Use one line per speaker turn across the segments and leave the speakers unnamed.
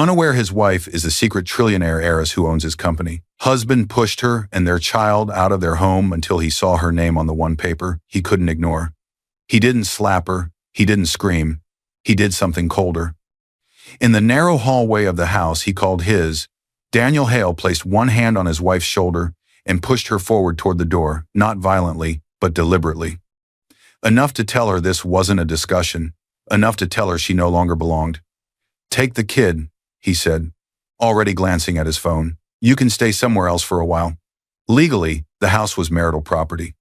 Unaware his wife is the secret trillionaire heiress who owns his company. Husband pushed her and their child out of their home until he saw her name on the one paper he couldn't ignore. He didn't slap her, he didn't scream, he did something colder. In the narrow hallway of the house he called his, Daniel Hale placed one hand on his wife's shoulder and pushed her forward toward the door, not violently, but deliberately. Enough to tell her this wasn't a discussion, enough to tell her she no longer belonged. "Take the kid," he said, already glancing at his phone. "You can stay somewhere else for a while." Legally, the house was marital property.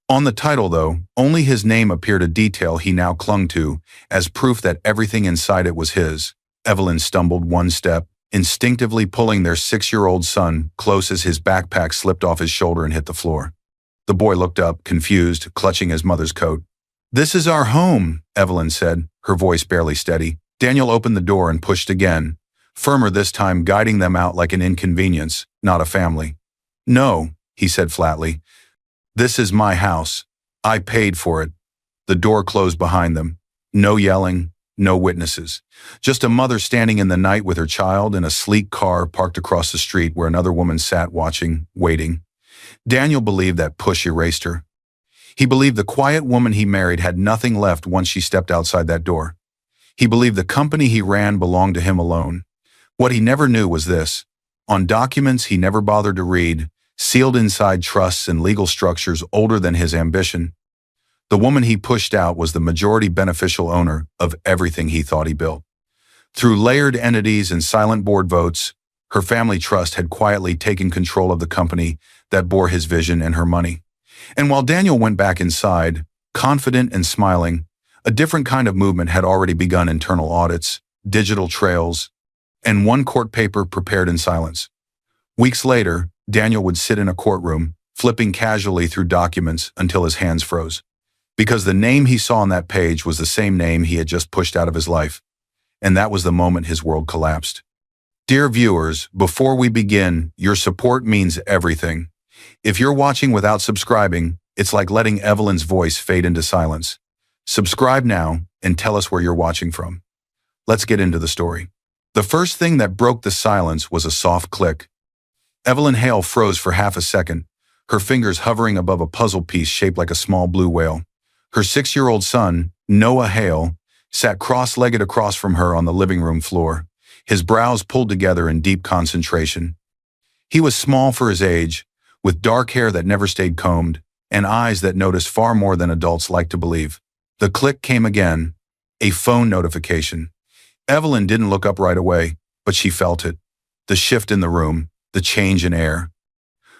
On the title, though, only his name appeared, a detail he now clung to as proof that everything inside it was his. Evelyn stumbled one step, instinctively pulling their 6-year-old son close as his backpack slipped off his shoulder and hit the floor. The boy looked up, confused, clutching his mother's coat. "This is our home," Evelyn said, her voice barely steady. Daniel opened the door and pushed again, firmer this time, guiding them out like an inconvenience, not a family. "No," he said flatly. "This is my house. I paid for it." The door closed behind them. No yelling, no witnesses. Just a mother standing in the night with her child in a sleek car parked across the street where another woman sat watching, waiting. Daniel believed that push erased her. He believed the quiet woman he married had nothing left once she stepped outside that door. He believed the company he ran belonged to him alone. What he never knew was this: on documents he never bothered to read, sealed inside trusts and legal structures older than his ambition, the woman he pushed out was the majority beneficial owner of everything he thought he built. Through layered entities and silent board votes, her family trust had quietly taken control of the company that bore his vision and her money. And while Daniel went back inside, confident and smiling, a different kind of movement had already begun: internal audits, digital trails, and one court paper prepared in silence. Weeks later, Daniel would sit in a courtroom, flipping casually through documents until his hands froze. Because the name he saw on that page was the same name he had just pushed out of his life. And that was the moment his world collapsed. Dear viewers, before we begin, your support means everything. If you're watching without subscribing, it's like letting Evelyn's voice fade into silence. Subscribe now and tell us where you're watching from. Let's get into the story. The first thing that broke the silence was a soft click. Evelyn Hale froze for half a second, her fingers hovering above a puzzle piece shaped like a small blue whale. Her 6-year-old son, Noah Hale, sat cross-legged across from her on the living room floor, his brows pulled together in deep concentration. He was small for his age, with dark hair that never stayed combed, and eyes that noticed far more than adults like to believe. The click came again, a phone notification. Evelyn didn't look up right away, but she felt it. The shift in the room, the change in air.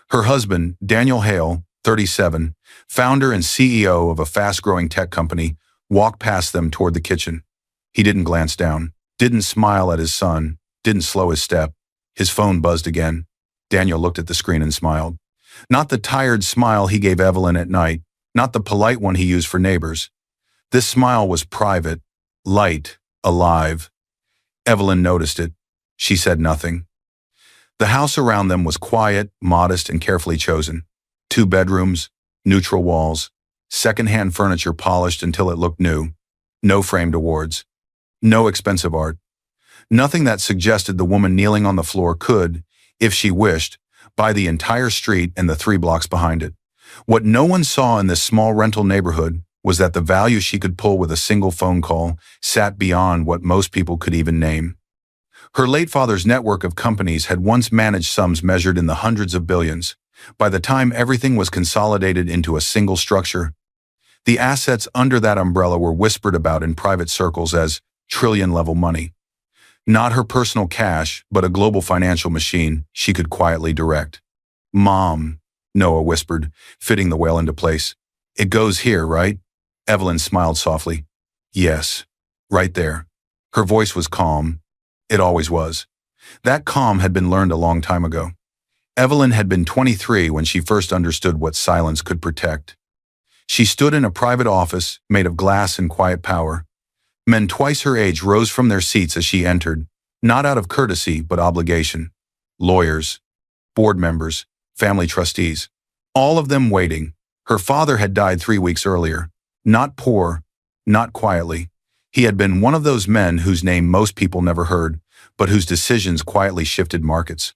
Her husband, Daniel Hale, 37, founder and CEO of a fast-growing tech company, walked past them toward the kitchen. He didn't glance down, didn't smile at his son, didn't slow his step. His phone buzzed again. Daniel looked at the screen and smiled. Not the tired smile he gave Evelyn at night, not the polite one he used for neighbors. This smile was private, light, alive. Evelyn noticed it. She said nothing. The house around them was quiet, modest, and carefully chosen. 2 bedrooms, neutral walls, second-hand furniture polished until it looked new. No framed awards. No expensive art. Nothing that suggested the woman kneeling on the floor could, if she wished, buy the entire street and the 3 blocks behind it. What no one saw in this small rental neighborhood was that the value she could pull with a single phone call sat beyond what most people could even name. Her late father's network of companies had once managed sums measured in the hundreds of billions. By the time everything was consolidated into a single structure, the assets under that umbrella were whispered about in private circles as trillion-level money. Not her personal cash, but a global financial machine she could quietly direct. "Mom," Noah whispered, fitting the whale into place. "It goes here, right?" Evelyn smiled softly. "Yes, right there." Her voice was calm. It always was. That calm had been learned a long time ago. Evelyn had been 23 when she first understood what silence could protect. She stood in a private office made of glass and quiet power. Men twice her age rose from their seats as she entered, not out of courtesy but obligation. Lawyers, board members, family trustees, all of them waiting. Her father had died 3 weeks earlier. Not poor, not quietly. He had been one of those men whose name most people never heard, but whose decisions quietly shifted markets.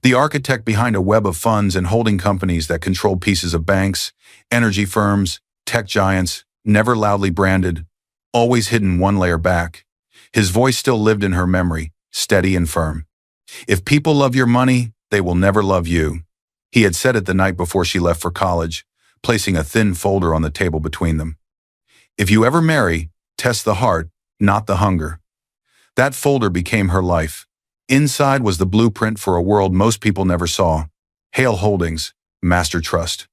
The architect behind a web of funds and holding companies that controlled pieces of banks, energy firms, tech giants, never loudly branded, always hidden one layer back. His voice still lived in her memory, steady and firm. If people love your money, they will never love you. He had said it the night before she left for college, placing a thin folder on the table between them. If you ever marry, test the heart, not the hunger. That folder became her life. Inside was the blueprint for a world most people never saw. Hale Holdings, Master Trust.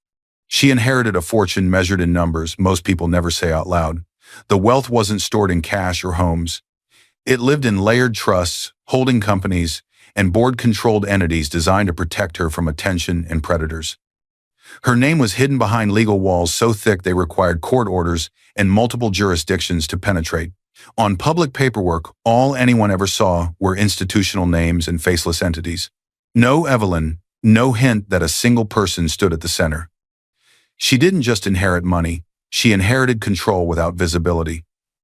She inherited a fortune measured in numbers most people never say out loud. The wealth wasn't stored in cash or homes. It lived in layered trusts, holding companies, and board-controlled entities designed to protect her from attention and predators. Her name was hidden behind legal walls so thick they required court orders and multiple jurisdictions to penetrate. On public paperwork, all anyone ever saw were institutional names and faceless entities. No Evelyn, no hint that a single person stood at the center. She didn't just inherit money, she inherited control without visibility.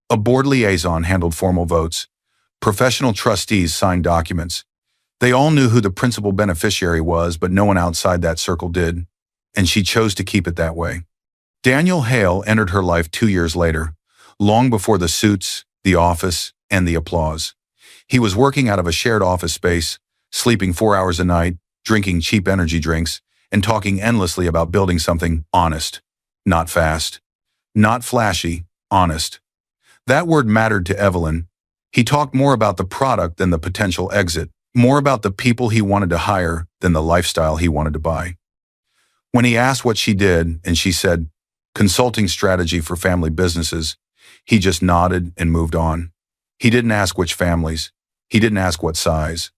A board liaison handled formal votes. Professional trustees signed documents. They all knew who the principal beneficiary was, but no one outside that circle did, and she chose to keep it that way. Daniel Hale entered her life 2 years later, long before the suits, the office, and the applause. He was working out of a shared office space, sleeping 4 hours a night, drinking cheap energy drinks, and talking endlessly about building something honest. Not fast. Not flashy, honest. That word mattered to Evelyn. He talked more about the product than the potential exit, more about the people he wanted to hire than the lifestyle he wanted to buy. When he asked what she did, and she said, consulting strategy for family businesses, he just nodded and moved on. He didn't ask which families. He didn't ask what size.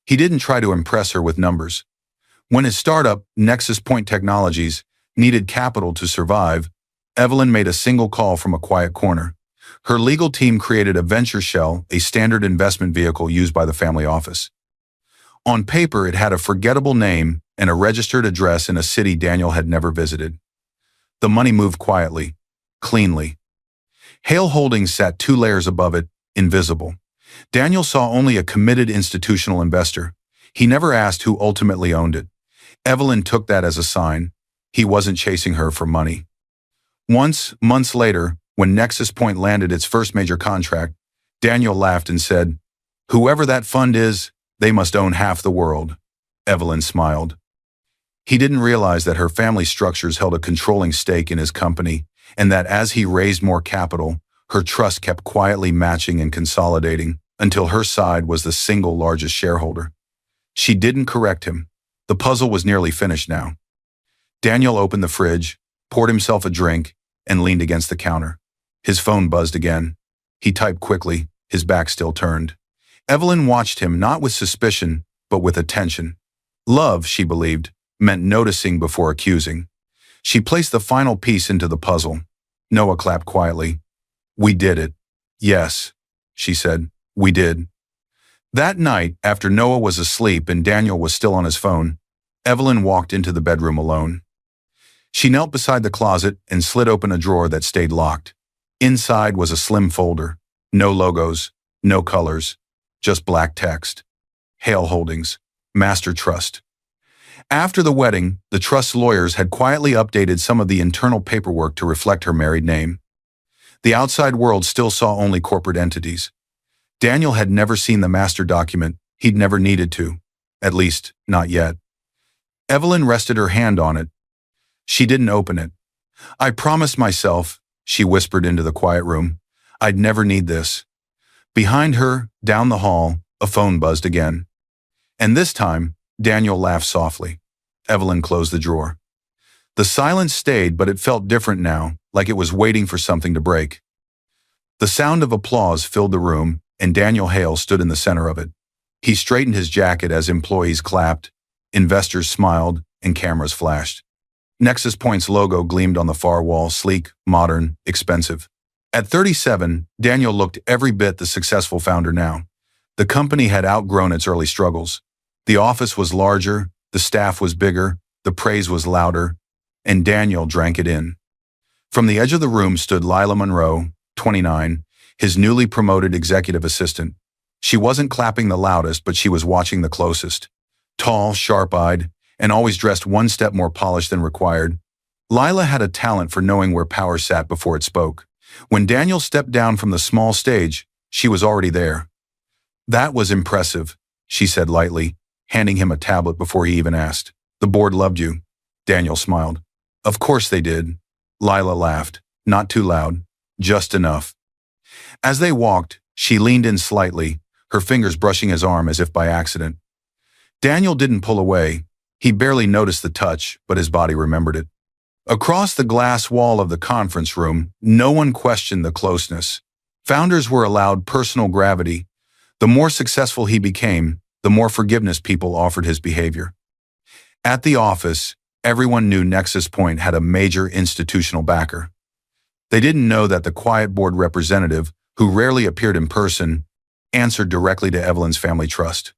He didn't try to impress her with numbers. When his startup, Nexus Point Technologies, needed capital to survive, Evelyn made a single call from a quiet corner. Her legal team created a venture shell, a standard investment vehicle used by the family office. On paper, it had a forgettable name and a registered address in a city Daniel had never visited. The money moved quietly, cleanly. Hale Holdings sat 2 layers above it, invisible. Daniel saw only a committed institutional investor. He never asked who ultimately owned it. Evelyn took that as a sign. He wasn't chasing her for money. Once, months later, when Nexus Point landed its first major contract, Daniel laughed and said, "Whoever that fund is, they must own half the world." Evelyn smiled. He didn't realize that her family structures held a controlling stake in his company, and that as he raised more capital, her trust kept quietly matching and consolidating until her side was the single largest shareholder. She didn't correct him. The puzzle was nearly finished now. Daniel opened the fridge, poured himself a drink, and leaned against the counter. His phone buzzed again. He typed quickly, his back still turned. Evelyn watched him not with suspicion, but with attention. Love, she believed, meant noticing before accusing. She placed the final piece into the puzzle. Noah clapped quietly. "We did it." "Yes," she said, "we did." That night, after Noah was asleep and Daniel was still on his phone, Evelyn walked into the bedroom alone. She knelt beside the closet and slid open a drawer that stayed locked. Inside was a slim folder. No logos, no colors, just black text. Hale Holdings, Master Trust. After the wedding, the trust's lawyers had quietly updated some of the internal paperwork to reflect her married name. The outside world still saw only corporate entities. Daniel had never seen the master document. He'd never needed to. At least, not yet. Evelyn rested her hand on it. She didn't open it. "I promised myself," she whispered into the quiet room, "I'd never need this." Behind her, down the hall, a phone buzzed again. And this time, Daniel laughed softly. Evelyn closed the drawer. The silence stayed, but it felt different now, like it was waiting for something to break. The sound of applause filled the room, and Daniel Hale stood in the center of it. He straightened his jacket as employees clapped, investors smiled, and cameras flashed. Nexus Point's logo gleamed on the far wall, sleek, modern, expensive. At 37, Daniel looked every bit the successful founder now. The company had outgrown its early struggles. The office was larger, the staff was bigger, the praise was louder, and Daniel drank it in. From the edge of the room stood Lila Monroe, 29, his newly promoted executive assistant. She wasn't clapping the loudest, but she was watching the closest. Tall, sharp-eyed, and always dressed one step more polished than required, Lila had a talent for knowing where power sat before it spoke. When Daniel stepped down from the small stage, she was already there. "That was impressive," she said lightly, handing him a tablet before he even asked. "The board loved you." Daniel smiled. "Of course they did." Lila laughed, not too loud, just enough. As they walked, she leaned in slightly, her fingers brushing his arm as if by accident. Daniel didn't pull away. He barely noticed the touch, but his body remembered it. Across the glass wall of the conference room, no one questioned the closeness. Founders were allowed personal gravity. The more successful he became, the more forgiveness people offered his behavior. At the office, everyone knew Nexus Point had a major institutional backer. They didn't know that the quiet board representative, who rarely appeared in person, answered directly to Evelyn's family trust.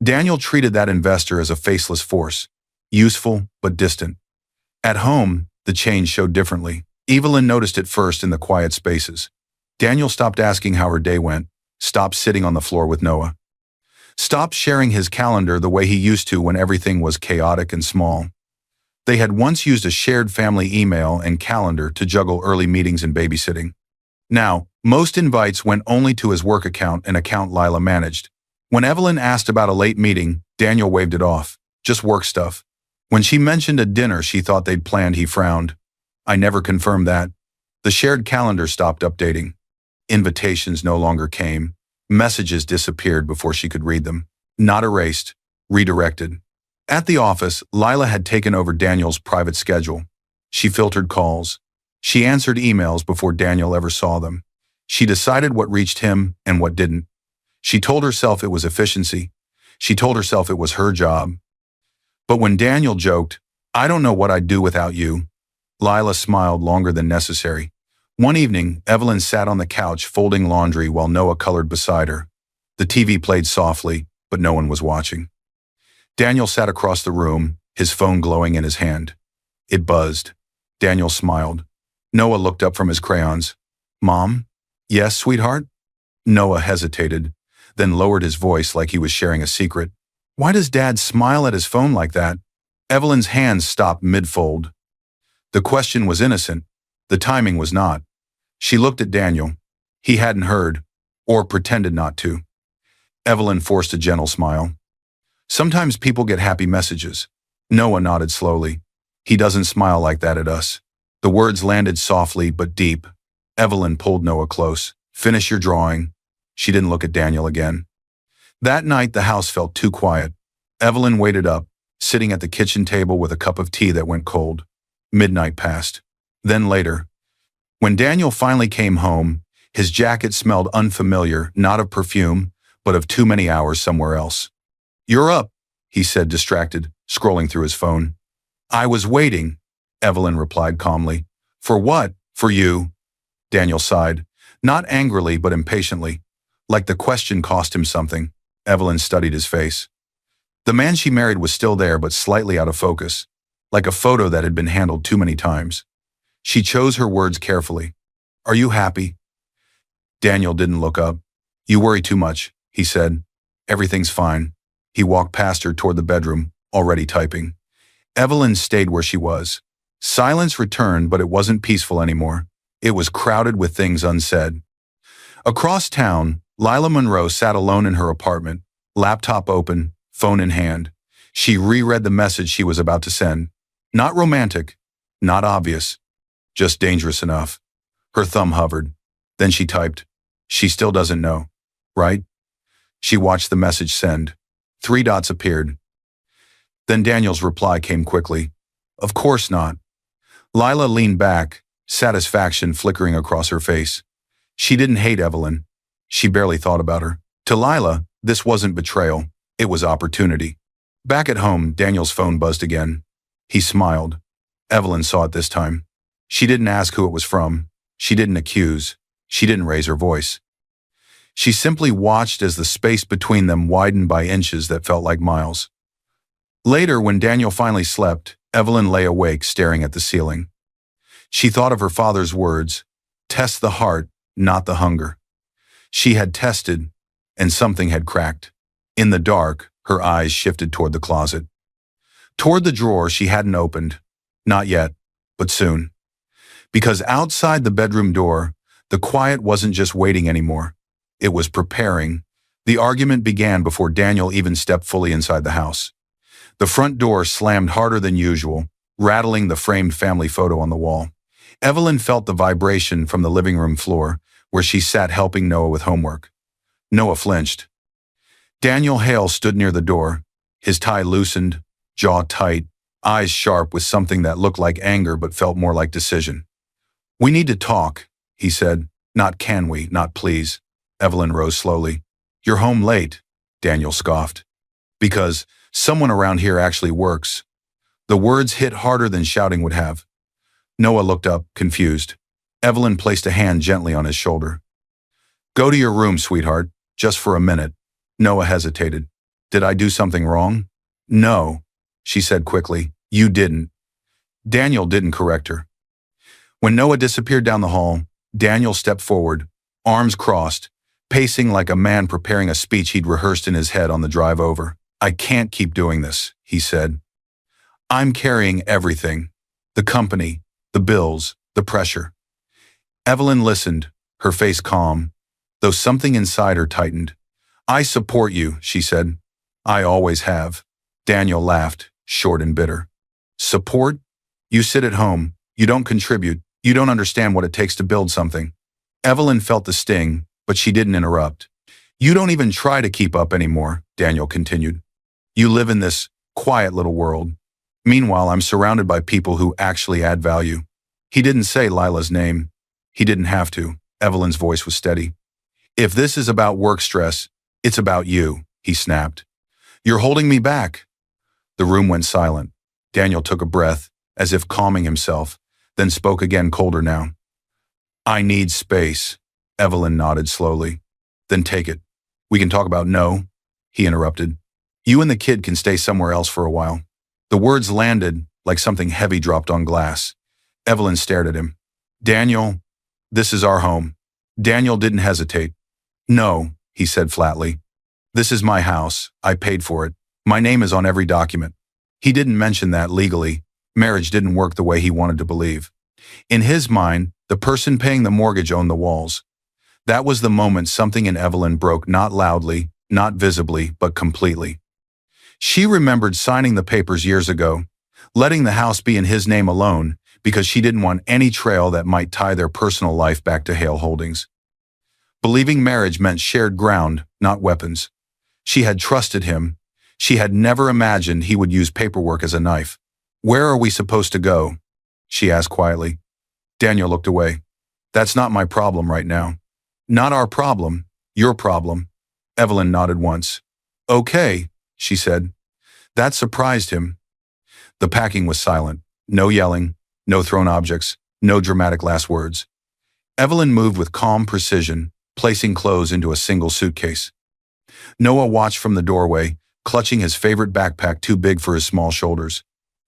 Daniel treated that investor as a faceless force, useful but distant. At home, the change showed differently. Evelyn noticed it first in the quiet spaces. Daniel stopped asking how her day went, stopped sitting on the floor with Noah, stopped sharing his calendar the way he used to when everything was chaotic and small. They had once used a shared family email and calendar to juggle early meetings and babysitting. Now, most invites went only to his work account, an account Lila managed. When Evelyn asked about a late meeting, Daniel waved it off. Just work stuff. When she mentioned a dinner she thought they'd planned, he frowned. "I never confirmed that." The shared calendar stopped updating. Invitations no longer came. Messages disappeared before she could read them. Not erased, redirected. At the office, Lila had taken over Daniel's private schedule. She filtered calls. She answered emails before Daniel ever saw them. She decided what reached him and what didn't. She told herself it was efficiency. She told herself it was her job. But when Daniel joked, "I don't know what I'd do without you," Lila smiled longer than necessary. One evening, Evelyn sat on the couch folding laundry while Noah colored beside her. The TV played softly, but no one was watching. Daniel sat across the room, his phone glowing in his hand. It buzzed. Daniel smiled. Noah looked up from his crayons. "Mom?" "Yes, sweetheart?" Noah hesitated, then lowered his voice like he was sharing a secret. "Why does Dad smile at his phone like that?" Evelyn's hands stopped mid-fold. The question was innocent. The timing was not. She looked at Daniel. He hadn't heard, or pretended not to. Evelyn forced a gentle smile. "Sometimes people get happy messages." Noah nodded slowly. "He doesn't smile like that at us." The words landed softly but deep. Evelyn pulled Noah close. "Finish your drawing." She didn't look at Daniel again. That night, the house felt too quiet. Evelyn waited up, sitting at the kitchen table with a cup of tea that went cold. Midnight passed. Then later, when Daniel finally came home, his jacket smelled unfamiliar, not of perfume, but of too many hours somewhere else. "You're up," he said, distracted, scrolling through his phone. "I was waiting," Evelyn replied calmly. "For what? For you." Daniel sighed, not angrily but impatiently, like the question cost him something. Evelyn studied his face. The man she married was still there but slightly out of focus, like a photo that had been handled too many times. She chose her words carefully. "Are you happy?" Daniel didn't look up. "You worry too much," he said. "Everything's fine." He walked past her toward the bedroom, already typing. Evelyn stayed where she was. Silence returned, but it wasn't peaceful anymore. It was crowded with things unsaid. Across town, Lila Monroe sat alone in her apartment, laptop open, phone in hand. She reread the message she was about to send. Not romantic, not obvious, just dangerous enough. Her thumb hovered. Then she typed, "She still doesn't know, right?" She watched the message send. 3 dots appeared. Then Daniel's reply came quickly. "Of course not." Lila leaned back, satisfaction flickering across her face. She didn't hate Evelyn. She barely thought about her. To Lila, this wasn't betrayal. It was opportunity. Back at home, Daniel's phone buzzed again. He smiled. Evelyn saw it this time. She didn't ask who it was from. She didn't accuse. She didn't raise her voice. She simply watched as the space between them widened by inches that felt like miles. Later, when Daniel finally slept, Evelyn lay awake staring at the ceiling. She thought of her father's words, "Test the heart, not the hunger." She had tested, and something had cracked. In the dark, her eyes shifted toward the closet. Toward the drawer she hadn't opened. Not yet, but soon. Because outside the bedroom door, the quiet wasn't just waiting anymore. It was preparing. The argument began before Daniel even stepped fully inside the house. The front door slammed harder than usual, rattling the framed family photo on the wall. Evelyn felt the vibration from the living room floor, where she sat helping Noah with homework. Noah flinched. Daniel Hale stood near the door, his tie loosened, jaw tight, eyes sharp with something that looked like anger but felt more like decision. "We need to talk," he said. "Not can we, not please." Evelyn rose slowly. "You're home late," Daniel scoffed. "Because someone around here actually works." The words hit harder than shouting would have. Noah looked up, confused. Evelyn placed a hand gently on his shoulder. "Go to your room, sweetheart, just for a minute." Noah hesitated. "Did I do something wrong?" "No," she said quickly. "You didn't." Daniel didn't correct her. When Noah disappeared down the hall, Daniel stepped forward, arms crossed, pacing like a man preparing a speech he'd rehearsed in his head on the drive over. "I can't keep doing this," he said. "I'm carrying everything. The company, the bills, the pressure." Evelyn listened, her face calm, though something inside her tightened. "I support you," she said. "I always have." Daniel laughed, short and bitter. "Support? You sit at home, you don't contribute, you don't understand what it takes to build something." Evelyn felt the sting, but she didn't interrupt. "You don't even try to keep up anymore," Daniel continued. "You live in this quiet little world. Meanwhile, I'm surrounded by people who actually add value." He didn't say Lila's name. He didn't have to. Evelyn's voice was steady. "If this is about work stress, it's about you," he snapped. "You're holding me back." The room went silent. Daniel took a breath, as if calming himself, then spoke again, colder now. "I need space." Evelyn nodded slowly. "Then take it. We can talk about no," he interrupted. "You and the kid can stay somewhere else for a while." The words landed like something heavy dropped on glass. Evelyn stared at him. "Daniel, this is our home." Daniel didn't hesitate. "No," he said flatly. "This is my house. I paid for it. My name is on every document." He didn't mention that legally. Marriage didn't work the way he wanted to believe. In his mind, the person paying the mortgage owned the walls. That was the moment something in Evelyn broke, not loudly, not visibly, but completely. She remembered signing the papers years ago, letting the house be in his name alone, because she didn't want any trail that might tie their personal life back to Hale Holdings. Believing marriage meant shared ground, not weapons. She had trusted him. She had never imagined he would use paperwork as a knife. "Where are we supposed to go?" she asked quietly. Daniel looked away. "That's not my problem right now." "Not our problem, your problem." Evelyn nodded once. "Okay," she said. That surprised him. The packing was silent. No yelling, no thrown objects, no dramatic last words. Evelyn moved with calm precision, placing clothes into a single suitcase. Noah watched from the doorway, clutching his favorite backpack too big for his small shoulders.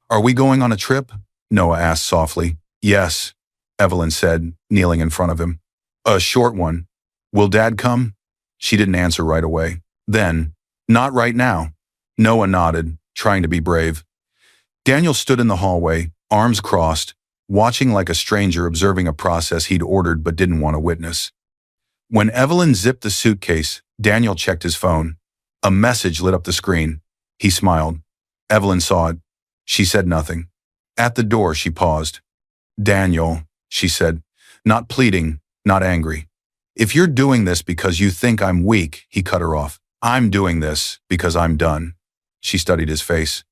"Are we going on a trip?" Noah asked softly. "Yes," Evelyn said, kneeling in front of him. "A short one. Will Dad come?" She didn't answer right away. Then, "Not right now." Noah nodded, trying to be brave. Daniel stood in the hallway, arms crossed, watching like a stranger observing a process he'd ordered but didn't want to witness. When Evelyn zipped the suitcase, Daniel checked his phone. A message lit up the screen. He smiled. Evelyn saw it. She said nothing. At the door, she paused. "Daniel," she said, not pleading, not angry. "If you're doing this because you think I'm weak," he cut her off. "I'm doing this because I'm done." She studied his face.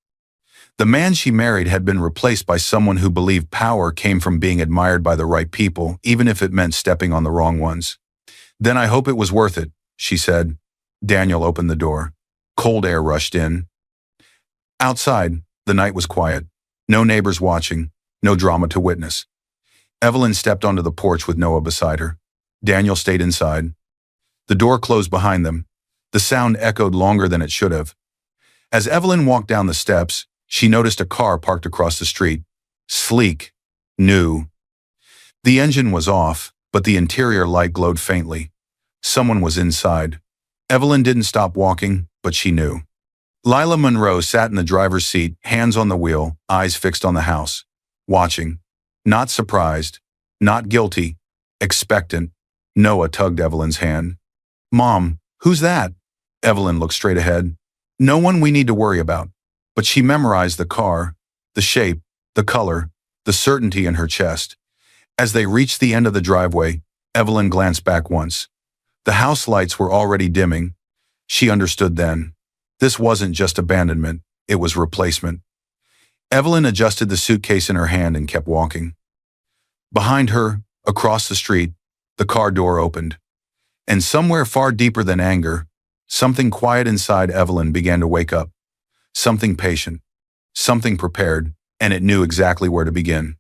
The man she married had been replaced by someone who believed power came from being admired by the right people, even if it meant stepping on the wrong ones. "Then I hope it was worth it," she said. Daniel opened the door. Cold air rushed in. Outside, the night was quiet. No neighbors watching, no drama to witness. Evelyn stepped onto the porch with Noah beside her. Daniel stayed inside. The door closed behind them. The sound echoed longer than it should have. As Evelyn walked down the steps, she noticed a car parked across the street. Sleek. New. The engine was off, but the interior light glowed faintly. Someone was inside. Evelyn didn't stop walking, but she knew. Lila Monroe sat in the driver's seat, hands on the wheel, eyes fixed on the house. Watching. Not surprised. Not guilty. Expectant. Noah tugged Evelyn's hand. "Mom, who's that?" Evelyn looked straight ahead. "No one we need to worry about." But she memorized the car, the shape, the color, the certainty in her chest. As they reached the end of the driveway, Evelyn glanced back once. The house lights were already dimming. She understood then. This wasn't just abandonment, it was replacement. Evelyn adjusted the suitcase in her hand and kept walking. Behind her, across the street, the car door opened. And somewhere far deeper than anger, something quiet inside Evelyn began to wake up. Something patient, something prepared, and it knew exactly where to begin.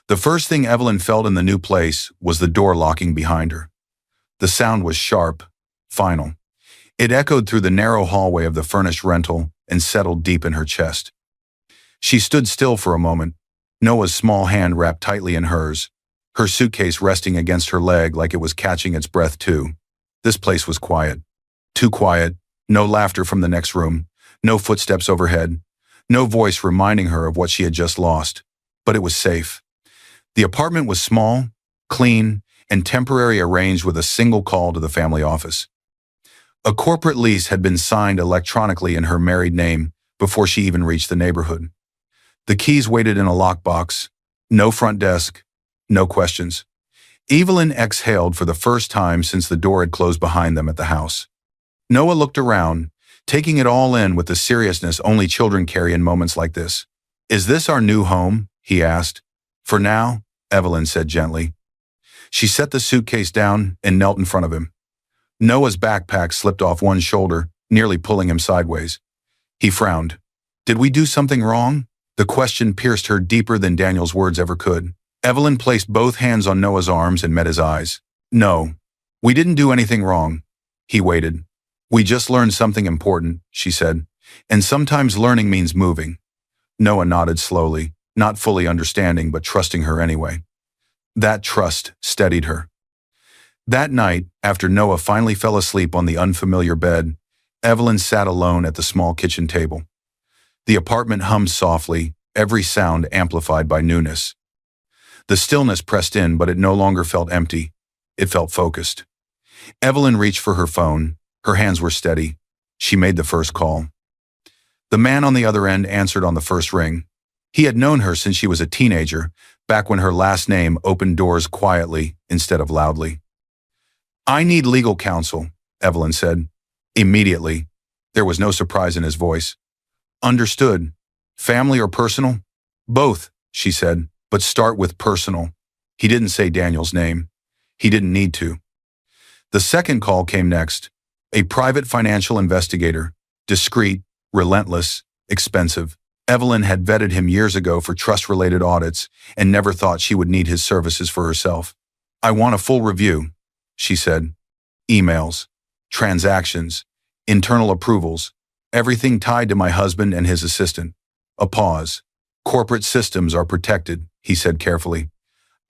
The first thing Evelyn felt in the new place was the door locking behind her. The sound was sharp, final. It echoed through the narrow hallway of the furnished rental and settled deep in her chest. She stood still for a moment, Noah's small hand wrapped tightly in hers, her suitcase resting against her leg like it was catching its breath too. This place was quiet. Too quiet, no laughter from the next room, no footsteps overhead, no voice reminding her of what she had just lost. But it was safe. The apartment was small, clean, and temporarily arranged with a single call to the family office. A corporate lease had been signed electronically in her married name before she even reached the neighborhood. The keys waited in a lockbox. No front desk. No questions. Evelyn exhaled for the first time since the door had closed behind them at the house. Noah looked around, taking it all in with the seriousness only children carry in moments like this. "Is this our new home?" he asked. "For now," Evelyn said gently. She set the suitcase down and knelt in front of him. Noah's backpack slipped off one shoulder, nearly pulling him sideways. He frowned. "Did we do something wrong?" The question pierced her deeper than Daniel's words ever could. Evelyn placed both hands on Noah's arms and met his eyes. "No, we didn't do anything wrong." He waited. "We just learned something important," she said. "And sometimes learning means moving." Noah nodded slowly, not fully understanding but trusting her anyway. That trust steadied her. That night, after Noah finally fell asleep on the unfamiliar bed, Evelyn sat alone at the small kitchen table. The apartment hummed softly, every sound amplified by newness. The stillness pressed in, but it no longer felt empty. It felt focused. Evelyn reached for her phone. Her hands were steady. She made the first call. The man on the other end answered on the first ring. He had known her since she was a teenager, back when her last name opened doors quietly instead of loudly. "I need legal counsel," Evelyn said. Immediately. There was no surprise in his voice. "Understood. Family or personal?" "Both," she said, "but start with personal." He didn't say Daniel's name. He didn't need to. The second call came next. A private financial investigator. Discreet, relentless, expensive. Evelyn had vetted him years ago for trust-related audits and never thought she would need his services for herself. "I want a full review," she said. "Emails, transactions, internal approvals, everything tied to my husband and his assistant." A pause. "Corporate systems are protected," he said carefully.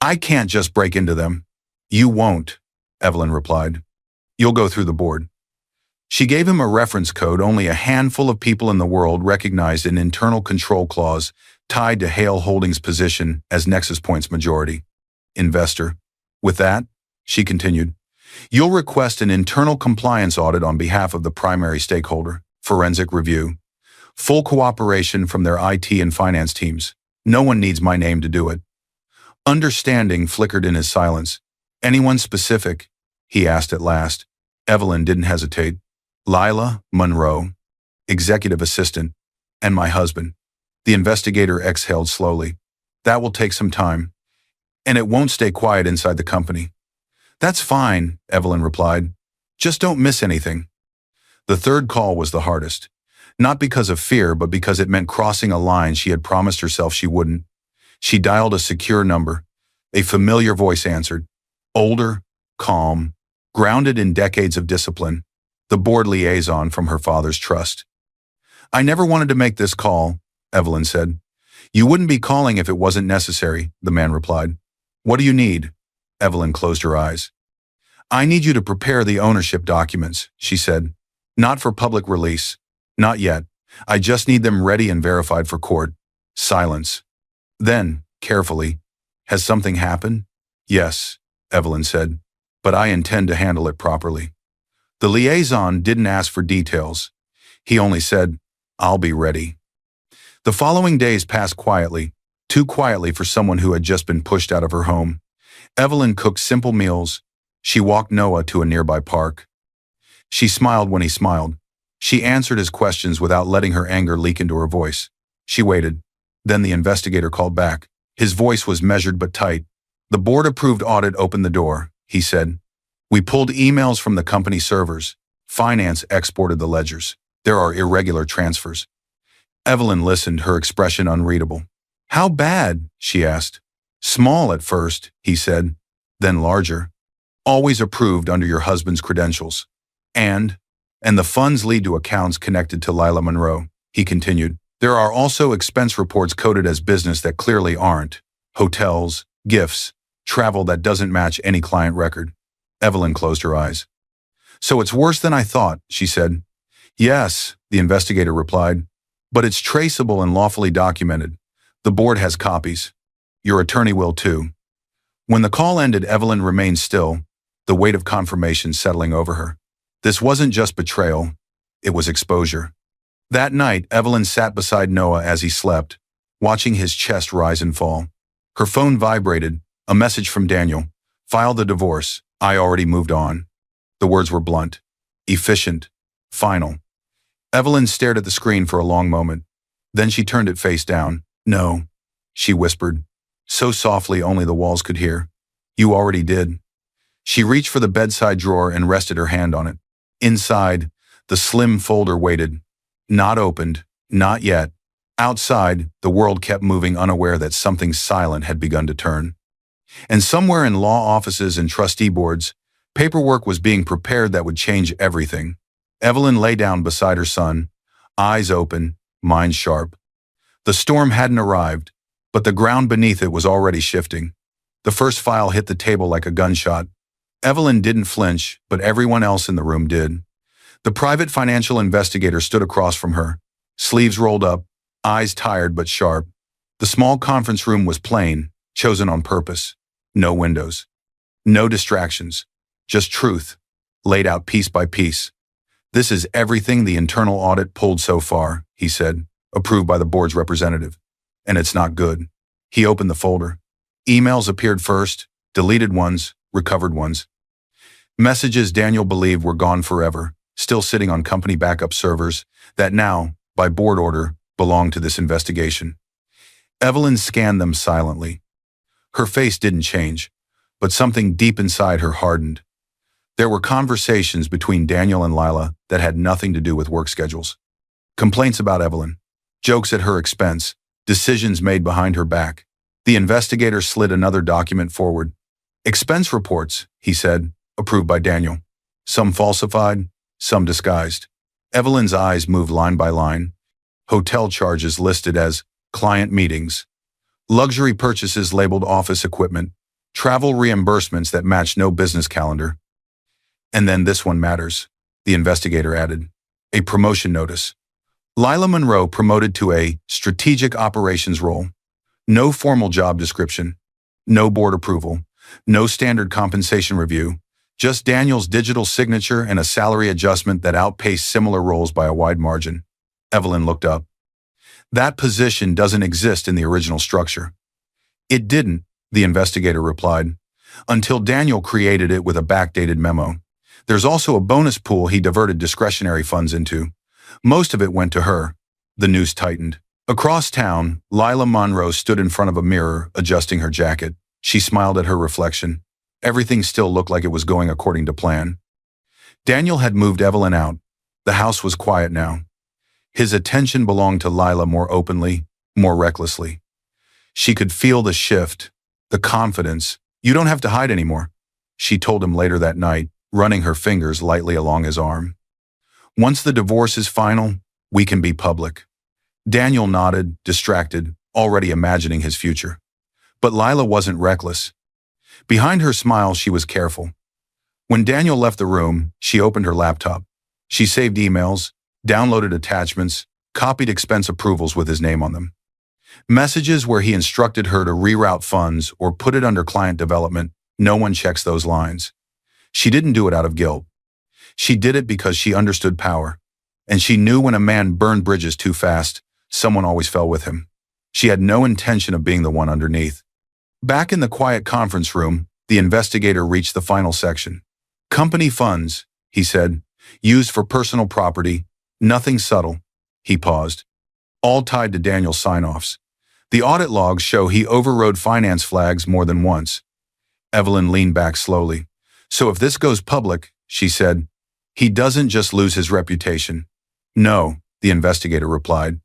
"I can't just break into them." "You won't," Evelyn replied. "You'll go through the board." She gave him a reference code only a handful of people in the world recognized, an internal control clause tied to Hale Holdings' position as Nexus Point's majority investor. "With that," she continued, "you'll request an internal compliance audit on behalf of the primary stakeholder, forensic review. Full cooperation from their IT and finance teams. No one needs my name to do it." Understanding flickered in his silence. "Anyone specific?" he asked at last. Evelyn didn't hesitate. "Lila Monroe, executive assistant, and my husband." The investigator exhaled slowly. "That will take some time. And it won't stay quiet inside the company." "That's fine," Evelyn replied. "Just don't miss anything." The third call was the hardest. Not because of fear, but because it meant crossing a line she had promised herself she wouldn't. She dialed a secure number. A familiar voice answered. Older, calm, grounded in decades of discipline. The board liaison from her father's trust. "I never wanted to make this call," Evelyn said. "You wouldn't be calling if it wasn't necessary," the man replied. "What do you need?" Evelyn closed her eyes. I need you to prepare the ownership documents, she said. Not for public release. Not yet. I just need them ready and verified for court. Silence. Then, carefully, has something happened? Yes, Evelyn said, but I intend to handle it properly. The liaison didn't ask for details. He only said, I'll be ready. The following days passed quietly, too quietly for someone who had just been pushed out of her home. Evelyn cooked simple meals. She walked Noah to a nearby park. She smiled when he smiled. She answered his questions without letting her anger leak into her voice. She waited. Then the investigator called back. His voice was measured but tight. The board-approved audit opened the door, he said. We pulled emails from the company servers. Finance exported the ledgers. There are irregular transfers. Evelyn listened, her expression unreadable. How bad? She asked. Small at first, he said, then larger. Always approved under your husband's credentials. And the funds lead to accounts connected to Lila Monroe, he continued. There are also expense reports coded as business that clearly aren't. Hotels, gifts, travel that doesn't match any client record. Evelyn closed her eyes. So it's worse than I thought, she said. Yes, the investigator replied, but it's traceable and lawfully documented. The board has copies. Your attorney will too. When the call ended, Evelyn remained still, the weight of confirmation settling over her. This wasn't just betrayal, it was exposure. That night, Evelyn sat beside Noah as he slept, watching his chest rise and fall. Her phone vibrated, a message from Daniel. File the divorce. I already moved on. The words were blunt, efficient, final. Evelyn stared at the screen for a long moment. Then she turned it face down. No, she whispered, so softly only the walls could hear. You already did. She reached for the bedside drawer and rested her hand on it. Inside, the slim folder waited. Not opened, not yet. Outside, the world kept moving, unaware that something silent had begun to turn. And somewhere in law offices and trustee boards, paperwork was being prepared that would change everything. Evelyn lay down beside her son, eyes open, mind sharp. The storm hadn't arrived, but the ground beneath it was already shifting. The first file hit the table like a gunshot. Evelyn didn't flinch, but everyone else in the room did. The private financial investigator stood across from her, sleeves rolled up, eyes tired but sharp. The small conference room was plain, chosen on purpose. No windows. No distractions. Just truth, laid out piece by piece. This is everything the internal audit pulled so far, he said, approved by the board's representative. And it's not good. He opened the folder. Emails appeared first, deleted ones, recovered ones. Messages Daniel believed were gone forever, still sitting on company backup servers that now, by board order, belonged to this investigation. Evelyn scanned them silently. Her face didn't change, but something deep inside her hardened. There were conversations between Daniel and Lila that had nothing to do with work schedules. Complaints about Evelyn, jokes at her expense, decisions made behind her back. The investigator slid another document forward. Expense reports, he said, approved by Daniel. Some falsified, some disguised. Evelyn's eyes moved line by line. Hotel charges listed as client meetings. Luxury purchases labeled office equipment. Travel reimbursements that matched no business calendar. And then this one matters, the investigator added. A promotion notice. Lila Monroe promoted to a strategic operations role. No formal job description. No board approval. No standard compensation review. Just Daniel's digital signature and a salary adjustment that outpaced similar roles by a wide margin. Evelyn looked up. That position doesn't exist in the original structure. It didn't, the investigator replied, until Daniel created it with a backdated memo. There's also a bonus pool he diverted discretionary funds into. Most of it went to her. The noose tightened. Across town, Lila Monroe stood in front of a mirror, adjusting her jacket. She smiled at her reflection. Everything still looked like it was going according to plan. Daniel had moved Evelyn out. The house was quiet now. His attention belonged to Lila more openly, more recklessly. She could feel the shift, the confidence. You don't have to hide anymore, she told him later that night, running her fingers lightly along his arm. Once the divorce is final, we can be public. Daniel nodded, distracted, already imagining his future. But Lila wasn't reckless. Behind her smile, she was careful. When Daniel left the room, she opened her laptop. She saved emails, downloaded attachments, copied expense approvals with his name on them. Messages where he instructed her to reroute funds or put it under client development, no one checks those lines. She didn't do it out of guilt. She did it because she understood power. And she knew when a man burned bridges too fast, someone always fell with him. She had no intention of being the one underneath. Back in the quiet conference room, the investigator reached the final section. Company funds, he said, used for personal property, nothing subtle. He paused. All tied to Daniel's sign-offs. The audit logs show he overrode finance flags more than once. Evelyn leaned back slowly. So if this goes public, she said, he doesn't just lose his reputation. No, the investigator replied.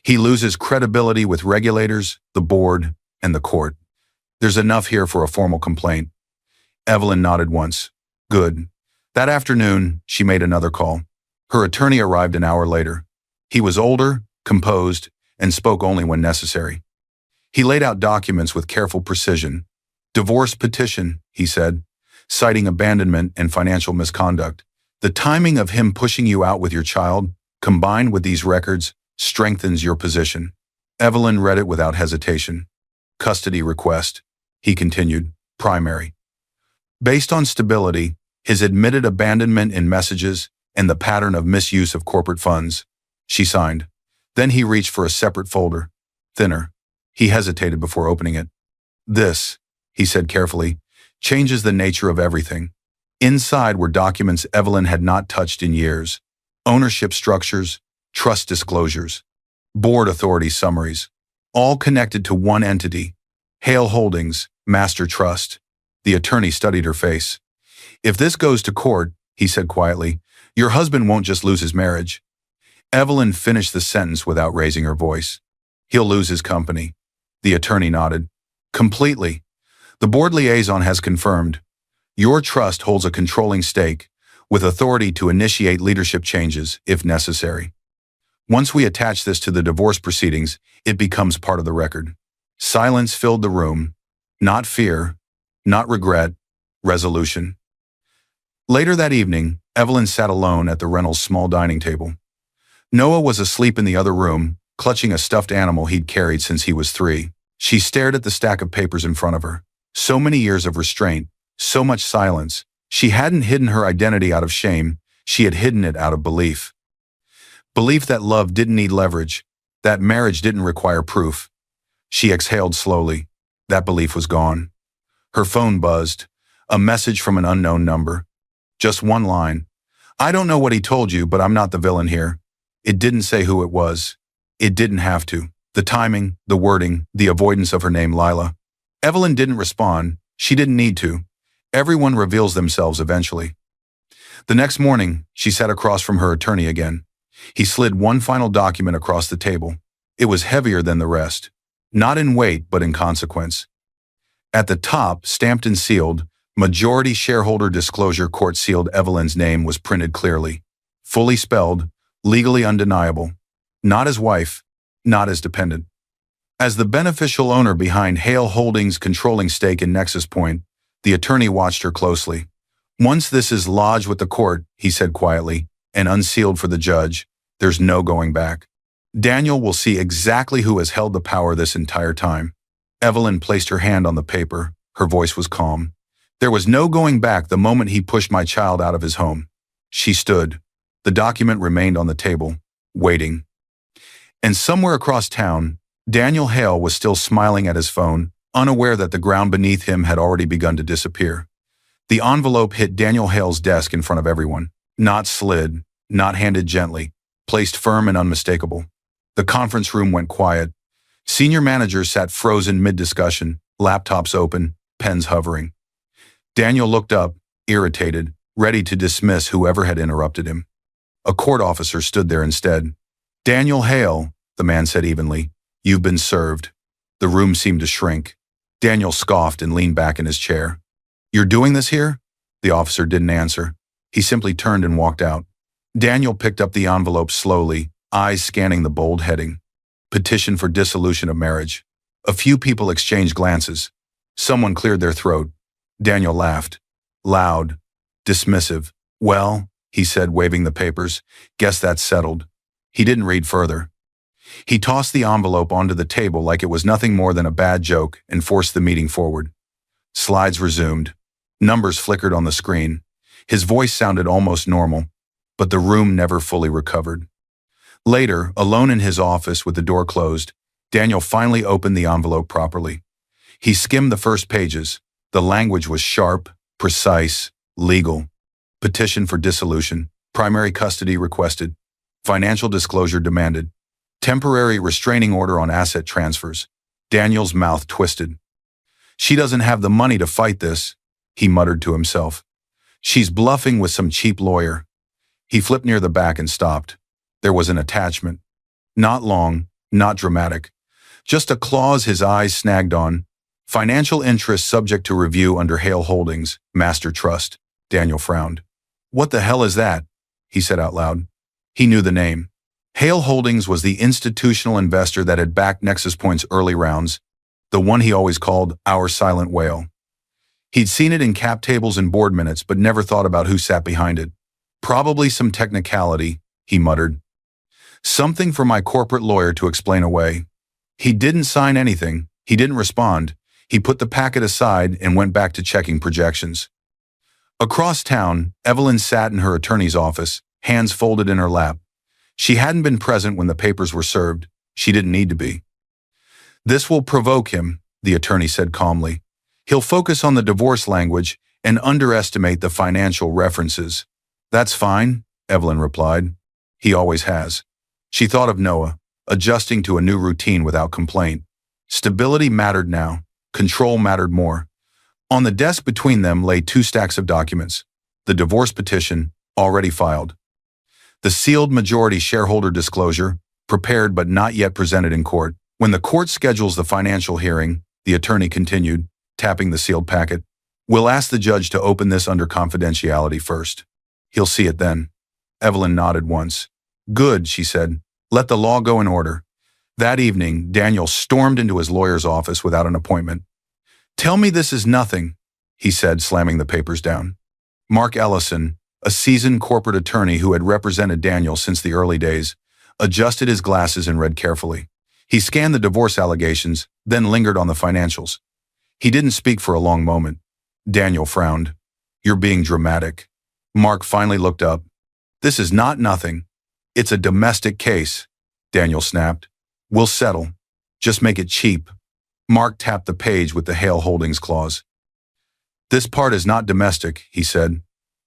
He loses credibility with regulators, the board, and the court. There's enough here for a formal complaint. Evelyn nodded once. Good. That afternoon, she made another call. Her attorney arrived an hour later. He was older, composed, and spoke only when necessary. He laid out documents with careful precision. Divorce petition, he said, citing abandonment and financial misconduct. The timing of him pushing you out with your child, combined with these records, strengthens your position. Evelyn read it without hesitation. Custody request, he continued, primary. Based on stability, his admitted abandonment in messages, and the pattern of misuse of corporate funds, she signed. Then he reached for a separate folder, thinner. He hesitated before opening it. This, he said carefully, changes the nature of everything. Inside were documents Evelyn had not touched in years. Ownership structures, trust disclosures, board authority summaries, all connected to one entity, Hale Holdings, Master Trust. The attorney studied her face. If this goes to court, he said quietly, your husband won't just lose his marriage. Evelyn finished the sentence without raising her voice. He'll lose his company. The attorney nodded. Completely. The board liaison has confirmed. Your trust holds a controlling stake, with authority to initiate leadership changes if necessary. Once we attach this to the divorce proceedings, it becomes part of the record. Silence filled the room. Not fear, not regret, resolution. Later that evening, Evelyn sat alone at the Reynolds' small dining table. Noah was asleep in the other room, clutching a stuffed animal he'd carried since he was 3. She stared at the stack of papers in front of her. So many years of restraint, so much silence. She hadn't hidden her identity out of shame, she had hidden it out of belief. Belief that love didn't need leverage, that marriage didn't require proof. She exhaled slowly. That belief was gone. Her phone buzzed. A message from an unknown number. Just one line. I don't know what he told you, but I'm not the villain here. It didn't say who it was. It didn't have to. The timing, the wording, the avoidance of her name, Lila. Evelyn didn't respond. She didn't need to. Everyone reveals themselves eventually. The next morning, she sat across from her attorney again. He slid one final document across the table. It was heavier than the rest. Not in weight, but in consequence. At the top, stamped and sealed, majority shareholder disclosure court-sealed Evelyn's name was printed clearly. Fully spelled, legally undeniable. Not as wife, not as dependent. As the beneficial owner behind Hale Holdings' controlling stake in Nexus Point, the attorney watched her closely. Once this is lodged with the court, he said quietly, and unsealed for the judge, there's no going back. Daniel will see exactly who has held the power this entire time. Evelyn placed her hand on the paper. Her voice was calm. There was no going back the moment he pushed my child out of his home. She stood. The document remained on the table, waiting. And somewhere across town, Daniel Hale was still smiling at his phone, unaware that the ground beneath him had already begun to disappear. The envelope hit Daniel Hale's desk in front of everyone. Not slid, not handed gently, placed firm and unmistakable. The conference room went quiet. Senior managers sat frozen mid-discussion, laptops open, pens hovering. Daniel looked up, irritated, ready to dismiss whoever had interrupted him. A court officer stood there instead. Daniel Hale, the man said evenly, you've been served. The room seemed to shrink. Daniel scoffed and leaned back in his chair. You're doing this here? The officer didn't answer. He simply turned and walked out. Daniel picked up the envelope slowly, eyes scanning the bold heading. Petition for dissolution of marriage. A few people exchanged glances. Someone cleared their throat. Daniel laughed. Loud, dismissive. Well, he said, waving the papers, guess that's settled. He didn't read further. He tossed the envelope onto the table like it was nothing more than a bad joke and forced the meeting forward. Slides resumed. Numbers flickered on the screen. His voice sounded almost normal, but the room never fully recovered. Later, alone in his office with the door closed, Daniel finally opened the envelope properly. He skimmed the first pages. The language was sharp, precise, legal. Petition for dissolution. Primary custody requested. Financial disclosure demanded. Temporary restraining order on asset transfers. Daniel's mouth twisted. She doesn't have the money to fight this, he muttered to himself. She's bluffing with some cheap lawyer. He flipped near the back and stopped. There was an attachment. Not long, not dramatic. Just a clause his eyes snagged on. Financial interest subject to review under Hale Holdings, Master Trust. Daniel frowned. What the hell is that? He said out loud. He knew the name. Hale Holdings was the institutional investor that had backed Nexus Point's early rounds, the one he always called our silent whale. He'd seen it in cap tables and board minutes, but never thought about who sat behind it. Probably some technicality, he muttered. Something for my corporate lawyer to explain away. He didn't sign anything. He didn't respond. He put the packet aside and went back to checking projections. Across town, Evelyn sat in her attorney's office, hands folded in her lap. She hadn't been present when the papers were served. She didn't need to be. This will provoke him, the attorney said calmly. He'll focus on the divorce language and underestimate the financial references. That's fine, Evelyn replied. He always has. She thought of Noah, adjusting to a new routine without complaint. Stability mattered now. Control mattered more. On the desk between them lay 2 stacks of documents. The divorce petition, already filed. The sealed majority shareholder disclosure, prepared but not yet presented in court. When the court schedules the financial hearing, the attorney continued, tapping the sealed packet, we'll ask the judge to open this under confidentiality first. He'll see it then. Evelyn nodded once. Good, she said. Let the law go in order. That evening, Daniel stormed into his lawyer's office without an appointment. Tell me this is nothing, he said, slamming the papers down. Mark Ellison, a seasoned corporate attorney who had represented Daniel since the early days, adjusted his glasses and read carefully. He scanned the divorce allegations, then lingered on the financials. He didn't speak for a long moment. Daniel frowned. You're being dramatic. Mark finally looked up. This is not nothing. It's a domestic case, Daniel snapped. We'll settle. Just make it cheap. Mark tapped the page with the Hale Holdings clause. This part is not domestic, he said.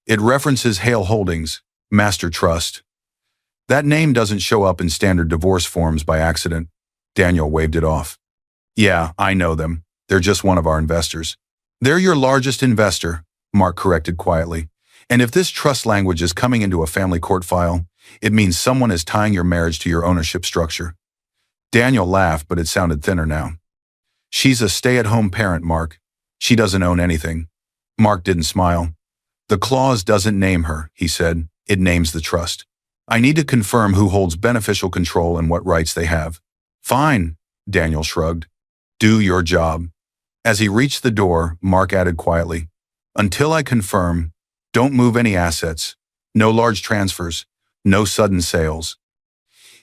It references Hale Holdings, Master Trust. That name doesn't show up in standard divorce forms by accident. Daniel waved it off. Yeah, I know them. They're just one of our investors. They're your largest investor, Mark corrected quietly. And if this trust language is coming into a family court file, it means someone is tying your marriage to your ownership structure. Daniel laughed, but it sounded thinner now. She's a stay-at-home parent, Mark. She doesn't own anything. Mark didn't smile. The clause doesn't name her, he said. It names the trust. I need to confirm who holds beneficial control and what rights they have. Fine, Daniel shrugged. Do your job. As he reached the door, Mark added quietly, until I confirm, don't move any assets. No large transfers. No sudden sales.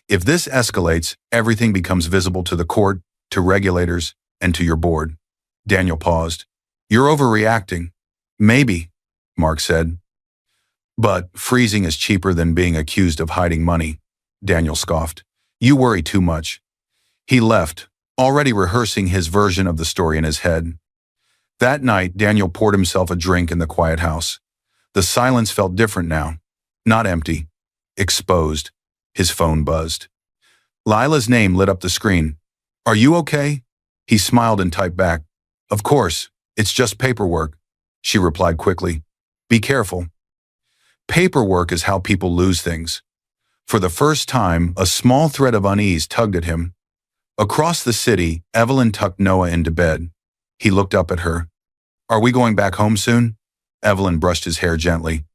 If this escalates, everything becomes visible to the court, to regulators, and to your board. Daniel paused. You're overreacting. Maybe, Mark said. But freezing is cheaper than being accused of hiding money, Daniel scoffed. You worry too much. He left, already rehearsing his version of the story in his head. That night, Daniel poured himself a drink in the quiet house. The silence felt different now. Not empty. Exposed. His phone buzzed. Lila's name lit up the screen. Are you okay? He smiled and typed back. Of course, it's just paperwork, she replied quickly. Be careful. Paperwork is how people lose things. For the first time, a small thread of unease tugged at him. Across the city, Evelyn tucked Noah into bed. He looked up at her. Are we going back home soon? Evelyn brushed his hair gently.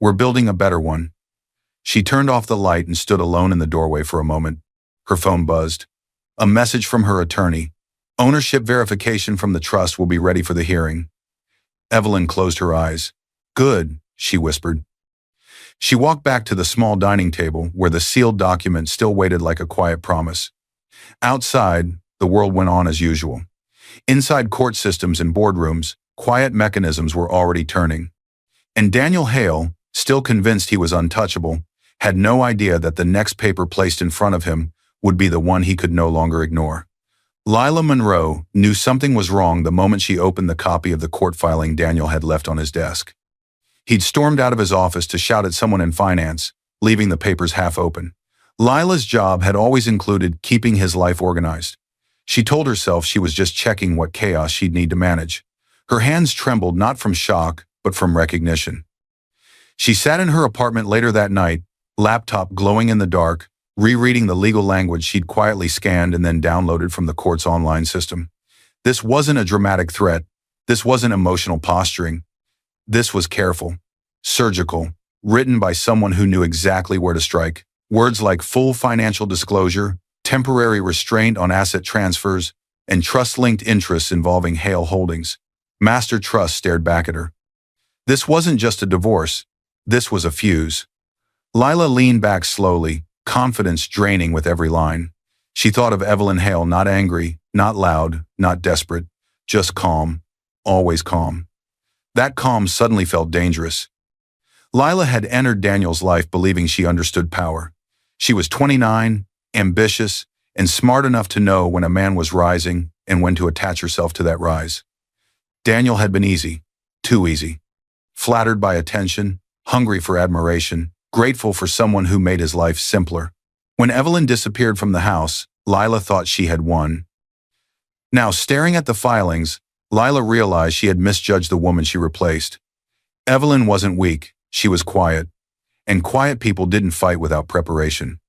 We're building a better one. She turned off the light and stood alone in the doorway for a moment. Her phone buzzed. A message from her attorney. Ownership verification from the trust will be ready for the hearing. Evelyn closed her eyes. Good, she whispered. She walked back to the small dining table where the sealed document still waited like a quiet promise. Outside, the world went on as usual. Inside court systems and boardrooms, quiet mechanisms were already turning. And Daniel Hale, still convinced he was untouchable, had no idea that the next paper placed in front of him would be the one he could no longer ignore. Lila Monroe knew something was wrong the moment she opened the copy of the court filing Daniel had left on his desk. He'd stormed out of his office to shout at someone in finance, leaving the papers half open. Lila's job had always included keeping his life organized. She told herself she was just checking what chaos she'd need to manage. Her hands trembled not from shock, but from recognition. She sat in her apartment later that night, laptop glowing in the dark, rereading the legal language she'd quietly scanned and then downloaded from the court's online system. This wasn't a dramatic threat. This wasn't emotional posturing. This was careful, surgical, written by someone who knew exactly where to strike. Words like full financial disclosure, temporary restraint on asset transfers, and trust-linked interests involving Hale Holdings. Master Trust stared back at her. This wasn't just a divorce. This was a fuse. Lila leaned back slowly, confidence draining with every line. She thought of Evelyn Hale, not angry, not loud, not desperate, just calm, always calm. That calm suddenly felt dangerous. Lila had entered Daniel's life believing she understood power. She was 29, ambitious, and smart enough to know when a man was rising and when to attach herself to that rise. Daniel had been easy, too easy. Flattered by attention, hungry for admiration, grateful for someone who made his life simpler. When Evelyn disappeared from the house, Lila thought she had won. Now, staring at the filings, Lila realized she had misjudged the woman she replaced. Evelyn wasn't weak, she was quiet. And quiet people didn't fight without preparation.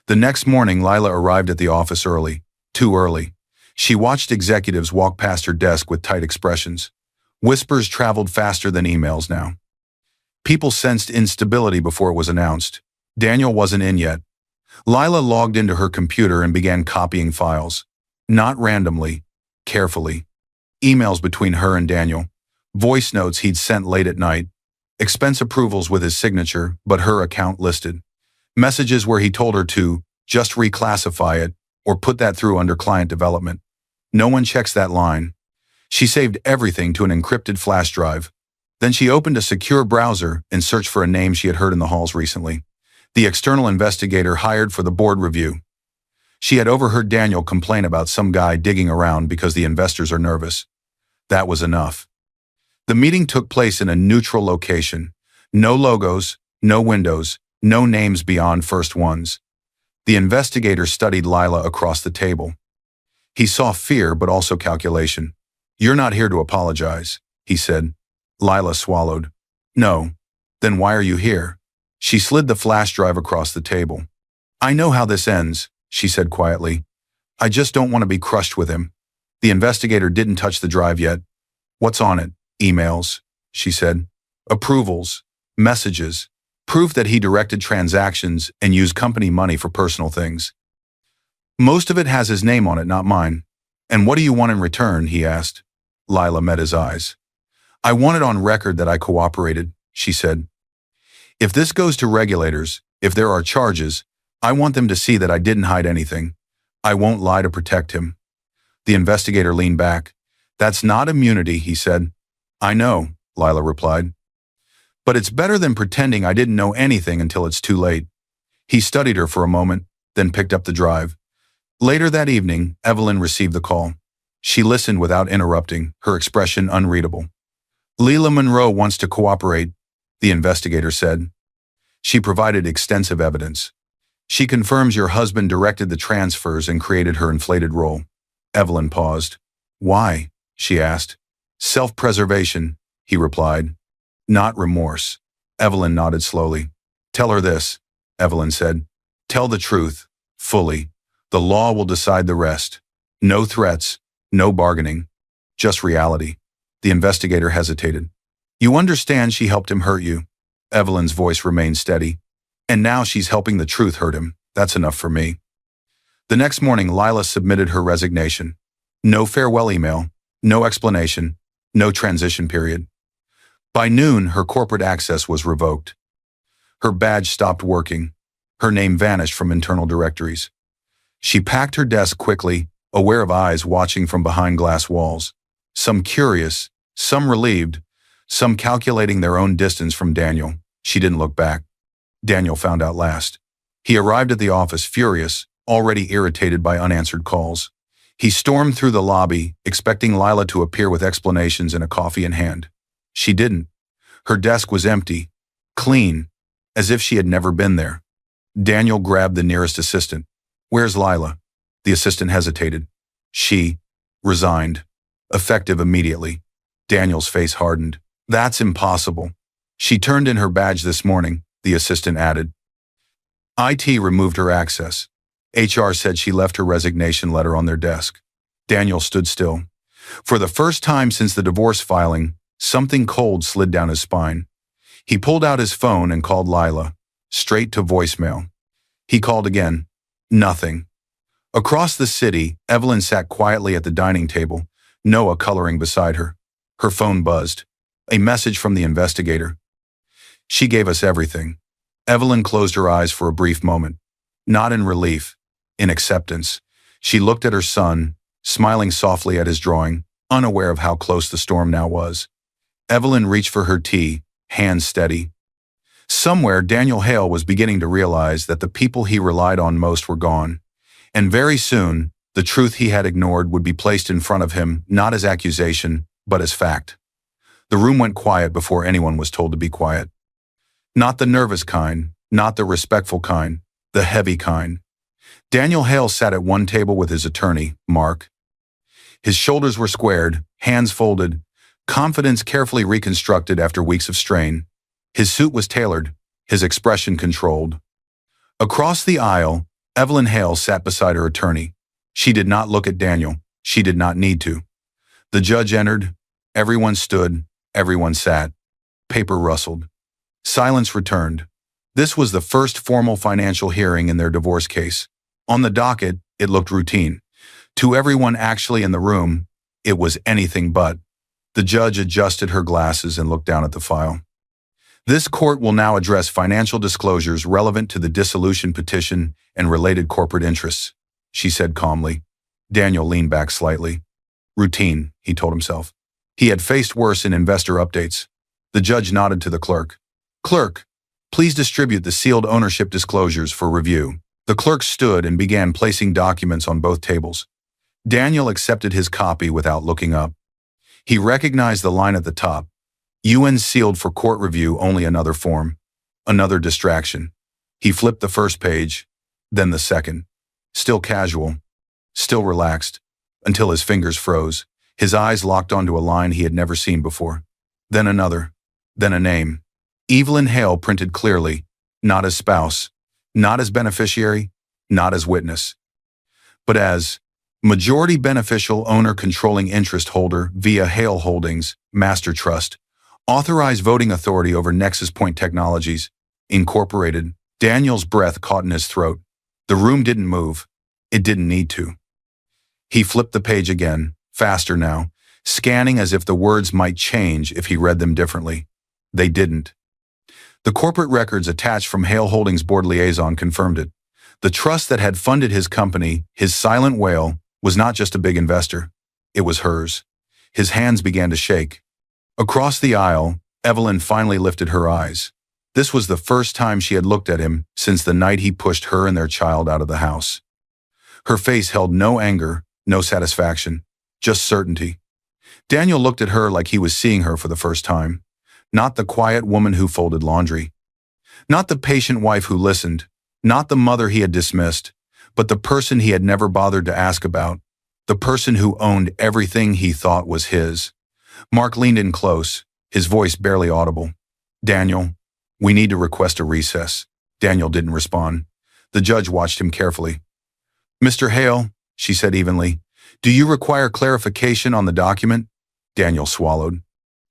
The next morning, Lila arrived at the office early, too early. She watched executives walk past her desk with tight expressions. Whispers traveled faster than emails now. People sensed instability before it was announced. Daniel wasn't in yet. Lila logged into her computer and began copying files. Not randomly, carefully. Emails between her and Daniel. Voice notes he'd sent late at night. Expense approvals with his signature, but her account listed. Messages where he told her to just reclassify it or put that through under client development. No one checks that line. She saved everything to an encrypted flash drive. Then she opened a secure browser and searched for a name she had heard in the halls recently. The external investigator hired for the board review. She had overheard Daniel complain about some guy digging around because the investors are nervous. That was enough. The meeting took place in a neutral location. No logos, no windows, no names beyond first ones. The investigator studied Lila across the table. He saw fear but also calculation. "You're not here to apologize," he said. Lila swallowed. "No. Then why are you here?" She slid the flash drive across the table. "I know how this ends," she said quietly. "I just don't want to be crushed with him." The investigator didn't touch the drive yet. "What's on it?" "Emails," she said. "Approvals, messages, proof that he directed transactions and used company money for personal things. Most of it has his name on it, not mine." "And what do you want in return?" he asked. Lila met his eyes. "I want it on record that I cooperated," she said. "If this goes to regulators, if there are charges, I want them to see that I didn't hide anything. I won't lie to protect him." The investigator leaned back. "That's not immunity," he said. "I know," Lila replied. "But it's better than pretending I didn't know anything until it's too late." He studied her for a moment, then picked up the drive. Later that evening, Evelyn received the call. She listened without interrupting, her expression unreadable. "Lila Monroe wants to cooperate," the investigator said. She provided extensive evidence. "She confirms your husband directed the transfers and created her inflated role." Evelyn paused. "Why?" she asked. "Self-preservation," he replied. "Not remorse." Evelyn nodded slowly. "Tell her this," Evelyn said. "Tell the truth, fully. The law will decide the rest. No threats, no bargaining, just reality." The investigator hesitated. "You understand she helped him hurt you." Evelyn's voice remained steady. "And now she's helping the truth hurt him. That's enough for me." The next morning, Lila submitted her resignation. No farewell email, no explanation, no transition period. By noon, her corporate access was revoked. Her badge stopped working. Her name vanished from internal directories. She packed her desk quickly, aware of eyes watching from behind glass walls. Some curious, some relieved, some calculating their own distance from Daniel. She didn't look back. Daniel found out last. He arrived at the office furious, already irritated by unanswered calls. He stormed through the lobby, expecting Lila to appear with explanations and a coffee in hand. She didn't. Her desk was empty, clean, as if she had never been there. Daniel grabbed the nearest assistant. "Where's Lila?" The assistant hesitated. "She resigned. Effective immediately." Daniel's face hardened. "That's impossible." "She turned in her badge this morning," the assistant added. IT removed her access. HR said she left her resignation letter on their desk. Daniel stood still. For the first time since the divorce filing, something cold slid down his spine. He pulled out his phone and called Lila, straight to voicemail. He called again. Nothing. Across the city, Evelyn sat quietly at the dining table, Noah coloring beside her. Her phone buzzed. A message from the investigator. "She gave us everything." Evelyn closed her eyes for a brief moment. Not in relief, in acceptance. She looked at her son, smiling softly at his drawing, unaware of how close the storm now was. Evelyn reached for her tea, hands steady. Somewhere, Daniel Hale was beginning to realize that the people he relied on most were gone. And very soon, the truth he had ignored would be placed in front of him, not as accusation, but as fact. The room went quiet before anyone was told to be quiet. Not the nervous kind, not the respectful kind, the heavy kind. Daniel Hale sat at one table with his attorney, Mark. His shoulders were squared, hands folded, confidence carefully reconstructed after weeks of strain. His suit was tailored, his expression controlled. Across the aisle, Evelyn Hale sat beside her attorney. She did not look at Daniel. She did not need to. The judge entered. Everyone stood. Everyone sat. Paper rustled. Silence returned. This was the first formal financial hearing in their divorce case. On the docket, it looked routine. To everyone actually in the room, it was anything but. The judge adjusted her glasses and looked down at the file. "This court will now address financial disclosures relevant to the dissolution petition and related corporate interests," she said calmly. Daniel leaned back slightly. Routine, he told himself. He had faced worse in investor updates. The judge nodded to the clerk. "Clerk, please distribute the sealed ownership disclosures for review." The clerk stood and began placing documents on both tables. Daniel accepted his copy without looking up. He recognized the line at the top. UN sealed for court review, only another form. Another distraction. He flipped the first page, then the second. Still casual. Still relaxed. Until his fingers froze. His eyes locked onto a line he had never seen before. Then another. Then a name. Evelyn Hale printed clearly. Not as spouse. Not as beneficiary. Not as witness. But as majority beneficial owner controlling interest holder via Hale Holdings, Master Trust. Authorized voting authority over Nexus Point Technologies, Incorporated. Daniel's breath caught in his throat. The room didn't move. It didn't need to. He flipped the page again, faster now, scanning as if the words might change if he read them differently. They didn't. The corporate records attached from Hale Holdings board liaison confirmed it. The trust that had funded his company, his silent whale, was not just a big investor. It was hers. His hands began to shake. Across the aisle, Evelyn finally lifted her eyes. This was the first time she had looked at him since the night he pushed her and their child out of the house. Her face held no anger, no satisfaction, just certainty. Daniel looked at her like he was seeing her for the first time. Not the quiet woman who folded laundry. Not the patient wife who listened. Not the mother he had dismissed, but the person he had never bothered to ask about. The person who owned everything he thought was his. Mark leaned in close, his voice barely audible. "Daniel, we need to request a recess." Daniel didn't respond. The judge watched him carefully. "Mr. Hale," she said evenly, "do you require clarification on the document?" Daniel swallowed.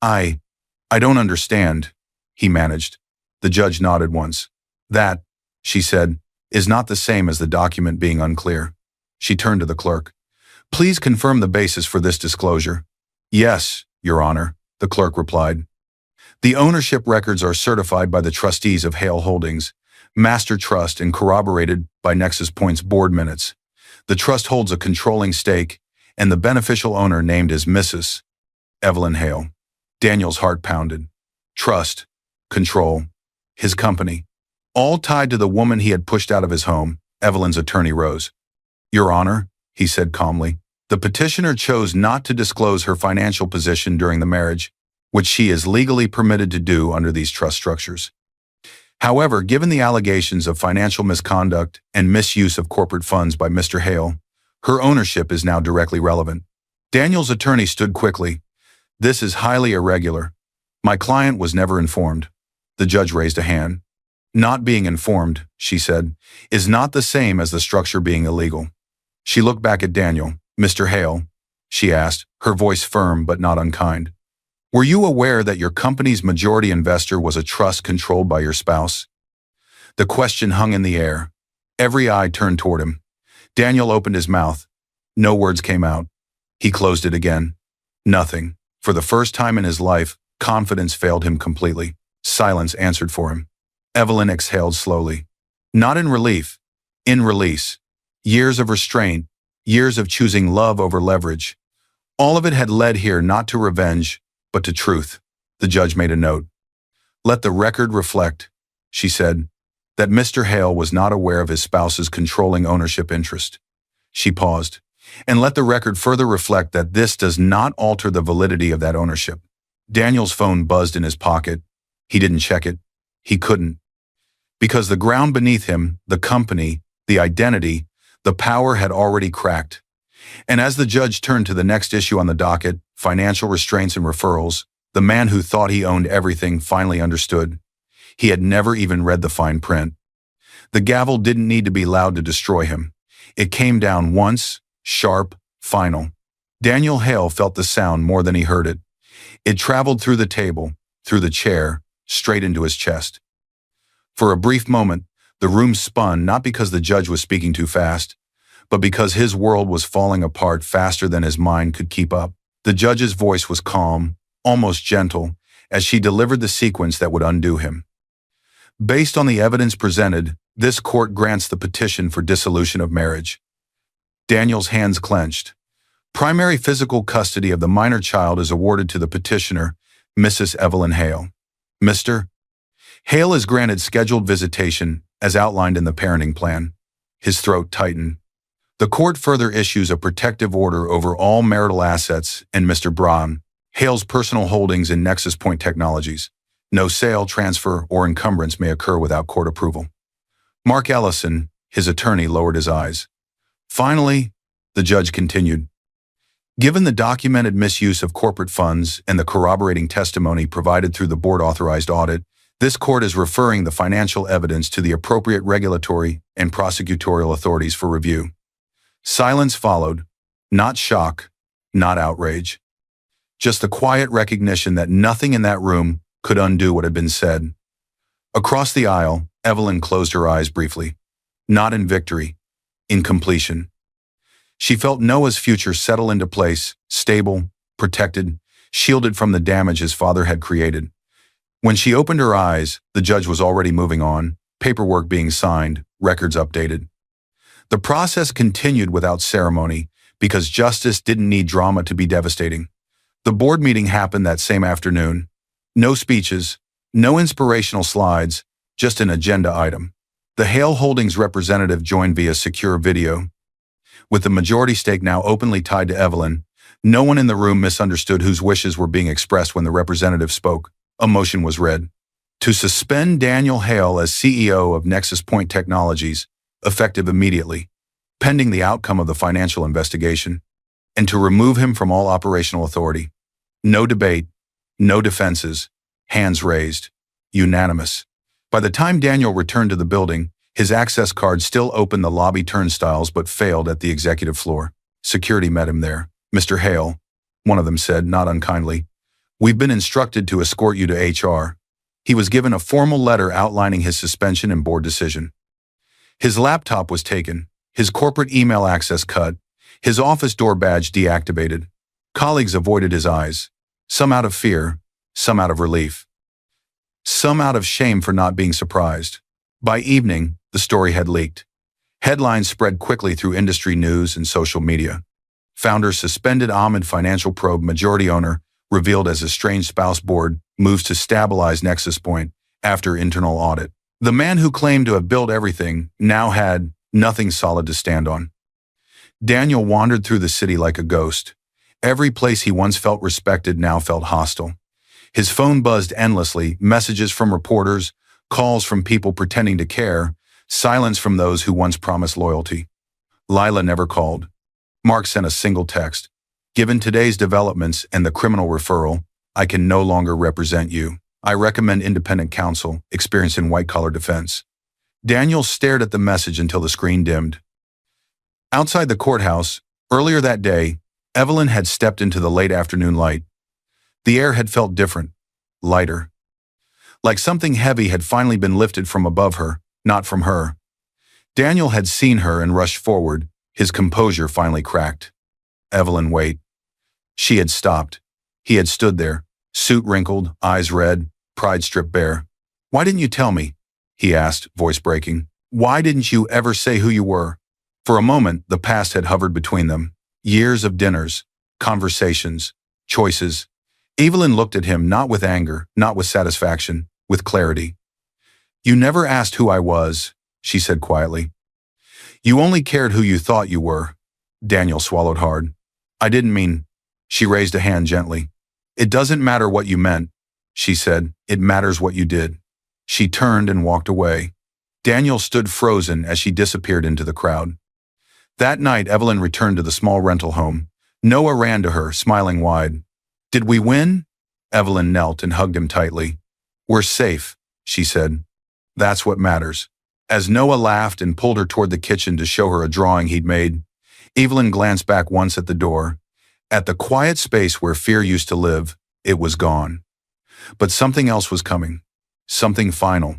I don't understand," he managed. The judge nodded once. "That," she said, "is not the same as the document being unclear." She turned to the clerk. "Please confirm the basis for this disclosure." "Yes, Your Honor," the clerk replied. The ownership records are certified by the trustees of Hale Holdings, Master Trust, and corroborated by Nexus Point's board minutes. The trust holds a controlling stake, and the beneficial owner named is Mrs. Evelyn Hale. Daniel's heart pounded. Trust, control, his company, all tied to the woman he had pushed out of his home. Evelyn's attorney rose. Your Honor, he said calmly, the petitioner chose not to disclose her financial position during the marriage, which she is legally permitted to do under these trust structures. However, given the allegations of financial misconduct and misuse of corporate funds by Mr. Hale, her ownership is now directly relevant. Daniel's attorney stood quickly. This is highly irregular. My client was never informed. The judge raised a hand. Not being informed, she said, is not the same as the structure being illegal. She looked back at Daniel. Mr. Hale, she asked, her voice firm but not unkind. Were you aware that your company's majority investor was a trust controlled by your spouse? The question hung in the air. Every eye turned toward him. Daniel opened his mouth. No words came out. He closed it again. Nothing. For the first time in his life, confidence failed him completely. Silence answered for him. Evelyn exhaled slowly. Not in relief, in release. Years of restraint, years of choosing love over leverage. All of it had led here not to revenge, but to truth. The judge made a note. Let the record reflect, she said, that Mr. Hale was not aware of his spouse's controlling ownership interest. She paused. And let the record further reflect that this does not alter the validity of that ownership. Daniel's phone buzzed in his pocket. He didn't check it. He couldn't. Because the ground beneath him, the company, the identity, the power had already cracked. And as the judge turned to the next issue on the docket, financial restraints and referrals, the man who thought he owned everything finally understood. He had never even read the fine print. The gavel didn't need to be loud to destroy him. It came down once, sharp, final. Daniel Hale felt the sound more than he heard it. It traveled through the table, through the chair, straight into his chest. For a brief moment, the room spun not because the judge was speaking too fast, but because his world was falling apart faster than his mind could keep up. The judge's voice was calm, almost gentle, as she delivered the sequence that would undo him. Based on the evidence presented, this court grants the petition for dissolution of marriage. Daniel's hands clenched. Primary physical custody of the minor child is awarded to the petitioner, Mrs. Evelyn Hale. Mr. Hale is granted scheduled visitation, as outlined in the parenting plan. His throat tightened. The court further issues a protective order over all marital assets and Mr. Braun, Hale's personal holdings in Nexus Point Technologies. No sale, transfer, or encumbrance may occur without court approval. Mark Ellison, his attorney, lowered his eyes. Finally, the judge continued. Given the documented misuse of corporate funds and the corroborating testimony provided through the board-authorized audit, this court is referring the financial evidence to the appropriate regulatory and prosecutorial authorities for review. Silence followed, not shock, not outrage. Just the quiet recognition that nothing in that room could undo what had been said. Across the aisle, Evelyn closed her eyes briefly. Not in victory, in completion. She felt Noah's future settle into place, stable, protected, shielded from the damage his father had created. When she opened her eyes, the judge was already moving on, paperwork being signed, records updated. The process continued without ceremony because justice didn't need drama to be devastating. The board meeting happened that same afternoon. No speeches, no inspirational slides, just an agenda item. The Hale Holdings representative joined via secure video. With the majority stake now openly tied to Evelyn, no one in the room misunderstood whose wishes were being expressed when the representative spoke. A motion was read. To suspend Daniel Hale as CEO of Nexus Point Technologies, effective immediately, pending the outcome of the financial investigation, and to remove him from all operational authority. No debate, no defenses, hands raised, unanimous. By the time Daniel returned to the building, his access card still opened the lobby turnstiles but failed at the executive floor. Security met him there. Mr. Hale, one of them said, not unkindly, we've been instructed to escort you to HR. He was given a formal letter outlining his suspension and board decision. His laptop was taken, his corporate email access cut, his office door badge deactivated. Colleagues avoided his eyes, some out of fear, some out of relief. some out of shame for not being surprised. By evening, the story had leaked. Headlines spread quickly through industry news and social media. Founder suspended amid financial probe, majority owner revealed as estranged spouse, board moves to stabilize Nexus Point after internal audit. The man who claimed to have built everything now had nothing solid to stand on. Daniel wandered through the city like a ghost. Every place he once felt respected now felt hostile. His phone buzzed endlessly, messages from reporters, calls from people pretending to care, silence from those who once promised loyalty. Lila never called. Mark sent a single text. Given today's developments and the criminal referral, I can no longer represent you. I recommend independent counsel, experience in white-collar defense. Daniel stared at the message until the screen dimmed. Outside the courthouse, earlier that day, Evelyn had stepped into the late afternoon light. The air had felt different, lighter. Like something heavy had finally been lifted from above her, not from her. Daniel had seen her and rushed forward, his composure finally cracked. Evelyn, wait. She had stopped. He had stood there, suit wrinkled, eyes red, pride stripped bare. Why didn't you tell me? He asked, voice breaking. Why didn't you ever say who you were? For a moment, the past had hovered between them. Years of dinners, conversations, choices. Evelyn looked at him not with anger, not with satisfaction, with clarity. You never asked who I was, she said quietly. You only cared who you thought you were. Daniel swallowed hard. I didn't mean. She raised a hand gently. It doesn't matter what you meant, she said. It matters what you did. She turned and walked away. Daniel stood frozen as she disappeared into the crowd. That night, Evelyn returned to the small rental home. Noah ran to her, smiling wide. Did we win? Evelyn knelt and hugged him tightly. We're safe, she said. That's what matters. As Noah laughed and pulled her toward the kitchen to show her a drawing he'd made, Evelyn glanced back once at the door. At the quiet space where fear used to live, it was gone. But something else was coming. Something final.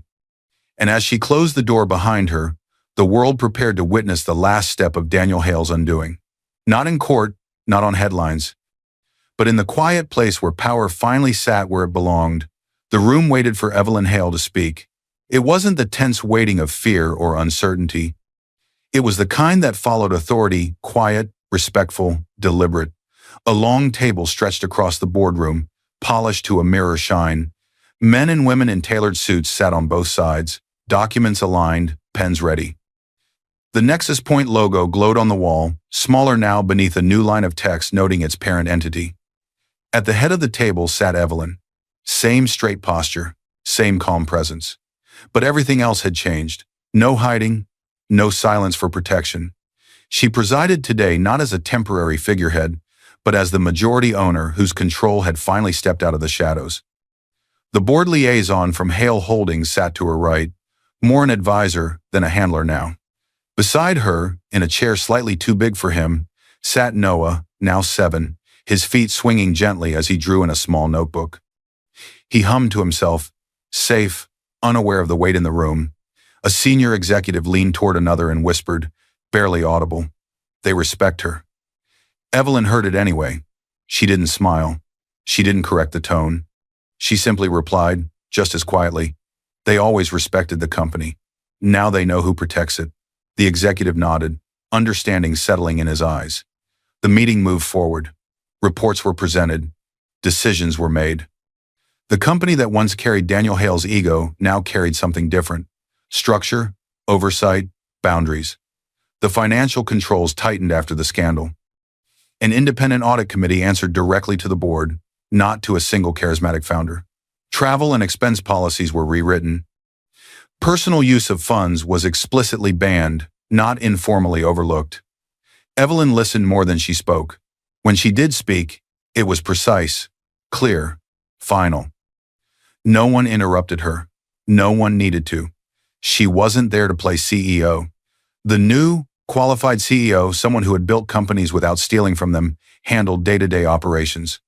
And as she closed the door behind her, the world prepared to witness the last step of Daniel Hale's undoing. Not in court, not on headlines, but in the quiet place where power finally sat where it belonged. The room waited for Evelyn Hale to speak. It wasn't the tense waiting of fear or uncertainty. It was the kind that followed authority, quiet, respectful, deliberate. A long table stretched across the boardroom, polished to a mirror shine. Men and women in tailored suits sat on both sides, documents aligned, pens ready. The Nexus Point logo glowed on the wall, smaller now beneath a new line of text noting its parent entity. At the head of the table sat Evelyn. Same straight posture, same calm presence. But everything else had changed. No hiding, no silence for protection. She presided today not as a temporary figurehead, but as the majority owner whose control had finally stepped out of the shadows. The board liaison from Hale Holdings sat to her right, more an advisor than a handler now. Beside her, in a chair slightly too big for him, sat Noah, now 7, his feet swinging gently as he drew in a small notebook. He hummed to himself, safe, unaware of the weight in the room. A senior executive leaned toward another and whispered, barely audible, "They respect her." Evelyn heard it anyway. She didn't smile. She didn't correct the tone. She simply replied, just as quietly, "They always respected the company. Now they know who protects it." The executive nodded, understanding settling in his eyes. The meeting moved forward. Reports were presented. Decisions were made. The company that once carried Daniel Hale's ego now carried something different. Structure, oversight, boundaries. The financial controls tightened after the scandal. An independent audit committee answered directly to the board, not to a single charismatic founder. Travel and expense policies were rewritten. Personal use of funds was explicitly banned, not informally overlooked. Evelyn listened more than she spoke. When she did speak, it was precise, clear, final. No one interrupted her. No one needed to. She wasn't there to play CEO. The new, qualified CEO, someone who had built companies without stealing from them, handled day-to-day operations.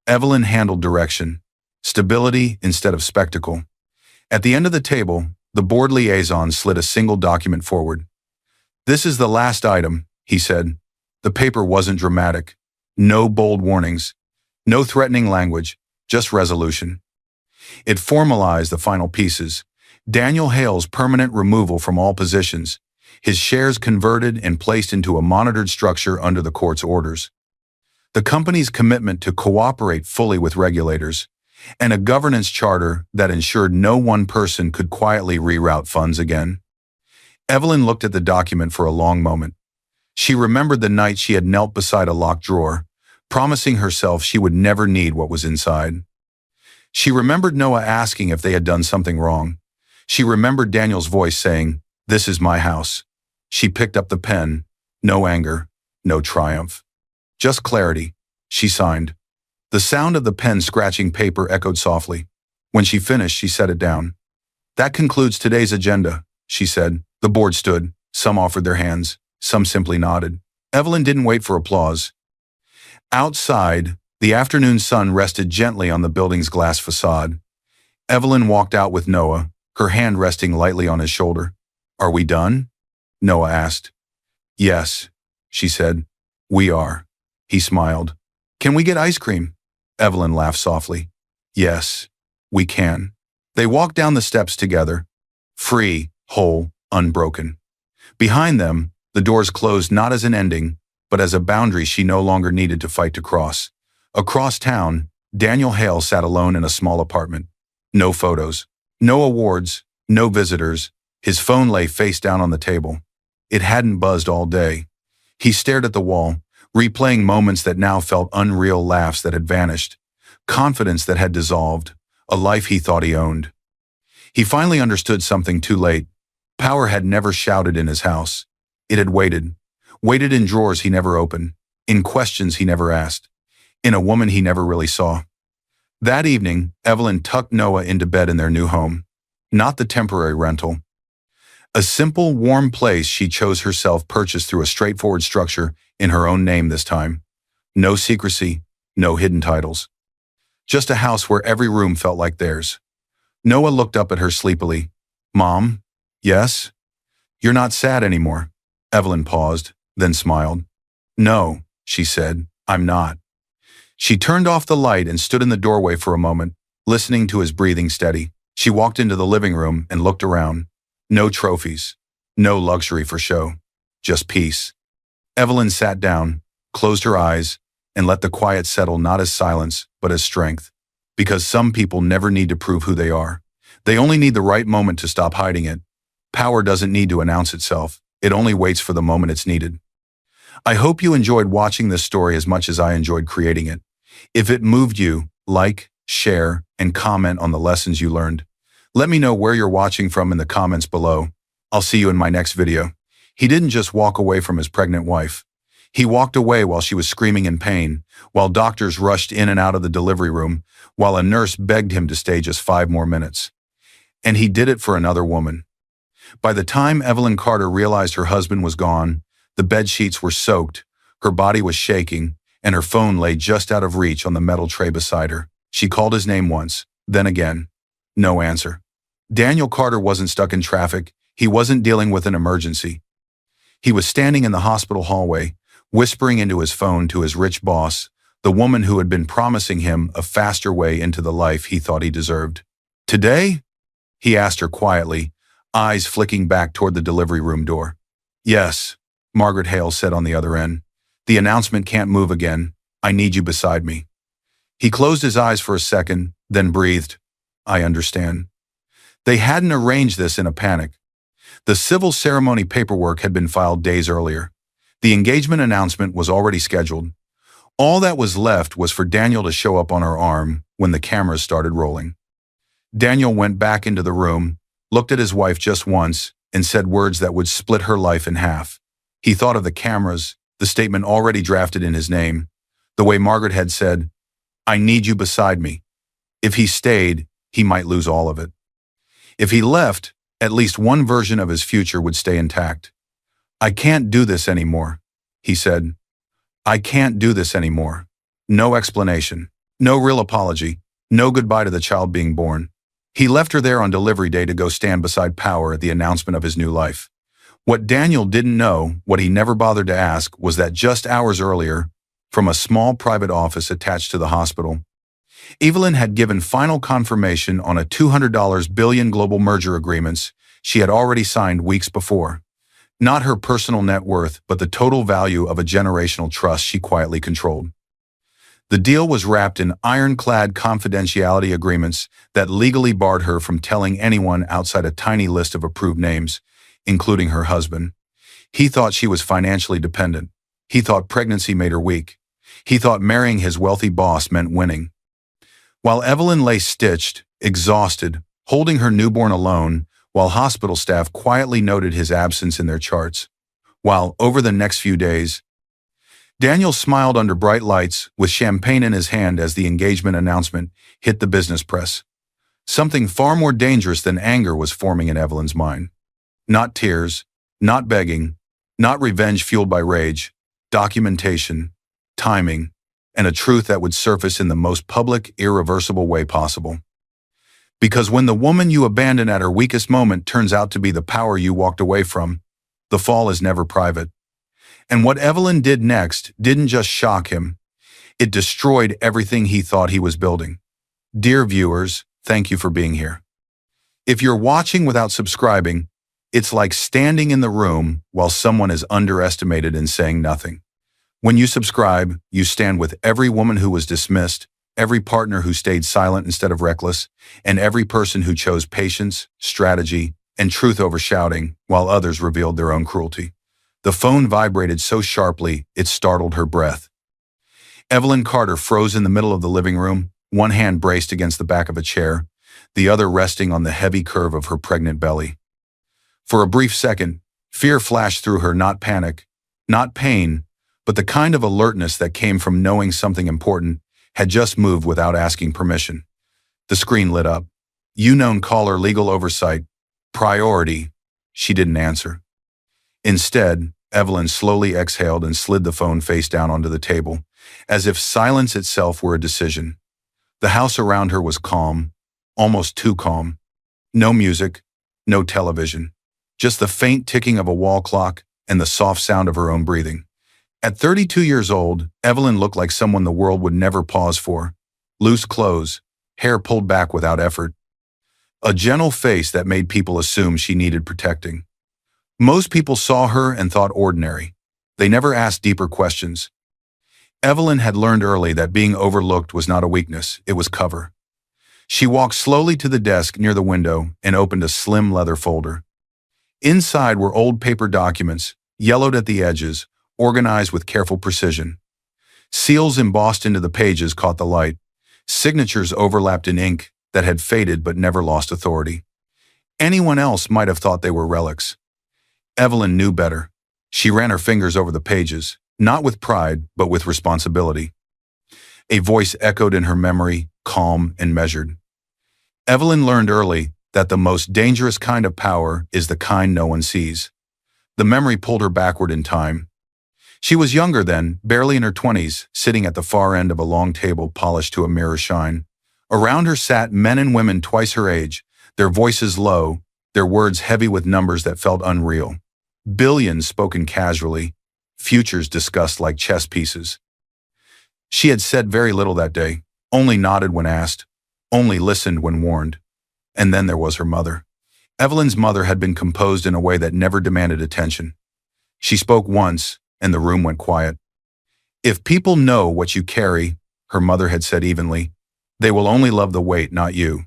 Evelyn handled direction, stability instead of spectacle. At the end of the table, the board liaison slid a single document forward. "This is the last item," he said. The paper wasn't dramatic. No bold warnings. No threatening language, just resolution. It formalized the final pieces. Daniel Hale's permanent removal from all positions, his shares converted and placed into a monitored structure under the court's orders. The company's commitment to cooperate fully with regulators, and a governance charter that ensured no one person could quietly reroute funds again. Evelyn looked at the document for a long moment. She remembered the night she had knelt beside a locked drawer, promising herself she would never need what was inside. She remembered Noah asking if they had done something wrong. She remembered Daniel's voice saying, "This is my house." She picked up the pen. No anger, no triumph. Just clarity. She signed. The sound of the pen scratching paper echoed softly. When she finished, she set it down. "That concludes today's agenda," she said. The board stood. Some offered their hands. Some simply nodded. Evelyn didn't wait for applause. Outside, the afternoon sun rested gently on the building's glass facade. Evelyn walked out with Noah, her hand resting lightly on his shoulder. "Are we done?" Noah asked. "Yes," she said. "We are." He smiled. "Can we get ice cream?" Evelyn laughed softly. "Yes, we can." They walked down the steps together, free, whole, unbroken. Behind them, the doors closed not as an ending, but as a boundary she no longer needed to fight to cross. Across town, Daniel Hale sat alone in a small apartment. No photos, no awards, no visitors. His phone lay face down on the table. It hadn't buzzed all day. He stared at the wall, replaying moments that now felt unreal, laughs that had vanished, confidence that had dissolved, a life he thought he owned. He finally understood something too late. Power had never shouted in his house. It had waited in drawers he never opened, in questions he never asked, in a woman he never really saw. That evening, Evelyn tucked Noah into bed in their new home, not the temporary rental. A simple, warm place she chose herself, purchased through a straightforward structure in her own name this time. No secrecy, no hidden titles. Just a house where every room felt like theirs. Noah looked up at her sleepily. "Mom? Yes? You're not sad anymore?" Evelyn paused, then smiled. "No," she said, "I'm not." She turned off the light and stood in the doorway for a moment, listening to his breathing steady. She walked into the living room and looked around. No trophies, no luxury for show, just peace. Evelyn sat down, closed her eyes, and let the quiet settle, not as silence, but as strength. Because some people never need to prove who they are. They only need the right moment to stop hiding it. Power doesn't need to announce itself. It only waits for the moment it's needed. I hope you enjoyed watching this story as much as I enjoyed creating it. If it moved you, like, share, and comment on the lessons you learned. Let me know where you're watching from in the comments below. I'll see you in my next video. He didn't just walk away from his pregnant wife. He walked away while she was screaming in pain, while doctors rushed in and out of the delivery room, while a nurse begged him to stay just 5 more minutes. And he did it for another woman. By the time Evelyn Carter realized her husband was gone, the bed sheets were soaked, her body was shaking, and her phone lay just out of reach on the metal tray beside her. She called his name once, then again. No answer. Daniel Carter wasn't stuck in traffic. He wasn't dealing with an emergency. He was standing in the hospital hallway, whispering into his phone to his rich boss, the woman who had been promising him a faster way into the life he thought he deserved. "Today?" he asked her quietly, eyes flicking back toward the delivery room door. "Yes," Margaret Hale said on the other end. "The announcement can't move again. I need you beside me." He closed his eyes for a second, then breathed, "I understand." They hadn't arranged this in a panic. The civil ceremony paperwork had been filed days earlier. The engagement announcement was already scheduled. All that was left was for Daniel to show up on her arm when the cameras started rolling. Daniel went back into the room, looked at his wife just once, and said words that would split her life in half. He thought of the cameras, the statement already drafted in his name, the way Margaret had said, "I need you beside me." If he stayed, he might lose all of it. If he left, at least one version of his future would stay intact. "I can't do this anymore," he said. "I can't do this anymore." No explanation, no real apology, no goodbye to the child being born. He left her there on delivery day to go stand beside Power at the announcement of his new life. What Daniel didn't know, what he never bothered to ask, was that just hours earlier, from a small private office attached to the hospital, Evelyn had given final confirmation on a $200 billion global merger agreements she had already signed weeks before. Not her personal net worth, but the total value of a generational trust she quietly controlled. The deal was wrapped in ironclad confidentiality agreements that legally barred her from telling anyone outside a tiny list of approved names, including her husband. He thought she was financially dependent. He thought pregnancy made her weak. He thought marrying his wealthy boss meant winning. While Evelyn lay stitched, exhausted, holding her newborn alone, while hospital staff quietly noted his absence in their charts. While, over the next few days, Daniel smiled under bright lights with champagne in his hand as the engagement announcement hit the business press. Something far more dangerous than anger was forming in Evelyn's mind. Not tears, not begging, not revenge fueled by rage, documentation, timing, and a truth that would surface in the most public, irreversible way possible. Because when the woman you abandon at her weakest moment turns out to be the power you walked away from, the fall is never private. And what Evelyn did next didn't just shock him, it destroyed everything he thought he was building. Dear viewers, thank you for being here. If you're watching without subscribing, it's like standing in the room while someone is underestimated and saying nothing. When you subscribe, you stand with every woman who was dismissed, every partner who stayed silent instead of reckless, and every person who chose patience, strategy, and truth over shouting, while others revealed their own cruelty. The phone vibrated so sharply, it startled her breath. Evelyn Carter froze in the middle of the living room, one hand braced against the back of a chair, the other resting on the heavy curve of her pregnant belly. For a brief second, fear flashed through her, not panic, not pain, but the kind of alertness that came from knowing something important had just moved without asking permission. The screen lit up. Unknown caller, legal oversight, priority. She didn't answer. Instead, Evelyn slowly exhaled and slid the phone face down onto the table, as if silence itself were a decision. The house around her was calm, almost too calm. No music, no television, just the faint ticking of a wall clock and the soft sound of her own breathing. At 32 years old, Evelyn looked like someone the world would never pause for. Loose clothes, hair pulled back without effort. A gentle face that made people assume she needed protecting. Most people saw her and thought ordinary. They never asked deeper questions. Evelyn had learned early that being overlooked was not a weakness, it was cover. She walked slowly to the desk near the window and opened a slim leather folder. Inside were old paper documents, yellowed at the edges, organized with careful precision. Seals embossed into the pages caught the light. Signatures overlapped in ink that had faded but never lost authority. Anyone else might have thought they were relics. Evelyn knew better. She ran her fingers over the pages, not with pride, but with responsibility. A voice echoed in her memory, calm and measured. Evelyn learned early that the most dangerous kind of power is the kind no one sees. The memory pulled her backward in time. She was younger then, barely in her 20s, sitting at the far end of a long table polished to a mirror shine. Around her sat men and women twice her age, their voices low, their words heavy with numbers that felt unreal. Billions spoken casually, futures discussed like chess pieces. She had said very little that day, only nodded when asked, only listened when warned. And then there was her mother. Evelyn's mother had been composed in a way that never demanded attention. She spoke once, and the room went quiet. If people know what you carry, her mother had said evenly, they will only love the weight, not you.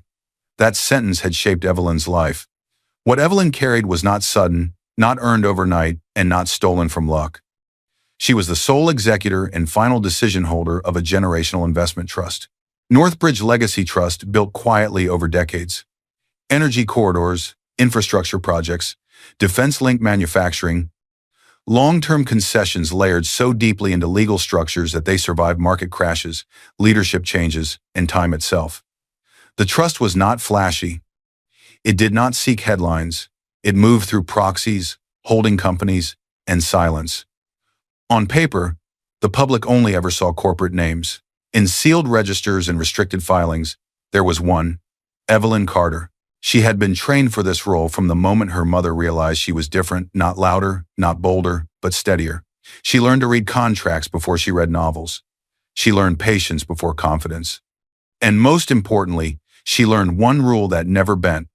That sentence had shaped Evelyn's life. What Evelyn carried was not sudden, not earned overnight, and not stolen from luck. She was the sole executor and final decision holder of a generational investment trust. Northbridge Legacy Trust, built quietly over decades. Energy corridors, infrastructure projects, defense-linked manufacturing, long-term concessions layered so deeply into legal structures that they survived market crashes, leadership changes, and time itself. The trust was not flashy. It did not seek headlines. It moved through proxies, holding companies, and silence. On paper, the public only ever saw corporate names. In sealed registers and restricted filings, there was one, Evelyn Carter. She had been trained for this role from the moment her mother realized she was different, not louder, not bolder, but steadier. She learned to read contracts before she read novels. She learned patience before confidence. And most importantly, she learned one rule that never bent: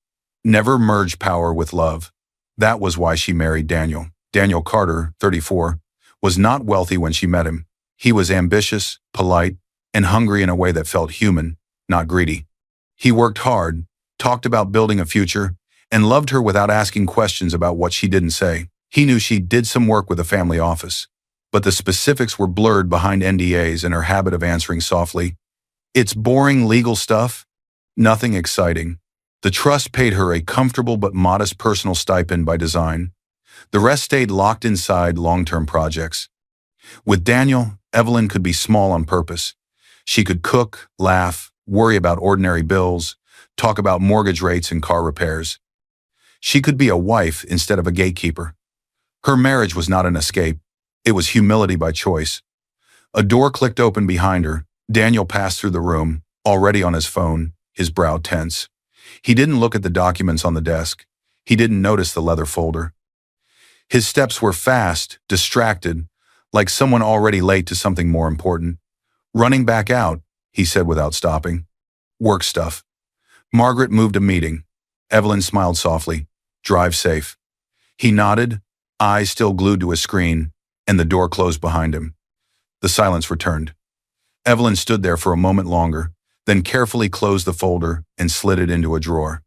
never merge power with love. That was why she married Daniel. Daniel Carter, 34, was not wealthy when she met him. He was ambitious, polite, and hungry in a way that felt human, not greedy. He worked hard, talked about building a future, and loved her without asking questions about what she didn't say. He knew she did some work with the family office, but the specifics were blurred behind NDAs and her habit of answering softly, "It's boring legal stuff. Nothing exciting." The trust paid her a comfortable but modest personal stipend by design. The rest stayed locked inside long-term projects. With Daniel, Evelyn could be small on purpose. She could cook, laugh, worry about ordinary bills, talk about mortgage rates and car repairs. She could be a wife instead of a gatekeeper. Her marriage was not an escape. It was humility by choice. A door clicked open behind her. Daniel passed through the room, already on his phone, his brow tense. He didn't look at the documents on the desk. He didn't notice the leather folder. His steps were fast, distracted, like someone already late to something more important. "Running back out," he said without stopping. "Work stuff." Margaret moved a meeting. Evelyn smiled softly. "Drive safe." He nodded, eyes still glued to his screen, and the door closed behind him. The silence returned. Evelyn stood there for a moment longer, then carefully closed the folder and slid it into a drawer.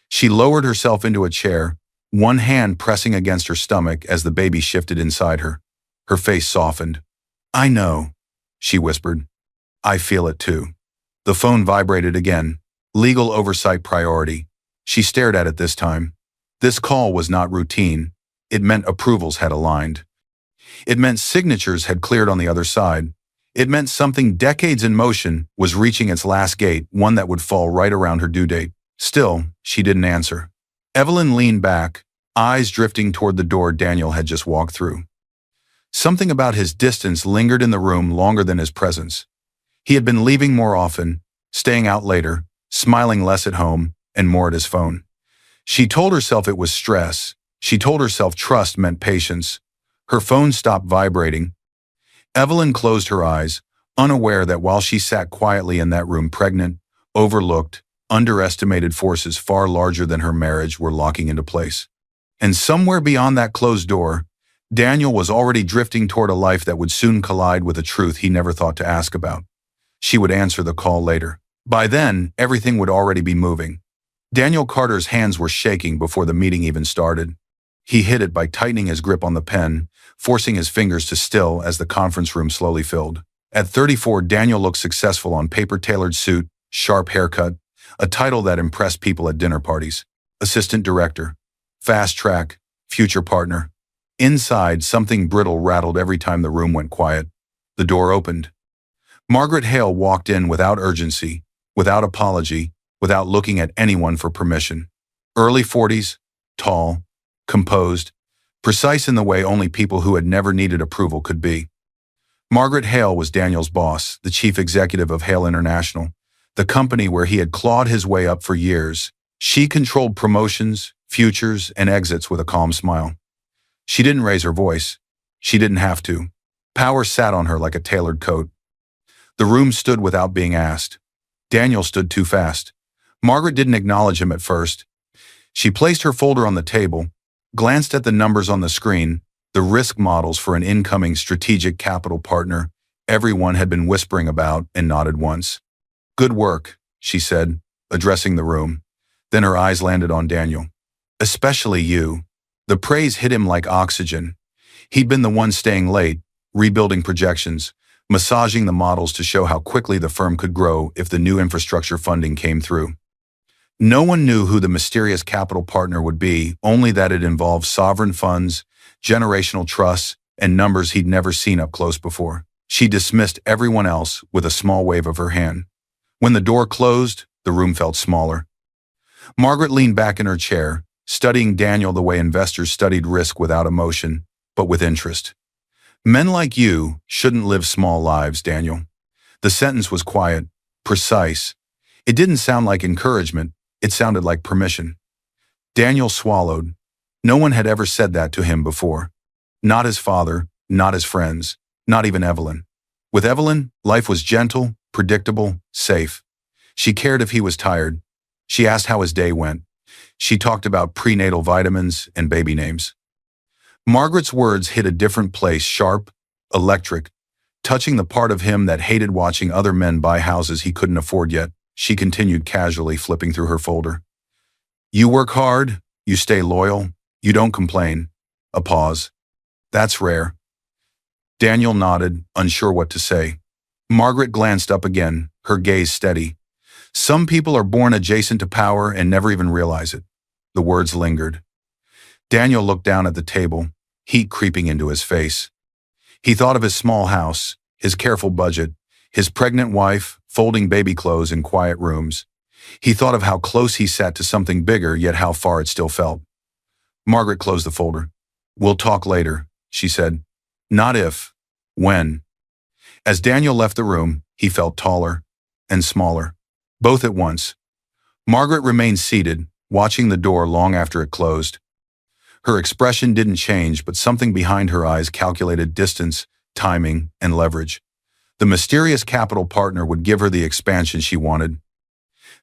She lowered herself into a chair, one hand pressing against her stomach as the baby shifted inside her. Her face softened. "I know," she whispered. "I feel it too." The phone vibrated again. Legal oversight priority. She stared at it this time. This call was not routine. It meant approvals had aligned. It meant signatures had cleared on the other side. It meant something decades in motion was reaching its last gate, one that would fall right around her due date. Still, she didn't answer. Evelyn leaned back, eyes drifting toward the door Daniel had just walked through. Something about his distance lingered in the room longer than his presence. He had been leaving more often, staying out later, smiling less at home, and more at his phone. She told herself it was stress. She told herself trust meant patience. Her phone stopped vibrating. Evelyn closed her eyes, unaware that while she sat quietly in that room, pregnant, overlooked, underestimated forces far larger than her marriage were locking into place. And somewhere beyond that closed door, Daniel was already drifting toward a life that would soon collide with a truth he never thought to ask about. She would answer the call later. By then, everything would already be moving. Daniel Carter's hands were shaking before the meeting even started. He hid it by tightening his grip on the pen, forcing his fingers to still as the conference room slowly filled. At 34, Daniel looked successful on paper-tailored suit, sharp haircut, a title that impressed people at dinner parties. Assistant director, fast track, future partner. Inside, something brittle rattled every time the room went quiet. The door opened. Margaret Hale walked in without urgency, without apology, without looking at anyone for permission. Early 40s, tall, composed, precise in the way only people who had never needed approval could be. Margaret Hale was Daniel's boss, the chief executive of Hale International, the company where he had clawed his way up for years. She controlled promotions, futures, and exits with a calm smile. She didn't raise her voice. She didn't have to. Power sat on her like a tailored coat. The room stood without being asked. Daniel stood too fast. Margaret didn't acknowledge him at first. She placed her folder on the table, glanced at the numbers on the screen, the risk models for an incoming strategic capital partner everyone had been whispering about, and nodded once. "Good work," she said, addressing the room. Then her eyes landed on Daniel. "Especially you." The praise hit him like oxygen. He'd been the one staying late, rebuilding projections, massaging the models to show how quickly the firm could grow if the new infrastructure funding came through. No one knew who the mysterious capital partner would be, only that it involved sovereign funds, generational trusts, and numbers he'd never seen up close before. She dismissed everyone else with a small wave of her hand. When the door closed, the room felt smaller. Margaret leaned back in her chair, studying Daniel the way investors studied risk without emotion, but with interest. "Men like you shouldn't live small lives, Daniel." The sentence was quiet, precise. It didn't sound like encouragement. It sounded like permission. Daniel swallowed. No one had ever said that to him before. Not his father, not his friends, not even Evelyn. With Evelyn, life was gentle, predictable, safe. She cared if he was tired. She asked how his day went. She talked about prenatal vitamins and baby names. Margaret's words hit a different place, sharp, electric, touching the part of him that hated watching other men buy houses he couldn't afford yet. She continued casually, flipping through her folder. You work hard, you stay loyal, you don't complain. A pause. That's rare. Daniel nodded, unsure what to say. Margaret glanced up again, her gaze steady. Some people are born adjacent to power and never even realize it. The words lingered. Daniel looked down at the table, heat creeping into his face. He thought of his small house, his careful budget, his pregnant wife, folding baby clothes in quiet rooms. He thought of how close he sat to something bigger, yet how far it still felt. Margaret closed the folder. We'll talk later, she said. Not if, when. As Daniel left the room, he felt taller and smaller, both at once. Margaret remained seated, watching the door long after it closed. Her expression didn't change, but something behind her eyes calculated distance, timing, and leverage. The mysterious capital partner would give her the expansion she wanted.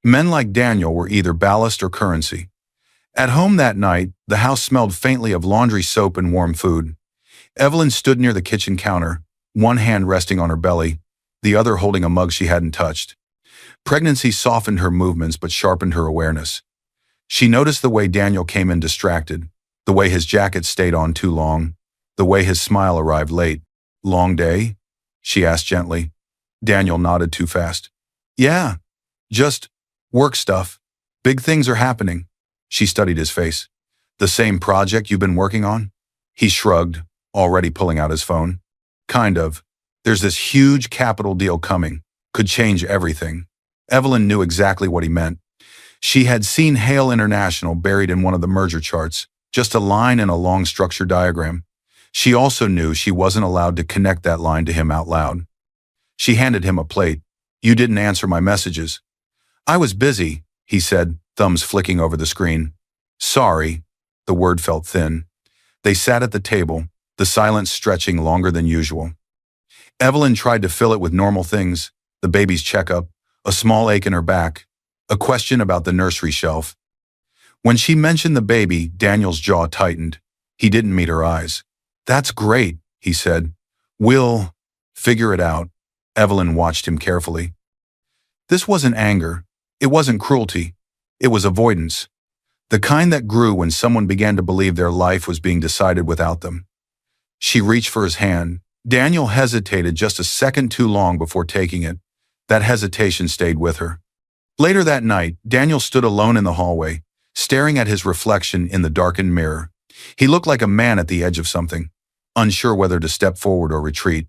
Men like Daniel were either ballast or currency. At home that night, the house smelled faintly of laundry soap and warm food. Evelyn stood near the kitchen counter, one hand resting on her belly, the other holding a mug she hadn't touched. Pregnancy softened her movements but sharpened her awareness. She noticed the way Daniel came in distracted, the way his jacket stayed on too long, the way his smile arrived late. Long day? She asked gently. Daniel nodded too fast. Yeah, just work stuff. Big things are happening. She studied his face. The same project you've been working on? He shrugged, already pulling out his phone. Kind of. There's this huge capital deal coming. Could change everything. Evelyn knew exactly what he meant. She had seen Hale International buried in one of the merger charts, just a line in a long structure diagram. She also knew she wasn't allowed to connect that line to him out loud. She handed him a plate. You didn't answer my messages. I was busy, he said, thumbs flicking over the screen. Sorry. The word felt thin. They sat at the table, the silence stretching longer than usual. Evelyn tried to fill it with normal things, the baby's checkup, a small ache in her back, a question about the nursery shelf. When she mentioned the baby, Daniel's jaw tightened. He didn't meet her eyes. That's great, he said. We'll figure it out. Evelyn watched him carefully. This wasn't anger. It wasn't cruelty. It was avoidance. The kind that grew when someone began to believe their life was being decided without them. She reached for his hand. Daniel hesitated just a second too long before taking it. That hesitation stayed with her. Later that night, Daniel stood alone in the hallway, staring at his reflection in the darkened mirror. He looked like a man at the edge of something, unsure whether to step forward or retreat.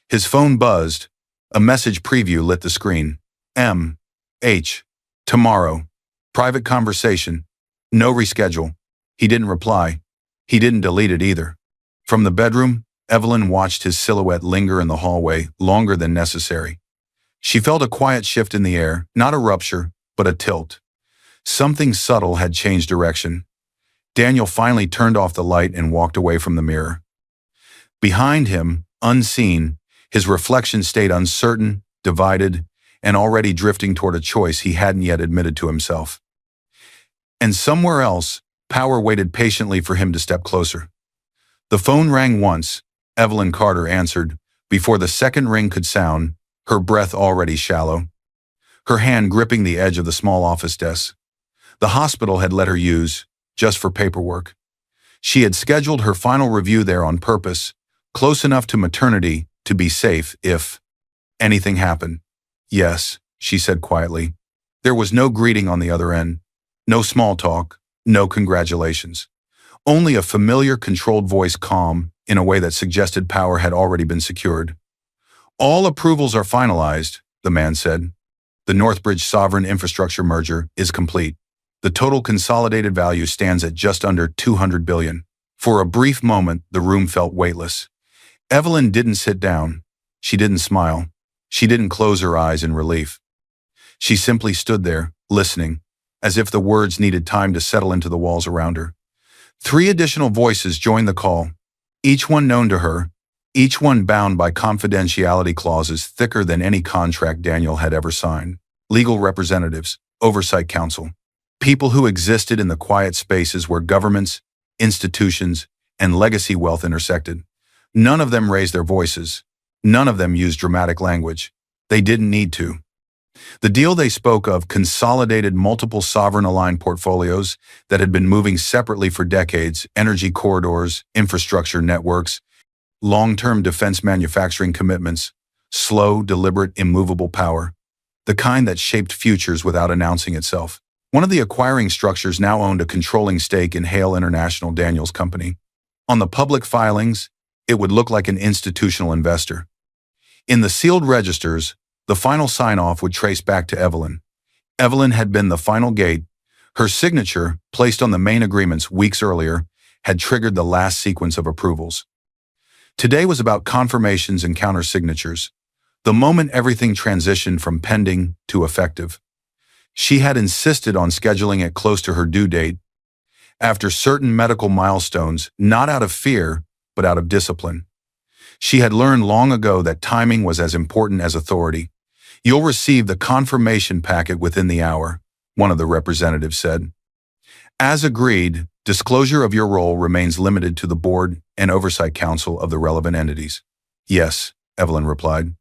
His phone buzzed. A message preview lit the screen. M.H. Tomorrow. Private conversation. No reschedule. He didn't reply. He didn't delete it either. From the bedroom, Evelyn watched his silhouette linger in the hallway longer than necessary. She felt a quiet shift in the air, not a rupture, but a tilt. Something subtle had changed direction. Daniel finally turned off the light and walked away from the mirror. Behind him, unseen, his reflection stayed uncertain, divided, and already drifting toward a choice he hadn't yet admitted to himself. And somewhere else, power waited patiently for him to step closer. The phone rang once. Evelyn Carter answered. Before the second ring could sound, her breath already shallow, her hand gripping the edge of the small office desk. The hospital had let her use, just for paperwork. She had scheduled her final review there on purpose, close enough to maternity to be safe if anything happened. Yes, she said quietly. There was no greeting on the other end, no small talk, no congratulations. Only a familiar, controlled voice, calm, in a way that suggested power had already been secured. All approvals are finalized, the man said. The Northbridge Sovereign Infrastructure merger is complete. The total consolidated value stands at just under $200 billion. For a brief moment, the room felt weightless. Evelyn didn't sit down. She didn't smile. She didn't close her eyes in relief. She simply stood there, listening, as if the words needed time to settle into the walls around her. 3 additional voices joined the call, each one known to her, each one bound by confidentiality clauses thicker than any contract Daniel had ever signed. legal representatives, oversight council, people who existed in the quiet spaces where governments, institutions, and legacy wealth intersected. None of them raised their voices. None of them used dramatic language. They didn't need to. The deal they spoke of consolidated multiple sovereign-aligned portfolios that had been moving separately for decades: energy corridors, infrastructure networks, long-term defense manufacturing commitments, slow, deliberate, immovable power, the kind that shaped futures without announcing itself. One of the acquiring structures now owned a controlling stake in Hale International, Daniel's company. On the public filings, it would look like an institutional investor. In the sealed registers, the final sign-off would trace back to Evelyn. Evelyn had been the final gate. Her signature, placed on the main agreements weeks earlier, had triggered the last sequence of approvals. Today was about confirmations and counter-signatures, the moment everything transitioned from pending to effective. She had insisted on scheduling it close to her due date, after certain medical milestones, not out of fear, but out of discipline. She had learned long ago that timing was as important as authority. "You'll receive the confirmation packet within the hour," one of the representatives said. "As agreed, disclosure of your role remains limited to the board and oversight council of the relevant entities." "Yes," Evelyn replied.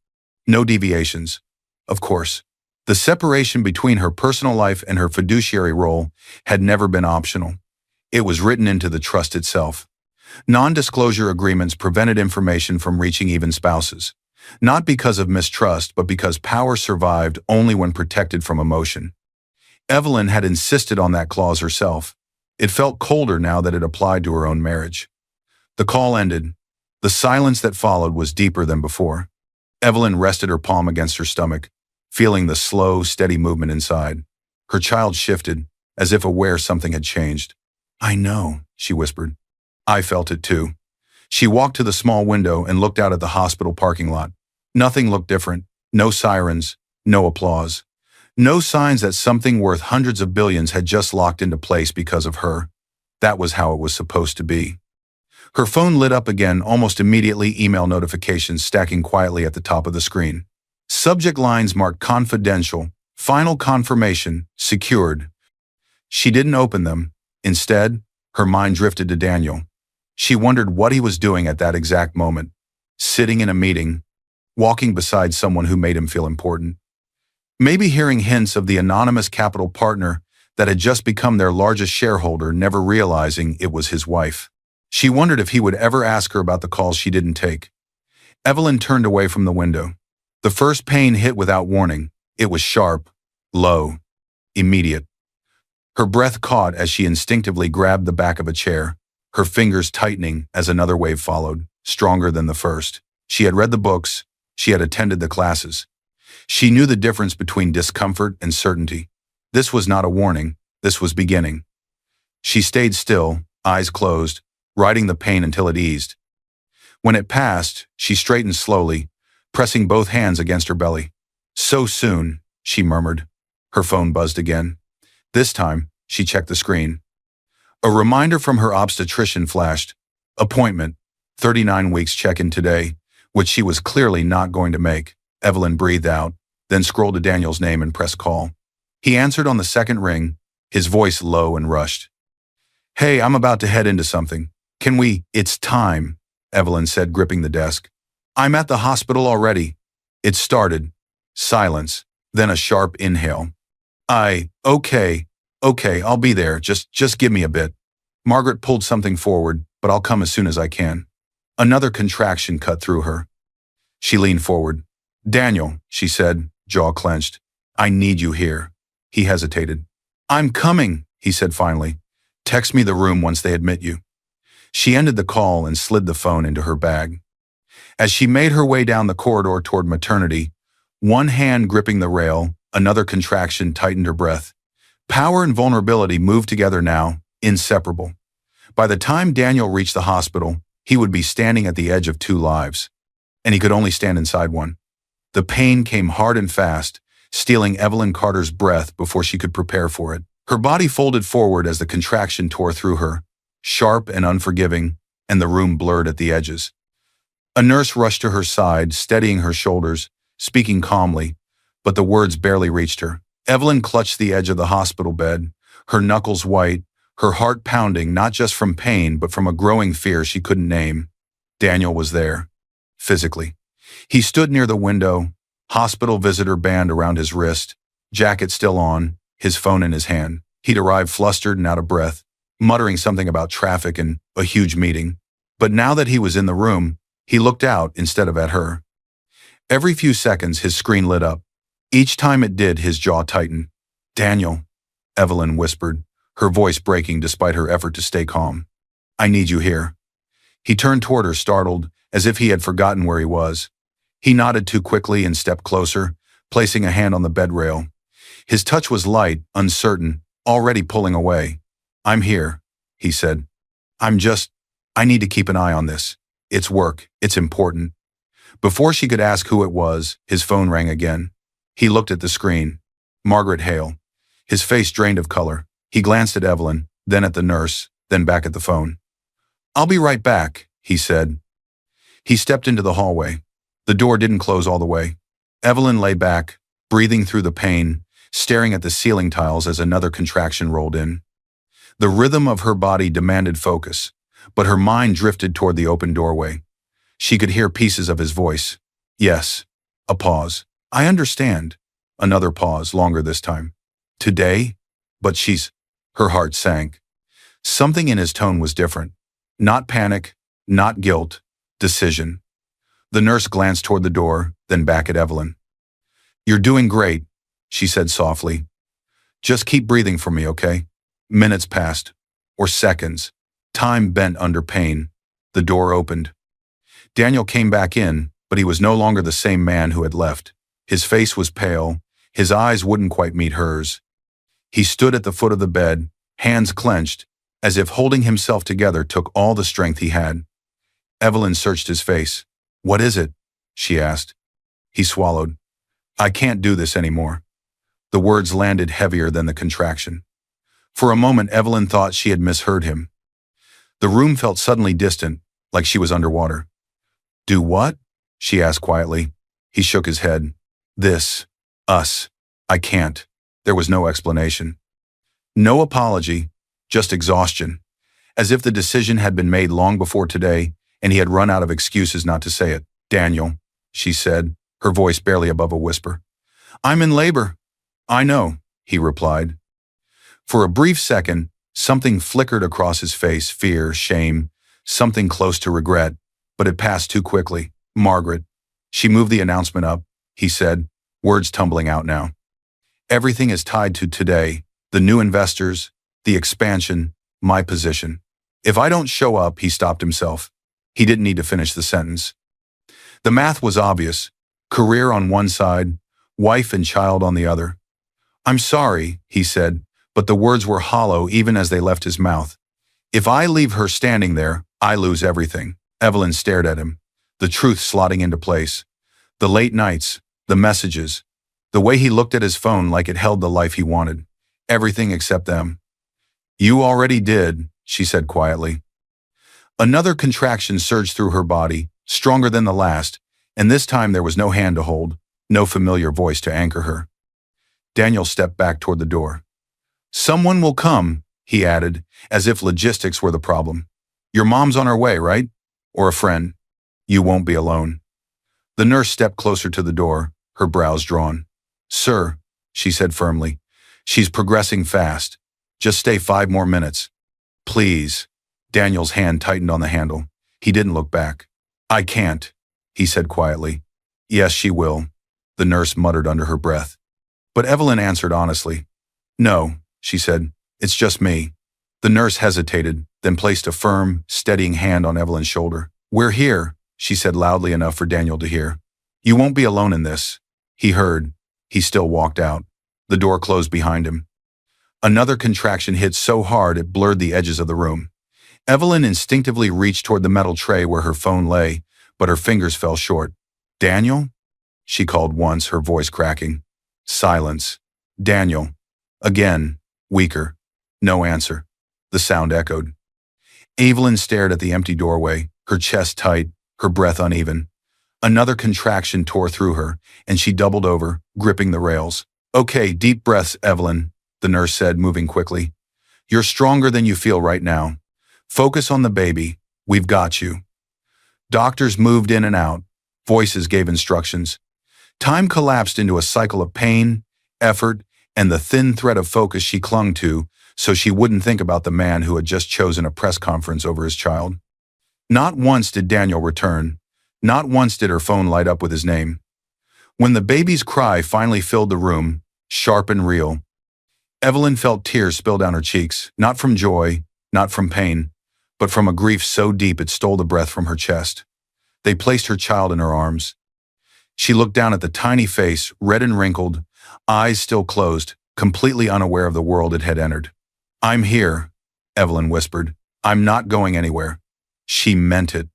"No deviations." Of course. The separation between her personal life and her fiduciary role had never been optional. It was written into the trust itself. Non-disclosure agreements prevented information from reaching even spouses, not because of mistrust, but because power survived only when protected from emotion. Evelyn had insisted on that clause herself. It felt colder now that it applied to her own marriage. The call ended. The silence that followed was deeper than before. Evelyn rested her palm against her stomach, feeling the slow, steady movement inside. Her child shifted, as if aware something had changed. "I know," she whispered. "I felt it too." She walked to the small window and looked out at the hospital parking lot. Nothing looked different. No sirens, no applause. No signs that something worth hundreds of billions had just locked into place because of her. That was how it was supposed to be. Her phone lit up again almost immediately, email notifications stacking quietly at the top of the screen. Subject lines marked confidential, final confirmation, secured. She didn't open them. Instead, her mind drifted to Daniel. She wondered what he was doing at that exact moment. Sitting in a meeting, walking beside someone who made him feel important. Maybe hearing hints of the anonymous capital partner that had just become their largest shareholder, never realizing it was his wife. She wondered if he would ever ask her about the calls she didn't take. Evelyn turned away from the window. The first pain hit without warning. It was sharp, low, immediate. Her breath caught as she instinctively grabbed the back of a chair, her fingers tightening as another wave followed, stronger than the first. She had read the books. She had attended the classes. She knew the difference between discomfort and certainty. This was not a warning. This was beginning. She stayed still, eyes closed, riding the pain until it eased. When it passed, she straightened slowly, pressing both hands against her belly. "So soon," she murmured. Her phone buzzed again. This time, she checked the screen. A reminder from her obstetrician flashed. Appointment, 39 weeks check-in today, which she was clearly not going to make. Evelyn breathed out, then scrolled to Daniel's name and pressed call. He answered on the second ring, his voice low and rushed. "Hey, I'm about to head into something. Can we—" "It's time," Evelyn said, gripping the desk. "I'm at the hospital already." It started. Silence, then a sharp inhale. Okay, I'll be there. Just give me a bit." Margaret pulled something forward, "but I'll come as soon as I can." Another contraction cut through her. She leaned forward. "Daniel," she said, jaw clenched. "I need you here." He hesitated. "I'm coming," he said finally. "Text me the room once they admit you." She ended the call and slid the phone into her bag. As she made her way down the corridor toward maternity, one hand gripping the rail, another contraction tightened her breath. Power and vulnerability moved together now, inseparable. By the time Daniel reached the hospital, he would be standing at the edge of two lives, and he could only stand inside one. The pain came hard and fast, stealing Evelyn Carter's breath before she could prepare for it. Her body folded forward as the contraction tore through her, sharp and unforgiving, and the room blurred at the edges. A nurse rushed to her side, steadying her shoulders, speaking calmly, but the words barely reached her. Evelyn clutched the edge of the hospital bed, her knuckles white, her heart pounding not just from pain but from a growing fear she couldn't name. Daniel was there, physically. He stood near the window, hospital visitor band around his wrist, jacket still on, his phone in his hand. He'd arrived flustered and out of breath, muttering something about traffic and a huge meeting. But now that he was in the room, he looked out instead of at her. Every few seconds, his screen lit up. Each time it did, his jaw tightened. "Daniel," Evelyn whispered, her voice breaking despite her effort to stay calm. "I need you here." He turned toward her, startled, as if he had forgotten where he was. He nodded too quickly and stepped closer, placing a hand on the bed rail. His touch was light, uncertain, already pulling away. "I'm here," he said. I need to keep an eye on this. It's work. It's important." Before she could ask who it was, his phone rang again. He looked at the screen. Margaret Hale. His face drained of color. He glanced at Evelyn, then at the nurse, then back at the phone. "I'll be right back," he said. He stepped into the hallway. The door didn't close all the way. Evelyn lay back, breathing through the pain, staring at the ceiling tiles as another contraction rolled in. The rhythm of her body demanded focus, but her mind drifted toward the open doorway. She could hear pieces of his voice. "Yes." A pause. "I understand." Another pause, longer this time. "Today?" "But she's..." Her heart sank. Something in his tone was different. Not panic, not guilt, decision. The nurse glanced toward the door, then back at Evelyn. "You're doing great," she said softly. "Just keep breathing for me, okay?" Minutes passed, or seconds. Time bent under pain. The door opened. Daniel came back in, but he was no longer the same man who had left. His face was pale. His eyes wouldn't quite meet hers. He stood at the foot of the bed, hands clenched, as if holding himself together took all the strength he had. Evelyn searched his face. "What is it?" she asked. He swallowed. "I can't do this anymore." The words landed heavier than the contraction. For a moment, Evelyn thought she had misheard him. The room felt suddenly distant, like she was underwater. "Do what?" she asked quietly. He shook his head. Us. I can't." There was no explanation. No apology, just exhaustion, as if the decision had been made long before today and he had run out of excuses not to say it. "Daniel," she said, her voice barely above a whisper. "I'm in labor." "I know," he replied. For a brief second, something flickered across his face, fear, shame, something close to regret, but it passed too quickly. "Margaret." She moved the announcement up, he said, words tumbling out now. "Everything is tied to today, the new investors, the expansion, my position. If I don't show up," he stopped himself. He didn't need to finish the sentence. The math was obvious. Career on one side, wife and child on the other. "I'm sorry," he said, but the words were hollow even as they left his mouth. "If I leave her standing there, I lose everything." Evelyn stared at him, the truth slotting into place. The late nights, the messages, the way he looked at his phone like it held the life he wanted. Everything except them. "You already did," she said quietly. Another contraction surged through her body, stronger than the last, and this time there was no hand to hold, no familiar voice to anchor her. Daniel stepped back toward the door. "Someone will come," he added, as if logistics were the problem. "Your mom's on her way, right? Or a friend. You won't be alone." The nurse stepped closer to the door, her brows drawn. "Sir," she said firmly, "she's progressing fast. Just stay 5 more minutes. Please." Daniel's hand tightened on the handle. He didn't look back. "I can't," he said quietly. "Yes, she will," the nurse muttered under her breath. But Evelyn answered honestly. "No," she said, "it's just me." The nurse hesitated, then placed a firm, steadying hand on Evelyn's shoulder. "We're here," she said loudly enough for Daniel to hear. "You won't be alone in this." He heard. He still walked out. The door closed behind him. Another contraction hit so hard it blurred the edges of the room. Evelyn instinctively reached toward the metal tray where her phone lay, but her fingers fell short. "Daniel?" she called once, her voice cracking. Silence. "Daniel." Again, weaker. No answer. The sound echoed. Evelyn stared at the empty doorway, her chest tight, her breath uneven. Another contraction tore through her, and she doubled over, gripping the rails. "Okay, deep breaths, Evelyn," the nurse said, moving quickly. "You're stronger than you feel right now. Focus on the baby. We've got you." Doctors moved in and out. Voices gave instructions. Time collapsed into a cycle of pain, effort, and the thin thread of focus she clung to so she wouldn't think about the man who had just chosen a press conference over his child. Not once did Daniel return. Not once did her phone light up with his name. When the baby's cry finally filled the room, sharp and real, Evelyn felt tears spill down her cheeks, not from joy, not from pain, but from a grief so deep it stole the breath from her chest. They placed her child in her arms. She looked down at the tiny face, red and wrinkled, eyes still closed, completely unaware of the world it had entered. "I'm here," Evelyn whispered. "I'm not going anywhere." She meant it.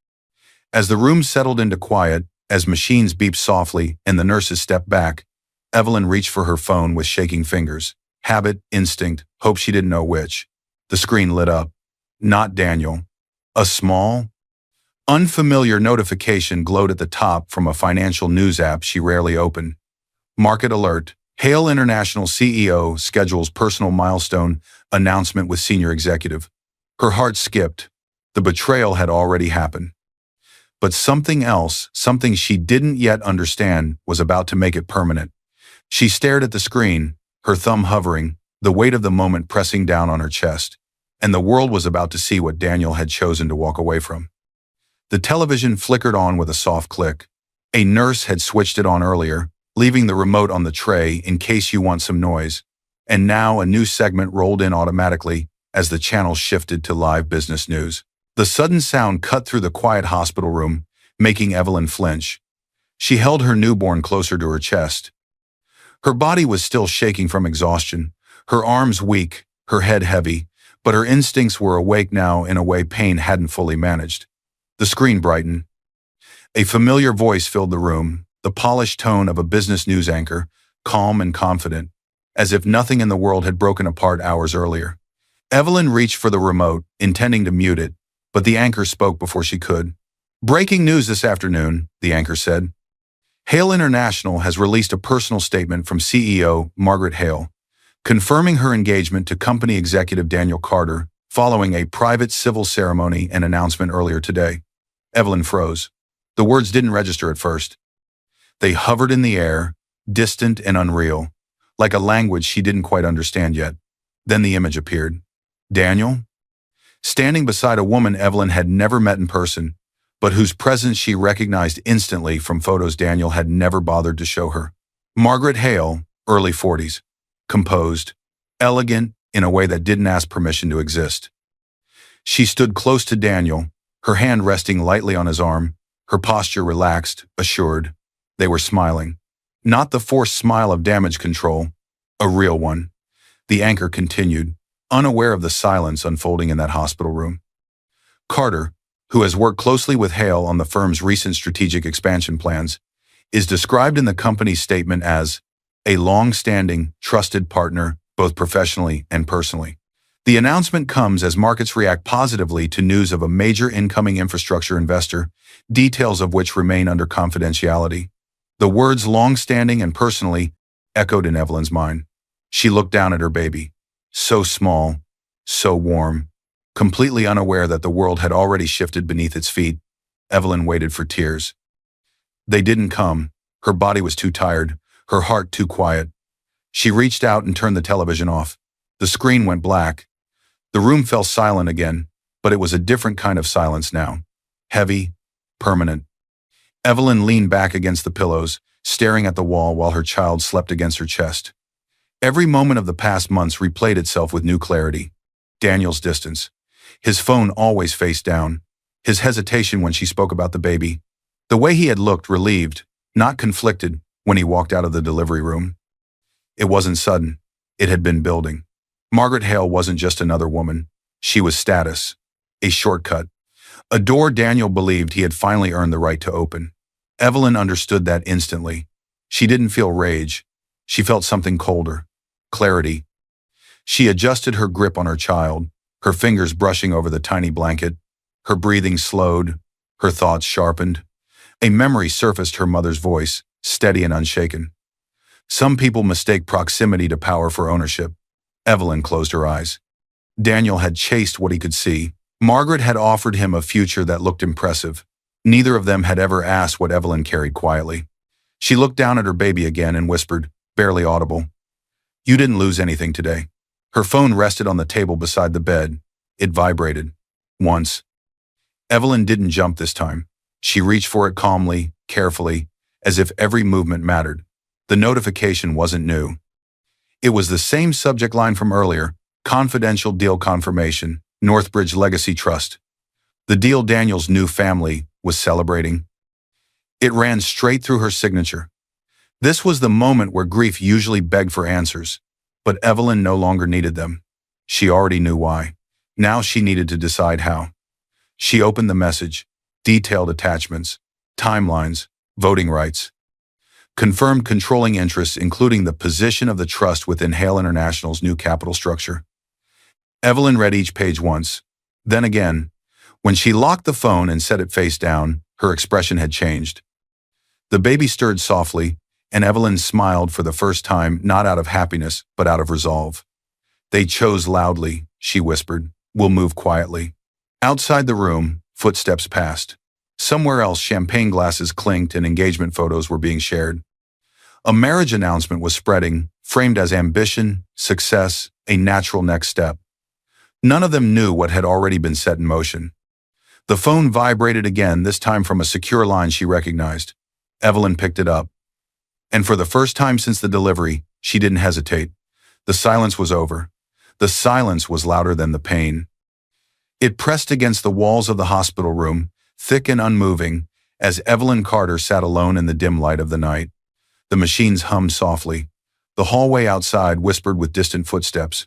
As the room settled into quiet, as machines beeped softly and the nurses stepped back, Evelyn reached for her phone with shaking fingers. Habit, instinct, hope she didn't know which. The screen lit up. Not Daniel. A small, unfamiliar notification glowed at the top from a financial news app she rarely opened. Market alert. Hale International CEO schedules personal milestone announcement with senior executive. Her heart skipped. The betrayal had already happened. But something else, something she didn't yet understand, was about to make it permanent. She stared at the screen, her thumb hovering, the weight of the moment pressing down on her chest, and the world was about to see what Daniel had chosen to walk away from. The television flickered on with a soft click. A nurse had switched it on earlier, leaving the remote on the tray in case you want some noise, and now a new segment rolled in automatically as the channel shifted to live business news. The sudden sound cut through the quiet hospital room, making Evelyn flinch. She held her newborn closer to her chest. Her body was still shaking from exhaustion, her arms weak, her head heavy, but her instincts were awake now in a way pain hadn't fully managed. The screen brightened. A familiar voice filled the room, the polished tone of a business news anchor, calm and confident, as if nothing in the world had broken apart hours earlier. Evelyn reached for the remote, intending to mute it, but the anchor spoke before she could. "Breaking news this afternoon," the anchor said. "Hale International has released a personal statement from CEO Margaret Hale, confirming her engagement to company executive Daniel Carter following a private civil ceremony and announcement earlier today." Evelyn froze. The words didn't register at first. They hovered in the air, distant and unreal, like a language she didn't quite understand yet. Then the image appeared. Daniel? Standing beside a woman Evelyn had never met in person, but whose presence she recognized instantly from photos Daniel had never bothered to show her. Margaret Hale, early 40s, composed, elegant in a way that didn't ask permission to exist. She stood close to Daniel, her hand resting lightly on his arm, her posture relaxed, assured. They were smiling. Not the forced smile of damage control, a real one. The anchor continued, unaware of the silence unfolding in that hospital room. Carter, who has worked closely with Hale on the firm's recent strategic expansion plans, is described in the company's statement as a long-standing, trusted partner, both professionally and personally. The announcement comes as markets react positively to news of a major incoming infrastructure investor, details of which remain under confidentiality. The words long-standing and personally echoed in Evelyn's mind. She looked down at her baby. So small, so warm, completely unaware that the world had already shifted beneath its feet. Evelyn waited for tears. They didn't come. Her body was too tired, her heart too quiet. She reached out and turned the television off. The screen went black. The room fell silent again, but it was a different kind of silence now. Heavy, permanent. Evelyn leaned back against the pillows, staring at the wall while her child slept against her chest. Every moment of the past months replayed itself with new clarity. Daniel's distance. His phone always face down. His hesitation when she spoke about the baby. The way he had looked relieved, not conflicted, when he walked out of the delivery room. It wasn't sudden. It had been building. Margaret Hale wasn't just another woman. She was status. A shortcut. A door Daniel believed he had finally earned the right to open. Evelyn understood that instantly. She didn't feel rage. She felt something colder. Clarity. She adjusted her grip on her child, her fingers brushing over the tiny blanket. Her breathing slowed, her thoughts sharpened. A memory surfaced, her mother's voice, steady and unshaken. Some people mistake proximity to power for ownership. Evelyn closed her eyes. Daniel had chased what he could see. Margaret had offered him a future that looked impressive. Neither of them had ever asked what Evelyn carried quietly. She looked down at her baby again and whispered, barely audible, "You didn't lose anything today." Her phone rested on the table beside the bed. It vibrated. Once. Evelyn didn't jump this time. She reached for it calmly, carefully, as if every movement mattered. The notification wasn't new. It was the same subject line from earlier: confidential deal confirmation, Northbridge Legacy Trust. The deal Daniel's new family was celebrating. It ran straight through her signature. This was the moment where grief usually begged for answers, but Evelyn no longer needed them. She already knew why. Now she needed to decide how. She opened the message: detailed attachments, timelines, voting rights. Confirmed controlling interests, including the position of the trust within Hale International's new capital structure. Evelyn read each page once, then again. When she locked the phone and set it face down, her expression had changed. The baby stirred softly, and Evelyn smiled for the first time, not out of happiness, but out of resolve. "They chose loudly," she whispered. "We'll move quietly." Outside the room, footsteps passed. Somewhere else, champagne glasses clinked and engagement photos were being shared. A marriage announcement was spreading, framed as ambition, success, a natural next step. None of them knew what had already been set in motion. The phone vibrated again, this time from a secure line she recognized. Evelyn picked it up. And for the first time since the delivery, she didn't hesitate. The silence was over. The silence was louder than the pain. It pressed against the walls of the hospital room, thick and unmoving, as Evelyn Carter sat alone in the dim light of the night. The machines hummed softly. The hallway outside whispered with distant footsteps.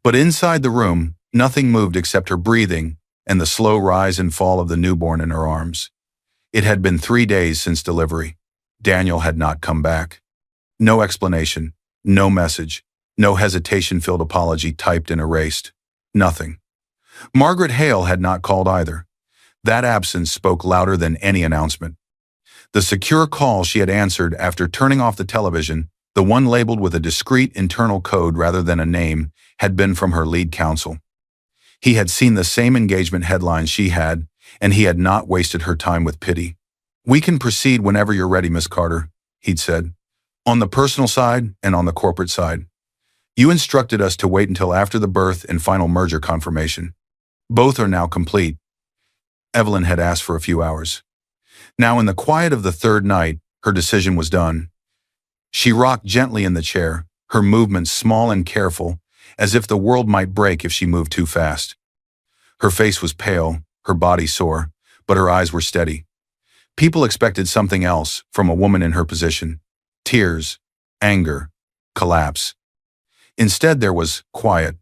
But inside the room, nothing moved except her breathing and the slow rise and fall of the newborn in her arms. It had been 3 days since delivery. Daniel had not come back. No explanation, no message, no hesitation-filled apology typed and erased. Nothing. Margaret Hale had not called either. That absence spoke louder than any announcement. The secure call she had answered after turning off the television, the one labeled with a discreet internal code rather than a name, had been from her lead counsel. He had seen the same engagement headlines she had, and he had not wasted her time with pity. "We can proceed whenever you're ready, Miss Carter," he'd said. "On the personal side and on the corporate side. You instructed us to wait until after the birth and final merger confirmation. Both are now complete." Evelyn had asked for a few hours. Now, in the quiet of the third night, her decision was done. She rocked gently in the chair, her movements small and careful, as if the world might break if she moved too fast. Her face was pale, her body sore, but her eyes were steady. People expected something else from a woman in her position: tears, anger, collapse. Instead, there was quiet.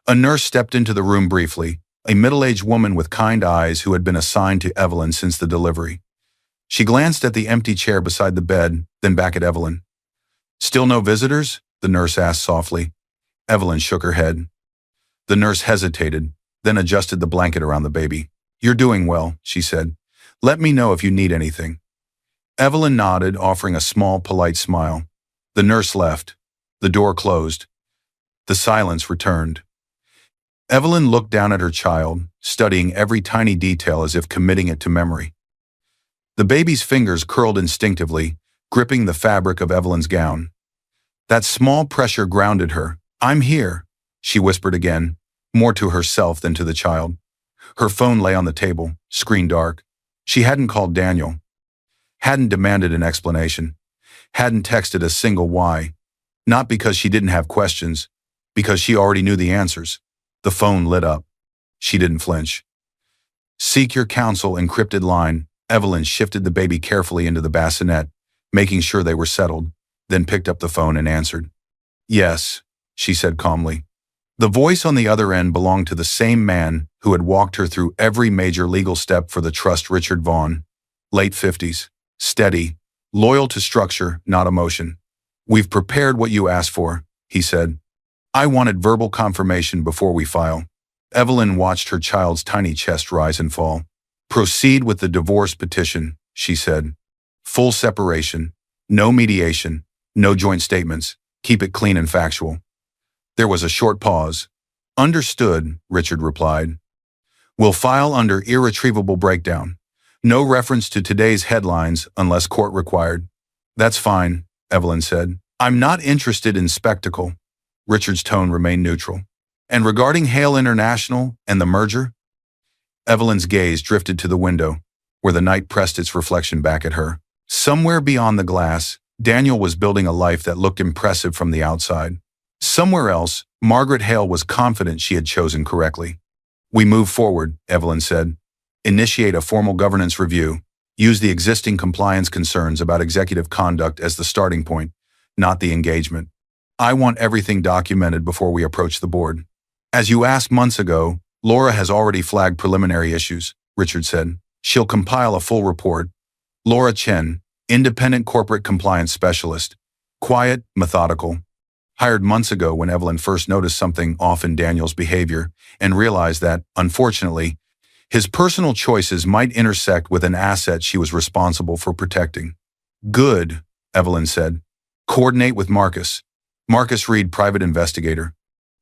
A nurse stepped into the room briefly, a middle-aged woman with kind eyes who had been assigned to Evelyn since the delivery. She glanced at the empty chair beside the bed, then back at Evelyn. "Still no visitors?" the nurse asked softly. Evelyn shook her head. The nurse hesitated, then adjusted the blanket around the baby. "You're doing well," she said. "Let me know if you need anything." Evelyn nodded, offering a small, polite smile. The nurse left. The door closed. The silence returned. Evelyn looked down at her child, studying every tiny detail as if committing it to memory. The baby's fingers curled instinctively, gripping the fabric of Evelyn's gown. That small pressure grounded her. "I'm here," she whispered again, more to herself than to the child. Her phone lay on the table, screen dark. She hadn't called Daniel, hadn't demanded an explanation, hadn't texted a single why. Not because she didn't have questions, because she already knew the answers. The phone lit up. She didn't flinch. "Seek your counsel," encrypted line. Evelyn shifted the baby carefully into the bassinet, making sure they were settled, then picked up the phone and answered. "Yes," she said calmly. The voice on the other end belonged to the same man who had walked her through every major legal step for the trust, Richard Vaughn. Late 50s, steady, loyal to structure, not emotion. "We've prepared what you asked for," he said. "I wanted verbal confirmation before we file." Evelyn watched her child's tiny chest rise and fall. "Proceed with the divorce petition," she said. Full separation. No mediation. No joint statements. Keep it clean and factual. There was a short pause. Understood, Richard replied. We'll file under irretrievable breakdown. No reference to today's headlines unless court required. That's fine, Evelyn said. I'm not interested in spectacle. Richard's tone remained neutral. And regarding Hale International and the merger? Evelyn's gaze drifted to the window, where the night pressed its reflection back at her. Somewhere beyond the glass, Daniel was building a life that looked impressive from the outside. Somewhere else, Margaret Hale was confident she had chosen correctly. We move forward, Evelyn said. Initiate a formal governance review. Use the existing compliance concerns about executive conduct as the starting point, not the engagement. I want everything documented before we approach the board. As you asked months ago, Laura has already flagged preliminary issues, Richard said. She'll compile a full report. Laura Chen, independent corporate compliance specialist. Quiet, methodical. Hired months ago when Evelyn first noticed something off in Daniel's behavior and realized that, unfortunately, his personal choices might intersect with an asset she was responsible for protecting. Good, Evelyn said. Coordinate with Marcus. Marcus Reed, private investigator.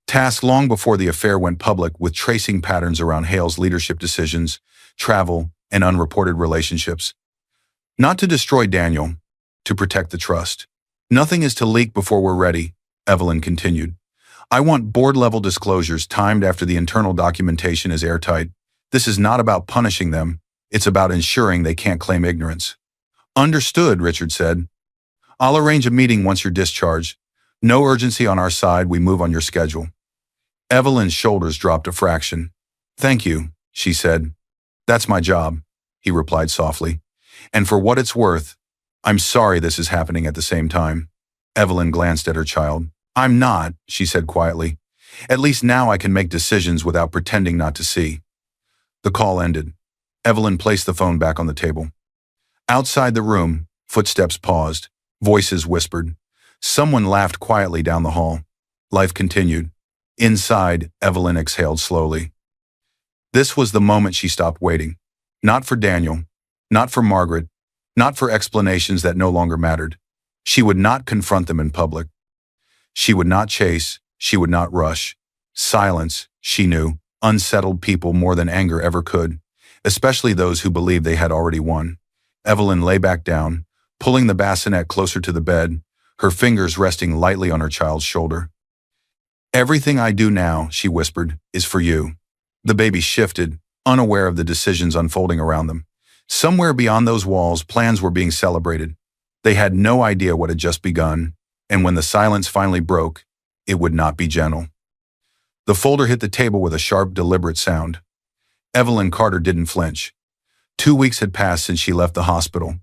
Tasked long before the affair went public with tracing patterns around Hale's leadership decisions, travel, and unreported relationships. Not to destroy Daniel, to protect the trust. Nothing is to leak before we're ready, Evelyn continued. I want board-level disclosures timed after the internal documentation is airtight. This is not about punishing them. It's about ensuring they can't claim ignorance. Understood, Richard said. I'll arrange a meeting once you're discharged. No urgency on our side, we move on your schedule. Evelyn's shoulders dropped a fraction. Thank you, she said. That's my job, he replied softly. And for what it's worth, I'm sorry this is happening at the same time. Evelyn glanced at her child. I'm not, she said quietly. At least now I can make decisions without pretending not to see. The call ended. Evelyn placed the phone back on the table. Outside the room, footsteps paused. Voices whispered. Someone laughed quietly down the hall. Life continued. Inside, Evelyn exhaled slowly. This was the moment she stopped waiting. Not for Daniel, not for Margaret, not for explanations that no longer mattered. She would not confront them in public. She would not chase, she would not rush. Silence, she knew, unsettled people more than anger ever could, especially those who believed they had already won. Evelyn lay back down, pulling the bassinet closer to the bed, her fingers resting lightly on her child's shoulder. Everything I do now, she whispered, is for you. The baby shifted, unaware of the decisions unfolding around them. Somewhere beyond those walls, plans were being celebrated. They had no idea what had just begun, and when the silence finally broke, it would not be gentle. The folder hit the table with a sharp, deliberate sound. Evelyn Carter didn't flinch. 2 weeks had passed since she left the hospital.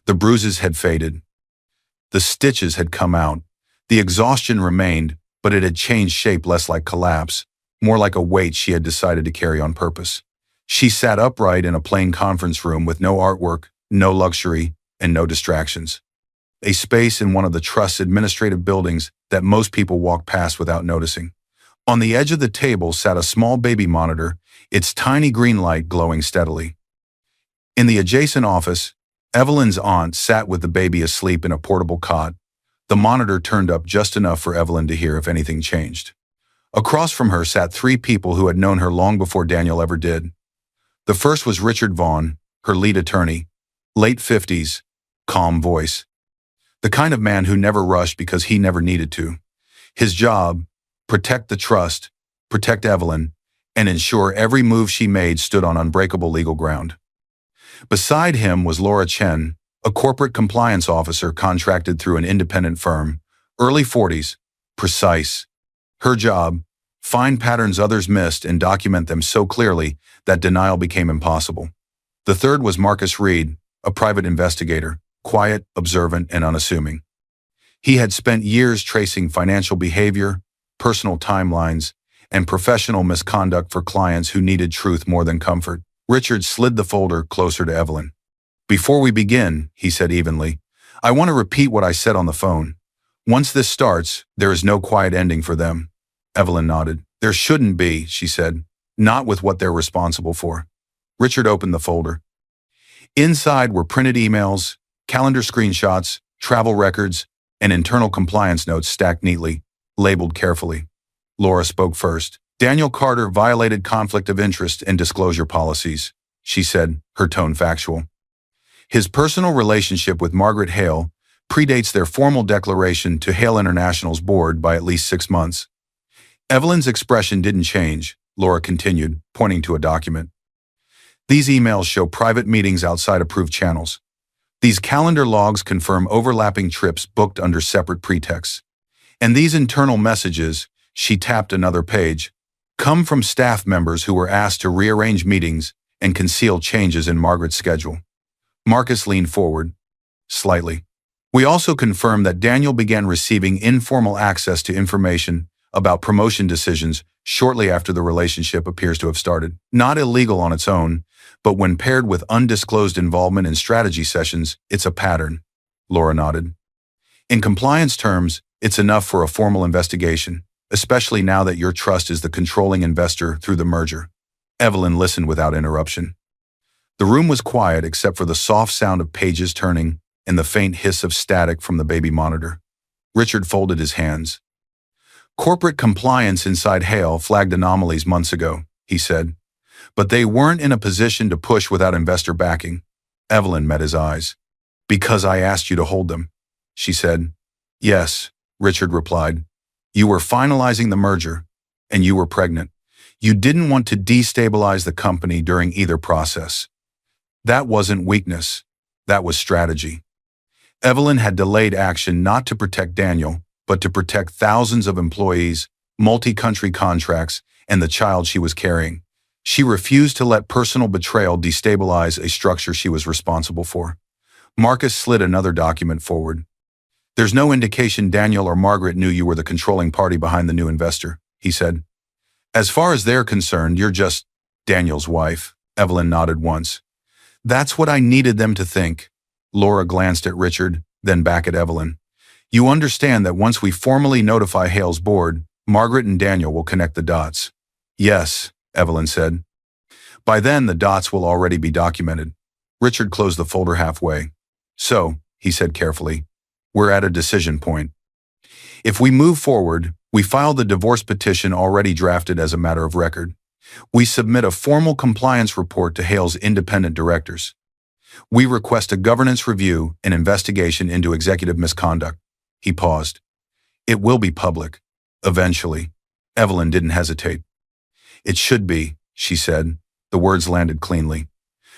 The bruises had faded. The stitches had come out. The exhaustion remained, but it had changed shape, less like collapse, more like a weight she had decided to carry on purpose. She sat upright in a plain conference room with no artwork, no luxury, and no distractions. A space in one of the Trust's administrative buildings that most people walk past without noticing. On the edge of the table sat a small baby monitor, its tiny green light glowing steadily. In the adjacent office, Evelyn's aunt sat with the baby asleep in a portable cot. The monitor turned up just enough for Evelyn to hear if anything changed. Across from her sat 3 people who had known her long before Daniel ever did. The first was Richard Vaughn, her lead attorney, late 50s, calm voice. The kind of man who never rushed because he never needed to. His job, protect the trust, protect Evelyn, and ensure every move she made stood on unbreakable legal ground. Beside him was Laura Chen, a corporate compliance officer contracted through an independent firm, early 40s, precise. Her job, find patterns others missed and document them so clearly that denial became impossible. The third was Marcus Reed, a private investigator, quiet, observant, and unassuming. He had spent years tracing financial behavior, personal timelines, and professional misconduct for clients who needed truth more than comfort. Richard slid the folder closer to Evelyn. Before we begin, he said evenly, I want to repeat what I said on the phone. Once this starts, there is no quiet ending for them. Evelyn nodded. There shouldn't be, she said, not with what they're responsible for. Richard opened the folder. Inside were printed emails, calendar screenshots, travel records, and internal compliance notes stacked neatly, labeled carefully. Laura spoke first. Daniel Carter violated conflict of interest and disclosure policies, she said, her tone factual. His personal relationship with Margaret Hale predates their formal declaration to Hale International's board by at least 6 months. Evelyn's expression didn't change, Laura continued, pointing to a document. These emails show private meetings outside approved channels. These calendar logs confirm overlapping trips booked under separate pretexts. And these internal messages, she tapped another page, come from staff members who were asked to rearrange meetings and conceal changes in Margaret's schedule. Marcus leaned forward, slightly. We also confirm that Daniel began receiving informal access to information about promotion decisions shortly after the relationship appears to have started. Not illegal on its own, but when paired with undisclosed involvement in strategy sessions, it's a pattern, Laura nodded. In compliance terms, it's enough for a formal investigation, especially now that your trust is the controlling investor through the merger. Evelyn listened without interruption. The room was quiet except for the soft sound of pages turning and the faint hiss of static from the baby monitor. Richard folded his hands. Corporate compliance inside Hale flagged anomalies months ago, he said, but they weren't in a position to push without investor backing. Evelyn met his eyes. Because I asked you to hold them, she said. Yes, Richard replied. You were finalizing the merger, and you were pregnant. You didn't want to destabilize the company during either process. That wasn't weakness. That was strategy. Evelyn had delayed action not to protect Daniel, but to protect thousands of employees, multi-country contracts, and the child she was carrying. She refused to let personal betrayal destabilize a structure she was responsible for. Marcus slid another document forward. There's no indication Daniel or Margaret knew you were the controlling party behind the new investor, he said. As far as they're concerned, you're just Daniel's wife. Evelyn nodded once. That's what I needed them to think. Laura glanced at Richard, then back at Evelyn. You understand that once we formally notify Hale's board, Margaret and Daniel will connect the dots. Yes, Evelyn said. By then, the dots will already be documented. Richard closed the folder halfway. So, he said carefully, we're at a decision point. If we move forward, we file the divorce petition already drafted as a matter of record. We submit a formal compliance report to Hale's independent directors. We request a governance review and investigation into executive misconduct. He paused. It will be public. Eventually. Evelyn didn't hesitate. It should be, she said. The words landed cleanly.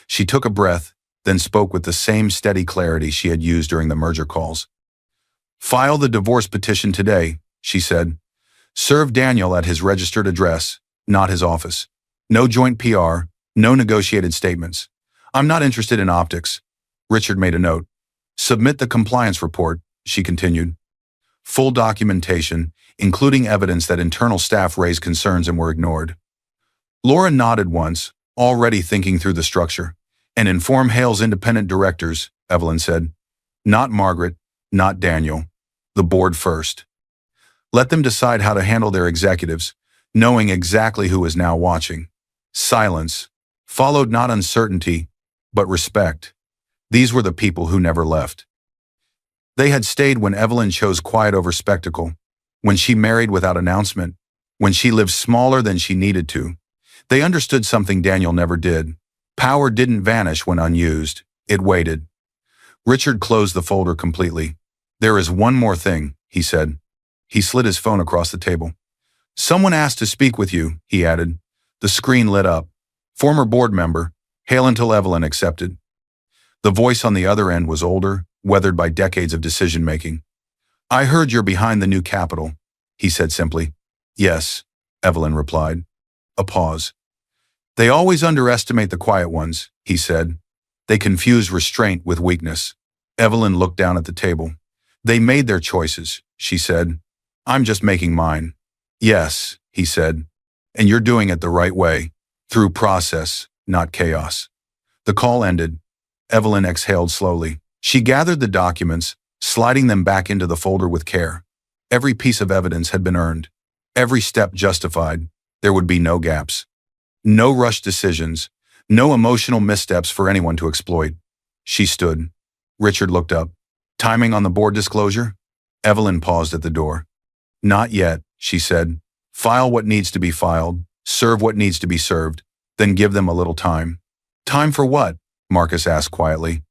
She took a breath, then spoke with the same steady clarity she had used during the merger calls. File the divorce petition today, she said. Serve Daniel at his registered address, not his office. No joint PR, no negotiated statements. I'm not interested in optics. Richard made a note. Submit the compliance report, she continued. Full documentation, including evidence that internal staff raised concerns and were ignored. Laura nodded once, already thinking through the structure. And inform Hale's independent directors, Evelyn said. Not Margaret, not Daniel. The board first. Let them decide how to handle their executives, knowing exactly who is now watching. Silence. Followed not uncertainty, but respect. These were the people who never left. They had stayed when Evelyn chose quiet over spectacle, when she married without announcement, when she lived smaller than she needed to. They understood something Daniel never did. Power didn't vanish when unused. It waited. Richard closed the folder completely. There is one more thing, he said. He slid his phone across the table. Someone asked to speak with you, he added. The screen lit up. Former board member, Hale until Evelyn accepted. The voice on the other end was older, weathered by decades of decision-making. I heard you're behind the new capital, he said simply. Yes, Evelyn replied. A pause. They always underestimate the quiet ones, he said. They confuse restraint with weakness. Evelyn looked down at the table. They made their choices, she said. I'm just making mine. Yes, he said. And you're doing it the right way, through process, not chaos. The call ended. Evelyn exhaled slowly. She gathered the documents, sliding them back into the folder with care. Every piece of evidence had been earned. Every step justified. There would be no gaps. No rushed decisions. No emotional missteps for anyone to exploit. She stood. Richard looked up. Timing on the board disclosure? Evelyn paused at the door. Not yet, she said. File what needs to be filed, serve what needs to be served, then give them a little time. Time for what? Marcus asked quietly.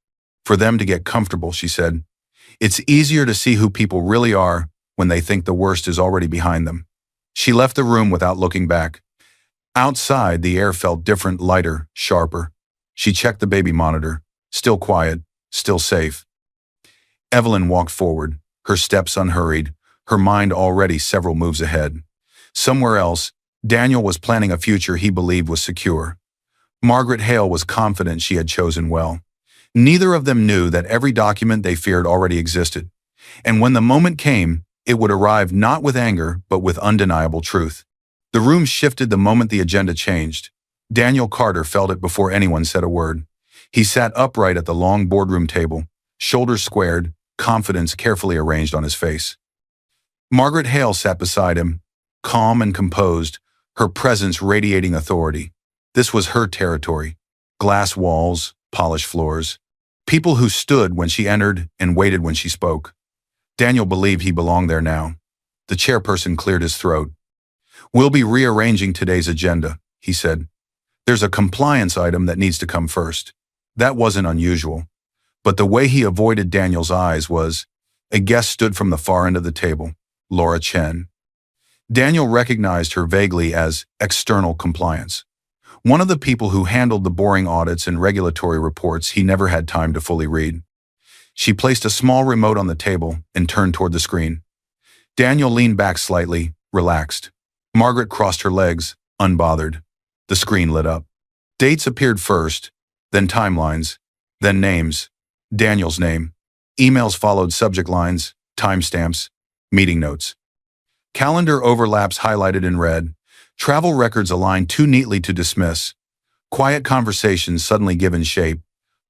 For them to get comfortable, she said. It's easier to see who people really are when they think the worst is already behind them. She left the room without looking back. Outside, the air felt different, lighter, sharper. She checked the baby monitor. Still quiet, still safe. Evelyn walked forward, her steps unhurried, her mind already several moves ahead. Somewhere else, Daniel was planning a future he believed was secure. Margaret Hale was confident she had chosen well. Neither of them knew that every document they feared already existed. And when the moment came, it would arrive not with anger, but with undeniable truth. The room shifted the moment the agenda changed. Daniel Carter felt it before anyone said a word. He sat upright at the long boardroom table, shoulders squared, confidence carefully arranged on his face. Margaret Hale sat beside him, calm and composed, her presence radiating authority. This was her territory. Glass walls, polished floors. People who stood when she entered and waited when she spoke. Daniel believed he belonged there now. The chairperson cleared his throat. We'll be rearranging today's agenda, he said. There's a compliance item that needs to come first. That wasn't unusual. But the way he avoided Daniel's eyes was, a guest stood from the far end of the table, Laura Chen. Daniel recognized her vaguely as external compliance. One of the people who handled the boring audits and regulatory reports he never had time to fully read. She placed a small remote on the table and turned toward the screen. Daniel leaned back slightly, relaxed. Margaret crossed her legs, unbothered. The screen lit up. Dates appeared first, then timelines, then names. Daniel's name. Emails followed subject lines, timestamps, meeting notes. Calendar overlaps highlighted in red. Travel records aligned too neatly to dismiss. Quiet conversations suddenly given shape.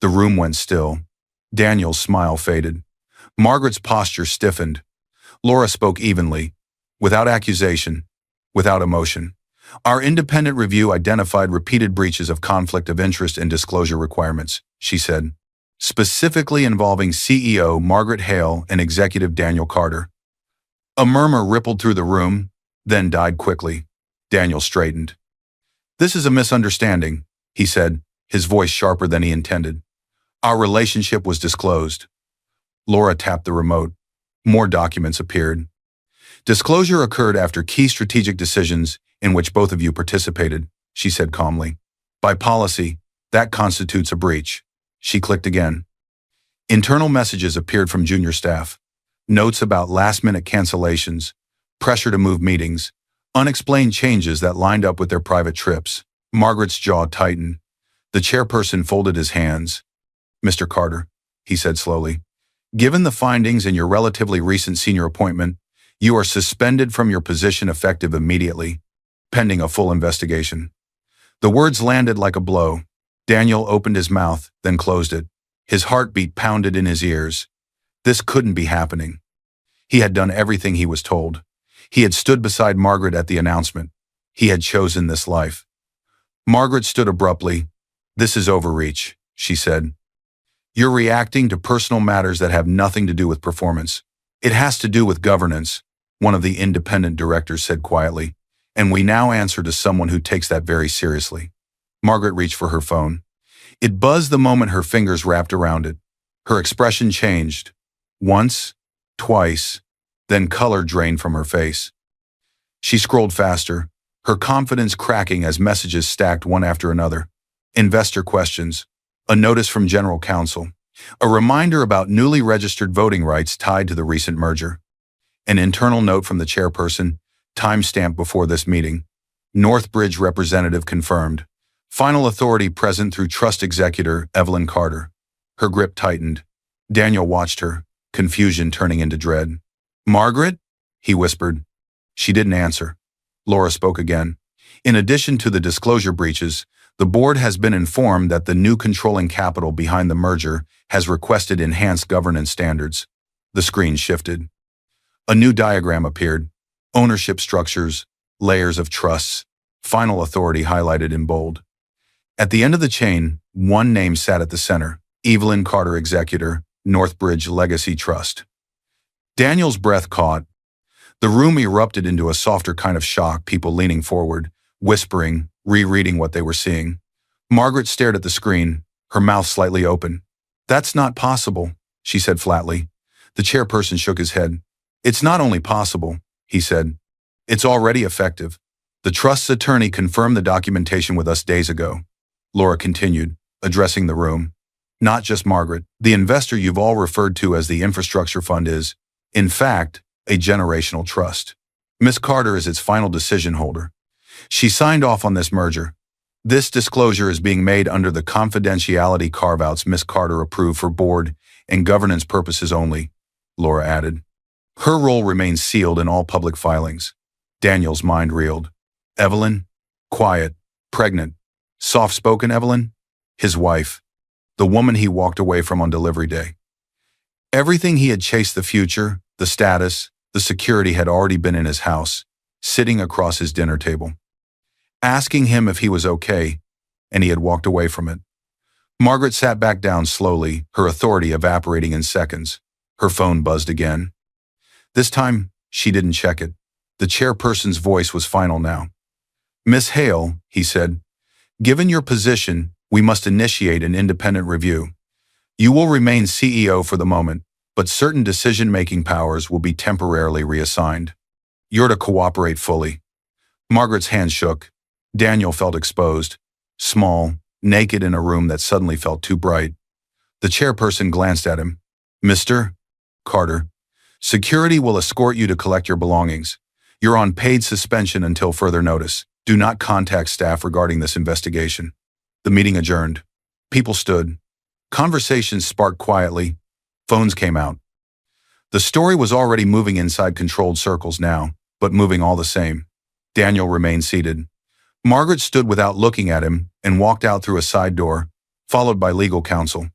The room went still. Daniel's smile faded. Margaret's posture stiffened. Laura spoke evenly, without accusation, without emotion. Our independent review identified repeated breaches of conflict of interest and disclosure requirements, she said, specifically involving CEO Margaret Hale and executive Daniel Carter. A murmur rippled through the room, then died quickly. Daniel straightened. This is a misunderstanding, he said, his voice sharper than he intended. Our relationship was disclosed. Laura tapped the remote. More documents appeared. Disclosure occurred after key strategic decisions in which both of you participated, she said calmly. By policy, that constitutes a breach. She clicked again. Internal messages appeared from junior staff. Notes about last-minute cancellations, pressure to move meetings, unexplained changes that lined up with their private trips. Margaret's jaw tightened. The chairperson folded his hands. Mr. Carter, he said slowly, given the findings in your relatively recent senior appointment, you are suspended from your position effective immediately, pending a full investigation. The words landed like a blow. Daniel opened his mouth, then closed it. His heartbeat pounded in his ears. This couldn't be happening. He had done everything he was told. He had stood beside Margaret at the announcement. He had chosen this life. Margaret stood abruptly. This is overreach, she said. You're reacting to personal matters that have nothing to do with performance. It has to do with governance, one of the independent directors said quietly, and we now answer to someone who takes that very seriously. Margaret reached for her phone. It buzzed the moment her fingers wrapped around it. Her expression changed. Once, twice, then color drained from her face. She scrolled faster, her confidence cracking as messages stacked one after another. Investor questions, a notice from general counsel, a reminder about newly registered voting rights tied to the recent merger, an internal note from the chairperson, timestamped before this meeting. Northbridge representative confirmed. Final authority present through trust executor Evelyn Carter. Her grip tightened. Daniel watched her, confusion turning into dread. Margaret? He whispered. She didn't answer. Laura spoke again. In addition to the disclosure breaches, the board has been informed that the new controlling capital behind the merger has requested enhanced governance standards. The screen shifted. A new diagram appeared. Ownership structures, layers of trusts, final authority highlighted in bold. At the end of the chain, one name sat at the center, Evelyn Carter, Executor, Northbridge Legacy Trust. Daniel's breath caught. The room erupted into a softer kind of shock, people leaning forward, whispering, rereading what they were seeing. Margaret stared at the screen, her mouth slightly open. "That's not possible," she said flatly. The chairperson shook his head. "It's not only possible," he said. "It's already effective. The trust's attorney confirmed the documentation with us days ago." Laura continued, addressing the room. "Not just Margaret. The investor you've all referred to as the infrastructure fund is, in fact, a generational trust. Miss Carter is its final decision holder. She signed off on this merger. This disclosure is being made under the confidentiality carve-outs Miss Carter approved for board and governance purposes only," Laura added. "Her role remains sealed in all public filings." Daniel's mind reeled. Evelyn? Quiet, pregnant, soft-spoken Evelyn? His wife. The woman he walked away from on delivery day. Everything he had chased, the future, the status, the security, had already been in his house, sitting across his dinner table, asking him if he was okay, and he had walked away from it. Margaret sat back down slowly, her authority evaporating in seconds. Her phone buzzed again. This time, she didn't check it. The chairperson's voice was final now. "Miss Hale," he said, "given your position, we must initiate an independent review. You will remain CEO for the moment, but certain decision-making powers will be temporarily reassigned. You're to cooperate fully." Margaret's hand shook. Daniel felt exposed, small, naked in a room that suddenly felt too bright. The chairperson glanced at him. "Mr. Carter, security will escort you to collect your belongings. You're on paid suspension until further notice. Do not contact staff regarding this investigation." The meeting adjourned. People stood. Conversations sparked quietly. Phones came out. The story was already moving inside controlled circles now, but moving all the same. Daniel remained seated. Margaret stood without looking at him and walked out through a side door, followed by legal counsel.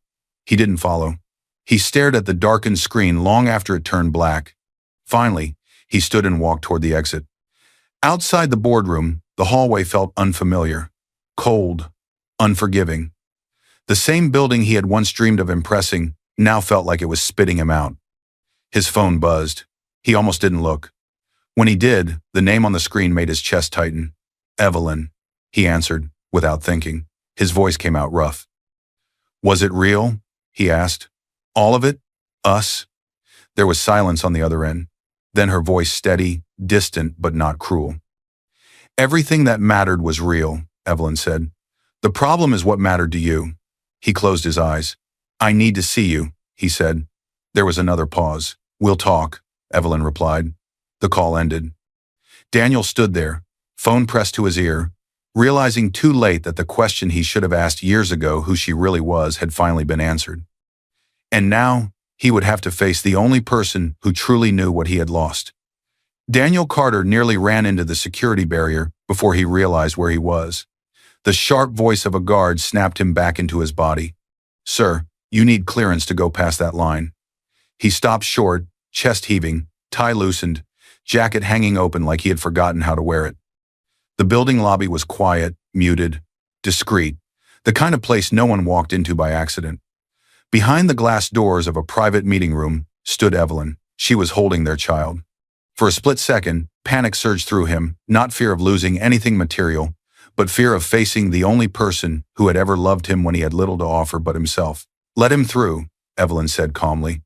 He didn't follow. He stared at the darkened screen long after it turned black. Finally, he stood and walked toward the exit. Outside the boardroom, the hallway felt unfamiliar, cold, unforgiving. The same building he had once dreamed of impressing now felt like it was spitting him out. His phone buzzed. He almost didn't look. When he did, the name on the screen made his chest tighten. "Evelyn," he answered, without thinking. His voice came out rough. "Was it real?" he asked. "All of it? Us?" There was silence on the other end. Then her voice, steady, distant, but not cruel. "Everything that mattered was real," Evelyn said. "The problem is what mattered to you." He closed his eyes. "I need to see you," he said. There was another pause. "We'll talk," Evelyn replied. The call ended. Daniel stood there, phone pressed to his ear, realizing too late that the question he should have asked years ago, who she really was, had finally been answered. And now, he would have to face the only person who truly knew what he had lost. Daniel Carter nearly ran into the security barrier before he realized where he was. The sharp voice of a guard snapped him back into his body. "Sir, you need clearance to go past that line." He stopped short, chest heaving, tie loosened, jacket hanging open like he had forgotten how to wear it. The building lobby was quiet, muted, discreet, the kind of place no one walked into by accident. Behind the glass doors of a private meeting room stood Evelyn. She was holding their child. For a split second, panic surged through him, not fear of losing anything material, but fear of facing the only person who had ever loved him when he had little to offer but himself. "Let him through," Evelyn said calmly.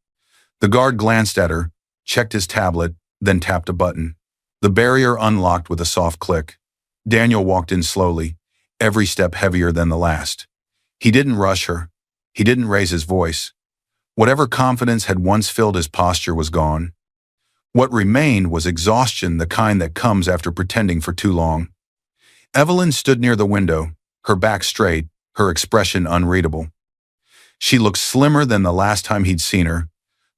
The guard glanced at her, checked his tablet, then tapped a button. The barrier unlocked with a soft click. Daniel walked in slowly, every step heavier than the last. He didn't rush her. He didn't raise his voice. Whatever confidence had once filled his posture was gone. What remained was exhaustion, the kind that comes after pretending for too long. Evelyn stood near the window, her back straight, her expression unreadable. She looked slimmer than the last time he'd seen her,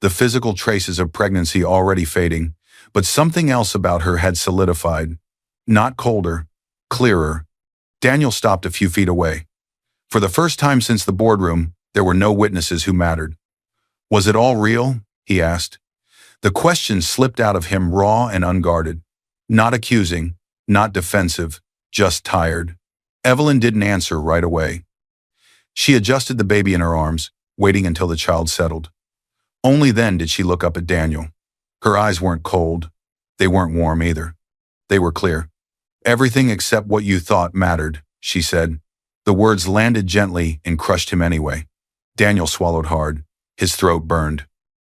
the physical traces of pregnancy already fading, but something else about her had solidified. Not colder, clearer. Daniel stopped a few feet away. For the first time since the boardroom, there were no witnesses who mattered. "Was it all real?" he asked. The question slipped out of him raw and unguarded. Not accusing, not defensive, just tired. Evelyn didn't answer right away. She adjusted the baby in her arms, waiting until the child settled. Only then did she look up at Daniel. Her eyes weren't cold. They weren't warm either. They were clear. "Everything except what you thought mattered," she said. The words landed gently and crushed him anyway. Daniel swallowed hard. His throat burned.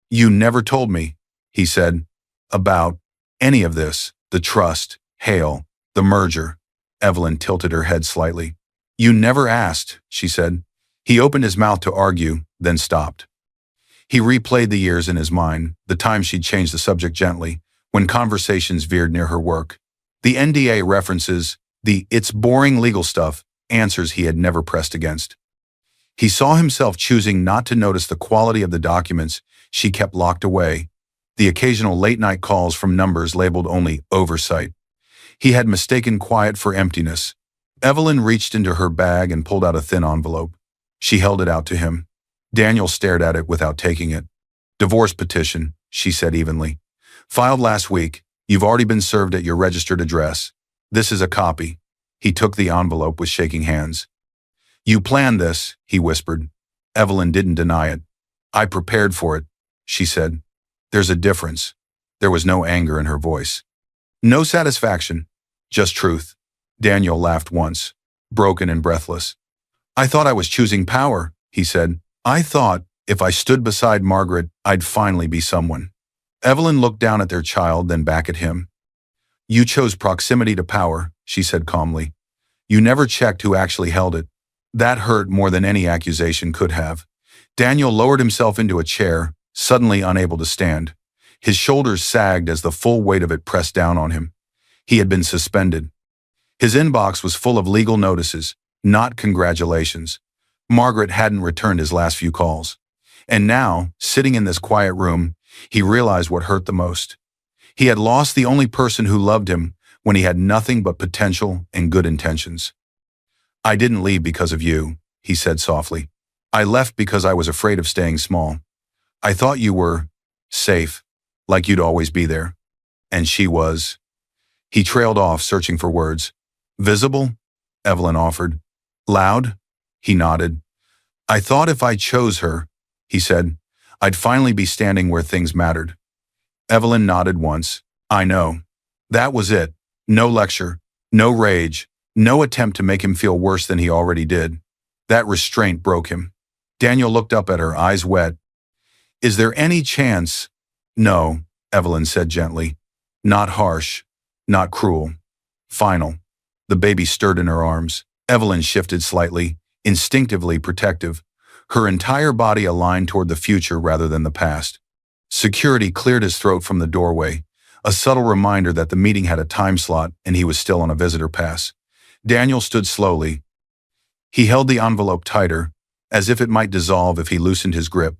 "You never told me," he said, "about any of this, the trust, Hale, the merger." Evelyn tilted her head slightly. "You never asked," she said. He opened his mouth to argue, then stopped. He replayed the years in his mind, the times she'd changed the subject gently, when conversations veered near her work. The NDA references, the "it's boring legal stuff" answers he had never pressed against. He saw himself choosing not to notice the quality of the documents she kept locked away, the occasional late-night calls from numbers labeled only oversight. He had mistaken quiet for emptiness. Evelyn reached into her bag and pulled out a thin envelope. She held it out to him. Daniel stared at it without taking it. "Divorce petition," she said evenly. "Filed last week. You've already been served at your registered address. This is a copy." He took the envelope with shaking hands. "You planned this," he whispered. Evelyn didn't deny it. "I prepared for it," she said. "There's a difference." There was no anger in her voice. No satisfaction, just truth. Daniel laughed once, broken and breathless. "I thought I was choosing power," he said. "I thought if I stood beside Margaret, I'd finally be someone." Evelyn looked down at their child, then back at him. "You chose proximity to power," she said calmly. "You never checked who actually held it. That hurt more than any accusation could have." Daniel lowered himself into a chair, suddenly unable to stand. His shoulders sagged as the full weight of it pressed down on him. He had been suspended. His inbox was full of legal notices, not congratulations. Margaret hadn't returned his last few calls. And now, sitting in this quiet room, he realized what hurt the most. He had lost the only person who loved him when he had nothing but potential and good intentions. "I didn't leave because of you," he said softly. "I left because I was afraid of staying small. I thought you were safe, like you'd always be there." And she was. He trailed off, searching for words. "Visible?" Evelyn offered. "Loud?" He nodded. "I thought if I chose her," he said, "I'd finally be standing where things mattered." Evelyn nodded once. "I know." That was it. No lecture, no rage, no attempt to make him feel worse than he already did. That restraint broke him. Daniel looked up at her, eyes wet. "Is there any chance?" "No," Evelyn said gently. "Not harsh, not cruel. Final." The baby stirred in her arms. Evelyn shifted slightly, instinctively protective, her entire body aligned toward the future rather than the past. Security cleared his throat from the doorway, a subtle reminder that the meeting had a time slot and he was still on a visitor pass. Daniel stood slowly. He held the envelope tighter, as if it might dissolve if he loosened his grip.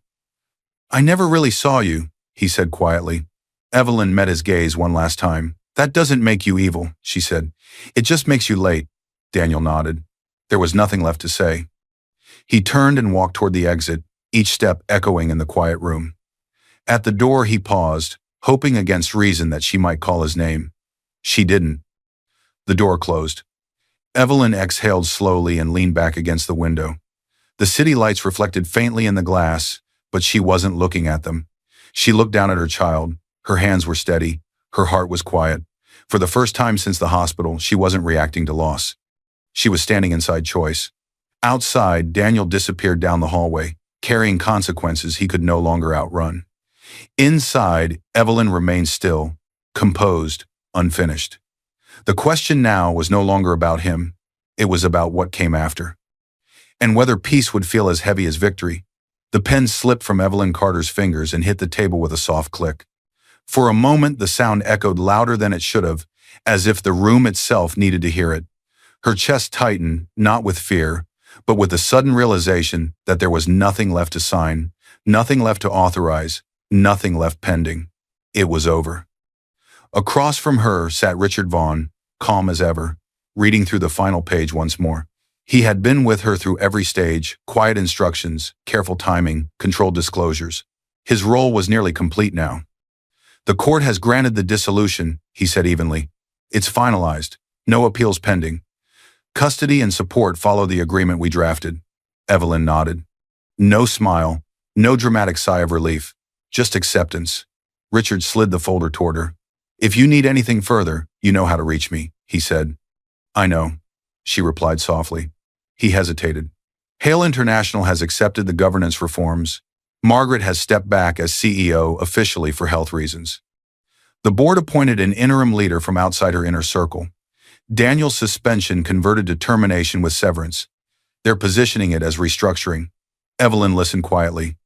"I never really saw you," he said quietly. Evelyn met his gaze one last time. "That doesn't make you evil," she said. "It just makes you late." Daniel nodded. There was nothing left to say. He turned and walked toward the exit, each step echoing in the quiet room. At the door he paused, hoping against reason that she might call his name. She didn't. The door closed. Evelyn exhaled slowly and leaned back against the window. The city lights reflected faintly in the glass, but she wasn't looking at them. She looked down at her child. Her hands were steady. Her heart was quiet. For the first time since the hospital, she wasn't reacting to loss. She was standing inside choice. Outside, Daniel disappeared down the hallway, carrying consequences he could no longer outrun. Inside, Evelyn remained still, composed, unfinished. The question now was no longer about him. It was about what came after. And whether peace would feel as heavy as victory. The pen slipped from Evelyn Carter's fingers and hit the table with a soft click. For a moment, the sound echoed louder than it should have, as if the room itself needed to hear it. Her chest tightened, not with fear, but with the sudden realization that there was nothing left to sign, nothing left to authorize, nothing left pending. It was over. Across from her sat Richard Vaughn, calm as ever, reading through the final page once more. He had been with her through every stage, quiet instructions, careful timing, controlled disclosures. His role was nearly complete now. "The court has granted the dissolution," he said evenly. "It's finalized. No appeals pending. Custody and support follow the agreement we drafted." Evelyn nodded. No smile, no dramatic sigh of relief, just acceptance. Richard slid the folder toward her. "If you need anything further, you know how to reach me," he said. "I know," she replied softly. He hesitated. Hale International has accepted the governance reforms. Margaret has stepped back as CEO officially for health reasons. The board appointed an interim leader from outside her inner circle. Daniel's suspension converted to termination with severance. They're positioning it as restructuring. Evelyn listened quietly.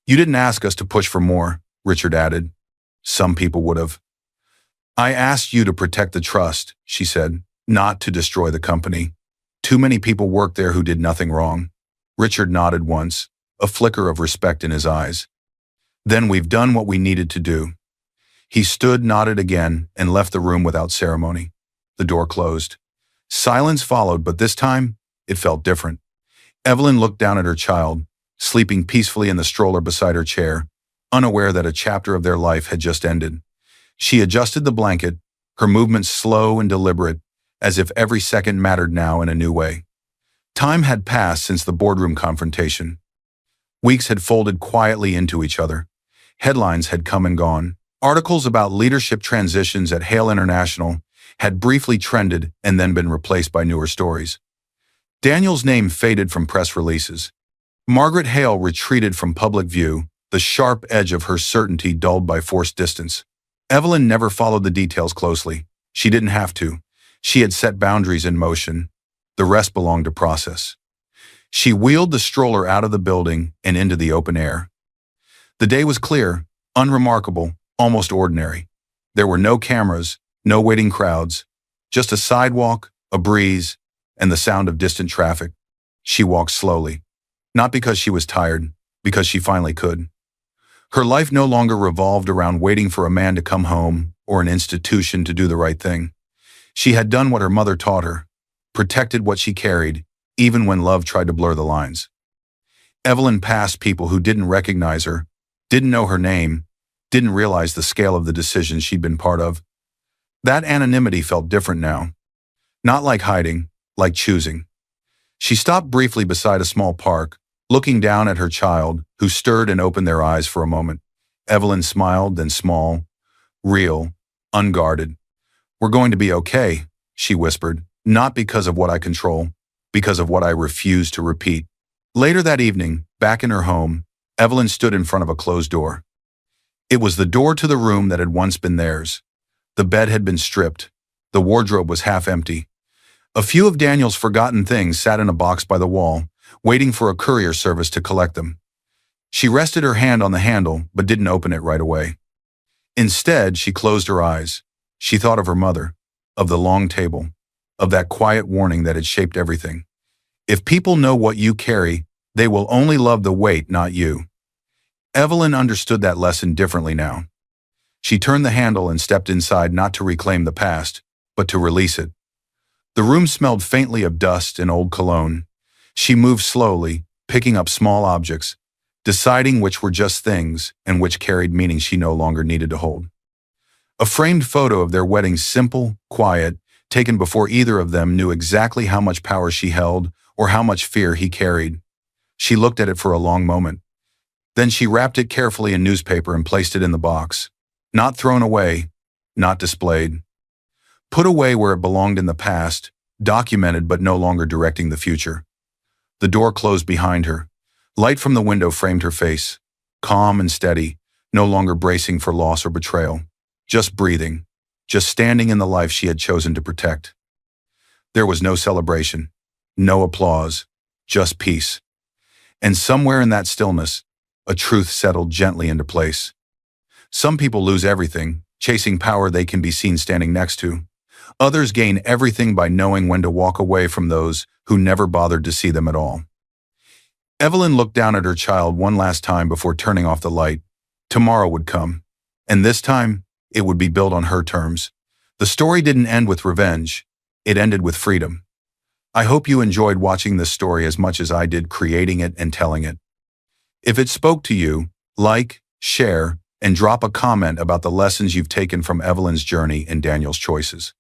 "You didn't ask us to push for more," Richard added. "Some people would have." "I asked you to protect the trust," she said, "not to destroy the company. Too many people work there who did nothing wrong." Richard nodded once, a flicker of respect in his eyes. "Then we've done what we needed to do." He stood, nodded again, and left the room without ceremony. The door closed. Silence followed, but this time, it felt different. Evelyn looked down at her child, sleeping peacefully in the stroller beside her chair, unaware that a chapter of their life had just ended. She adjusted the blanket, her movements slow and deliberate, as if every second mattered now in a new way. Time had passed since the boardroom confrontation. Weeks had folded quietly into each other. Headlines had come and gone. Articles about leadership transitions at Hale International had briefly trended and then been replaced by newer stories. Daniel's name faded from press releases. Margaret Hale retreated from public view, the sharp edge of her certainty dulled by forced distance. Evelyn never followed the details closely. She didn't have to. She had set boundaries in motion. The rest belonged to process. She wheeled the stroller out of the building and into the open air. The day was clear, unremarkable, almost ordinary. There were no cameras, no waiting crowds, just a sidewalk, a breeze, and the sound of distant traffic. She walked slowly, not because she was tired, because she finally could. Her life no longer revolved around waiting for a man to come home or an institution to do the right thing. She had done what her mother taught her, protected what she carried, even when love tried to blur the lines. Evelyn passed people who didn't recognize her, didn't know her name, didn't realize the scale of the decisions she'd been part of. That anonymity felt different now. Not like hiding, like choosing. She stopped briefly beside a small park, looking down at her child, who stirred and opened their eyes for a moment. Evelyn smiled, then small, real, unguarded. "We're going to be okay," she whispered, "not because of what I control, because of what I refuse to repeat." Later that evening, back in her home, Evelyn stood in front of a closed door. It was the door to the room that had once been theirs. The bed had been stripped. The wardrobe was half empty. A few of Daniel's forgotten things sat in a box by the wall, waiting for a courier service to collect them. She rested her hand on the handle, but didn't open it right away. Instead, she closed her eyes. She thought of her mother, of the long table, of that quiet warning that had shaped everything. If people know what you carry, they will only love the weight, not you. Evelyn understood that lesson differently now. She turned the handle and stepped inside, not to reclaim the past, but to release it. The room smelled faintly of dust and old cologne. She moved slowly, picking up small objects, deciding which were just things and which carried meaning she no longer needed to hold. A framed photo of their wedding, simple, quiet, taken before either of them knew exactly how much power she held or how much fear he carried. She looked at it for a long moment. Then she wrapped it carefully in newspaper and placed it in the box. Not thrown away, not displayed. Put away where it belonged in the past, documented but no longer directing the future. The door closed behind her. Light from the window framed her face, calm and steady, no longer bracing for loss or betrayal. Just breathing, just standing in the life she had chosen to protect. There was no celebration, no applause, just peace. And somewhere in that stillness, a truth settled gently into place. Some people lose everything, chasing power they can be seen standing next to. Others gain everything by knowing when to walk away from those who never bothered to see them at all. Evelyn looked down at her child one last time before turning off the light. Tomorrow would come, and this time, it would be built on her terms. The story didn't end with revenge. It ended with freedom. I hope you enjoyed watching this story as much as I did creating it and telling it. If it spoke to you, like, share, and drop a comment about the lessons you've taken from Evelyn's journey and Daniel's choices.